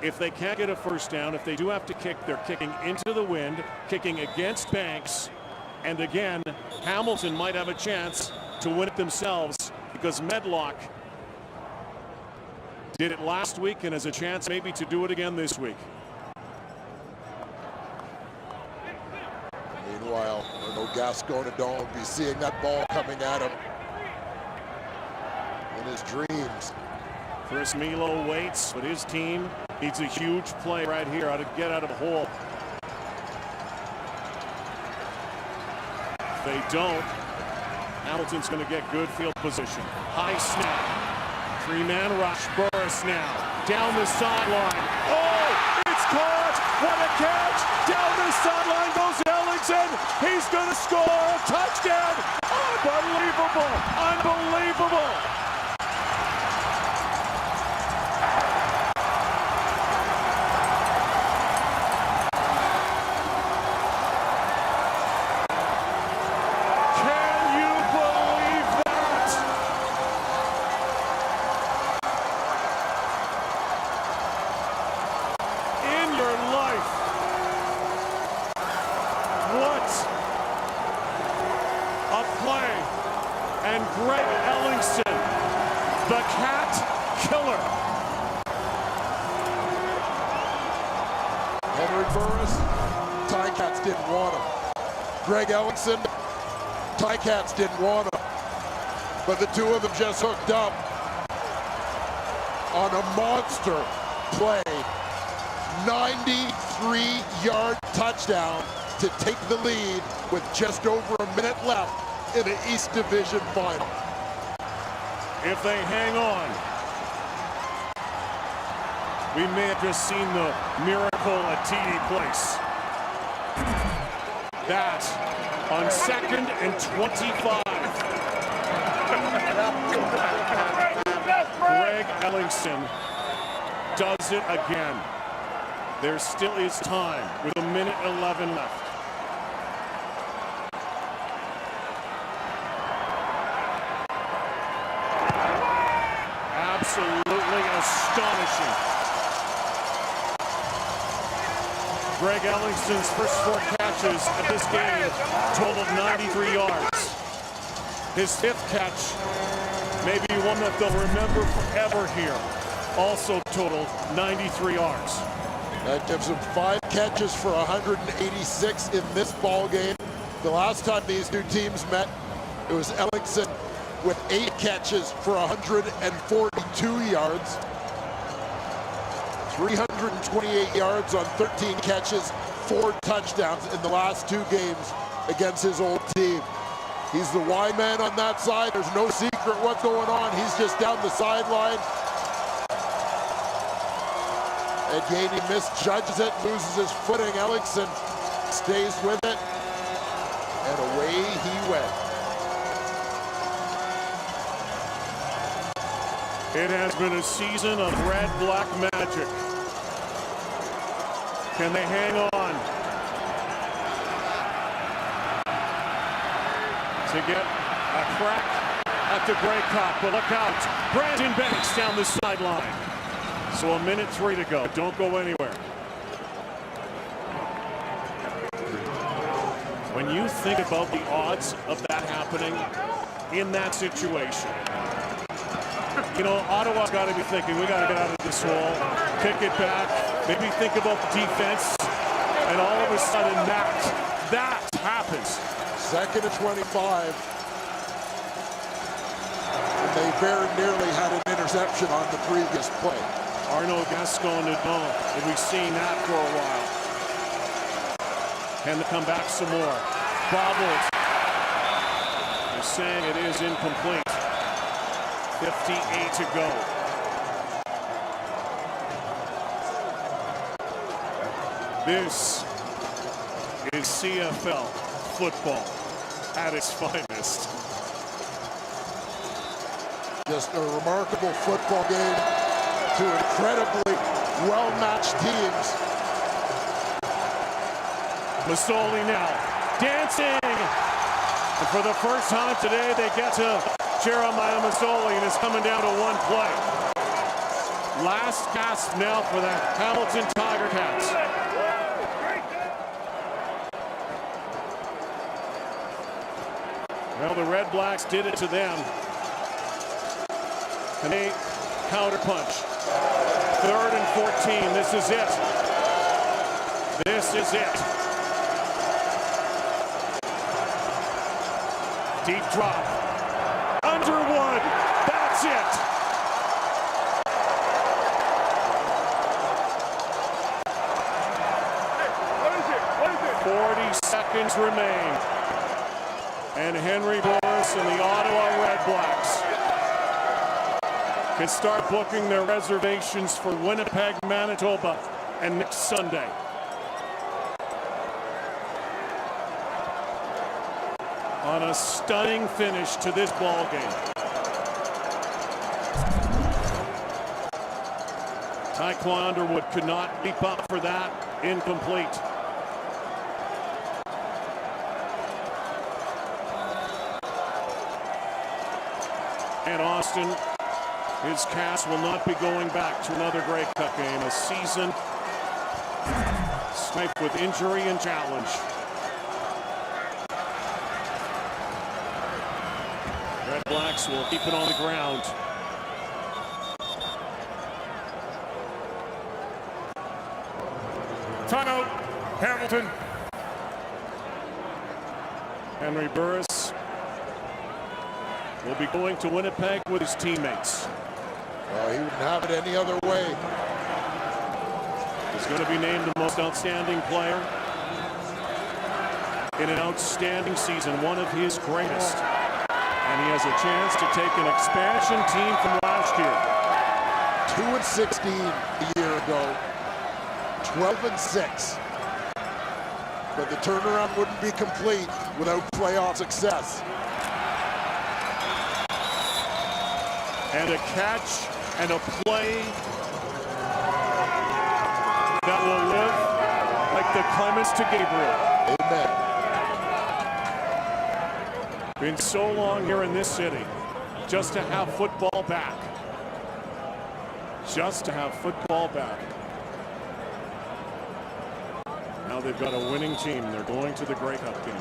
If they can't get a first down, if they do have to kick, they're kicking into the wind, kicking against Banks. And again, Hamilton might have a chance to win it themselves because Medlock did it last week and has a chance maybe to do it again this week. Meanwhile, Arnaud Gascon-Nadon will be seeing that ball coming at him in his dreams. Chris Milo waits, but his team needs a huge play right here to get out of the hole. If they don't, Hamilton's going to get good field position. High snap. 3-man rush. Burris now. Down the sideline. Oh, it's caught. What a catch. Down the sideline goes Ellingson. He's going to score a touchdown. Unbelievable. Unbelievable. And Greg Ellingson, the cat killer. Henry Burris, Ticats didn't want him. Greg Ellingson, Ticats didn't want him. But the two of them just hooked up on a monster play. 93-yard touchdown to take the lead with just over a minute left in the East Division final. If they hang on, we may have just seen the miracle at TD Place. That on 2nd and 25. Greg Ellingson does it again. There still is time with 1:11 left. Absolutely astonishing. Greg Ellingston's first 4 catches at this game totaled 93 yards. His 5th catch, maybe one that they'll remember forever here, also totaled 93 yards. That gives him 5 catches for 186 in this ball game. The last time these two teams met, it was Ellingson with 8 catches for 142 yards. 328 yards on 13 catches, 4 touchdowns in the last 2 games against his old team. He's the wide man on that side. There's no secret what's going on. He's just down the sideline. And Gainey misjudges it, loses his footing. Ellingson stays with it, and away he went. It has been a season of red-black magic. Can they hang on to get a crack at the Grey Cup? But look out, Brandon Banks down the sideline. So 1:03 to go. Don't go anywhere. When you think about the odds of that happening in that situation, you know, Ottawa's got to be thinking, we got to get out of this hole, kick it back, maybe think about the defense, and all of a sudden that happens. 2nd and 25. And they very nearly had an interception on the previous play. Arnaud Gascon-Nadon, and we've seen that for a while. Can they come back some more? Bobbled. They're saying it is incomplete. 58 to go. This is CFL football at its finest. Just a remarkable football game. 2 incredibly well-matched teams. Masoli now dancing, and for the first time today they get to Jeremiah Masoli, and it's coming down to 1 play. Last gasp now for the Hamilton Tiger Cats. Well, the Red Blacks did it to them, and they counterpunch. 3rd and 14. This is it. This is it. Deep drop. Underwood. That's it. What is it? 40 seconds remain. And Henry Burris and the Ottawa Red Blacks can start booking their reservations for Winnipeg, Manitoba, and next Sunday. On a stunning finish to this ball game. Tyquan Underwood could not leap up for that. Incomplete. And Austin, his cast will not be going back to another Grey Cup game. A season sniped with injury and challenge. Red Blacks will keep it on the ground. Timeout, Hamilton. Henry Burris will be going to Winnipeg with his teammates. He wouldn't have it any other way. He's going to be named the most outstanding player in an outstanding season, one of his greatest. And he has a chance to take an expansion team from last year. 2-16 a year ago, 12-6. But the turnaround wouldn't be complete without playoff success. And a catch and a play that will live like the Clemens to Gabriel. Amen. Been so long here in this city just to have football back. Just to have football back. Now they've got a winning team. They're going to the Grey Cup game.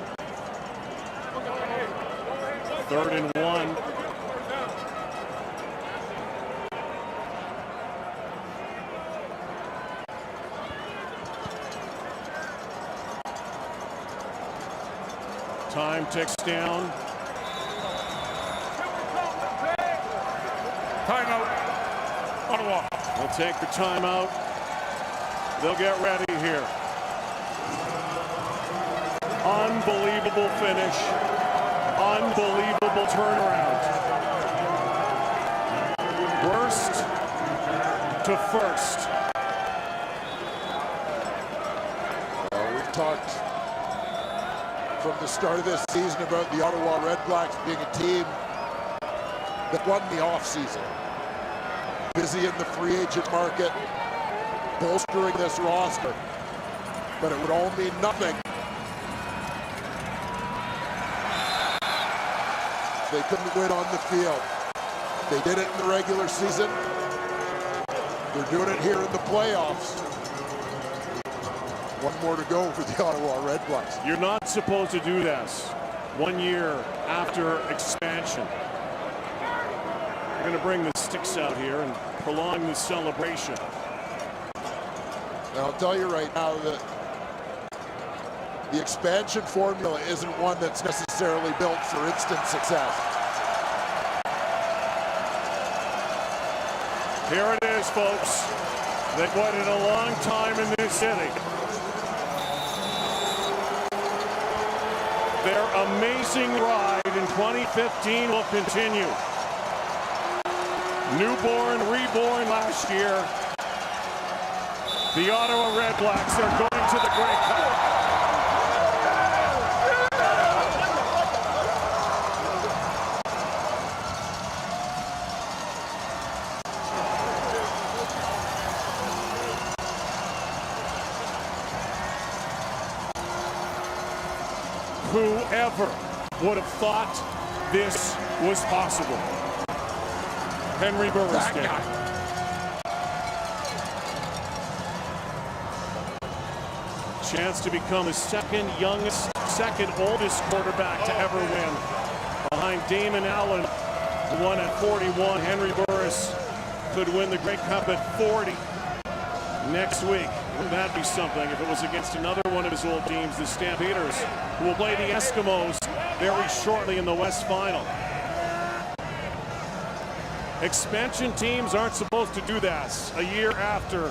3rd and 1. Time ticks down. Timeout, Ottawa. They'll take the timeout. They'll get ready here. Unbelievable finish. Unbelievable turnaround. Worst to first. We've talked from the start of this season about the Ottawa Red Blacks being a team that won the offseason. Busy in the free agent market, bolstering this roster. But it would all mean nothing. They couldn't win on the field. They did it in the regular season. They're doing it here in the playoffs. One more to go for the Ottawa Red Blacks. You're not supposed to do this 1 year after expansion. We're going to bring the sticks out here and prolong the celebration. And I'll tell you right now that the expansion formula isn't one that's necessarily built for instant success. Here it is, folks. They've waited a long time in this city. Their amazing ride in 2015 will continue. Newborn, reborn last year. The Ottawa Red Blacks are going to the Grey Cup. Whoever would have thought this was possible? Henry Burris did. Chance to become the second oldest quarterback to ever win. Behind Damon Allen, who won at 41. Henry Burris could win the Grey Cup at 40 next week. Wouldn't that be something if it was against another one of his old teams, the Stampeders, who will play the Eskimos very shortly in the West Final. Expansion teams aren't supposed to do that a year after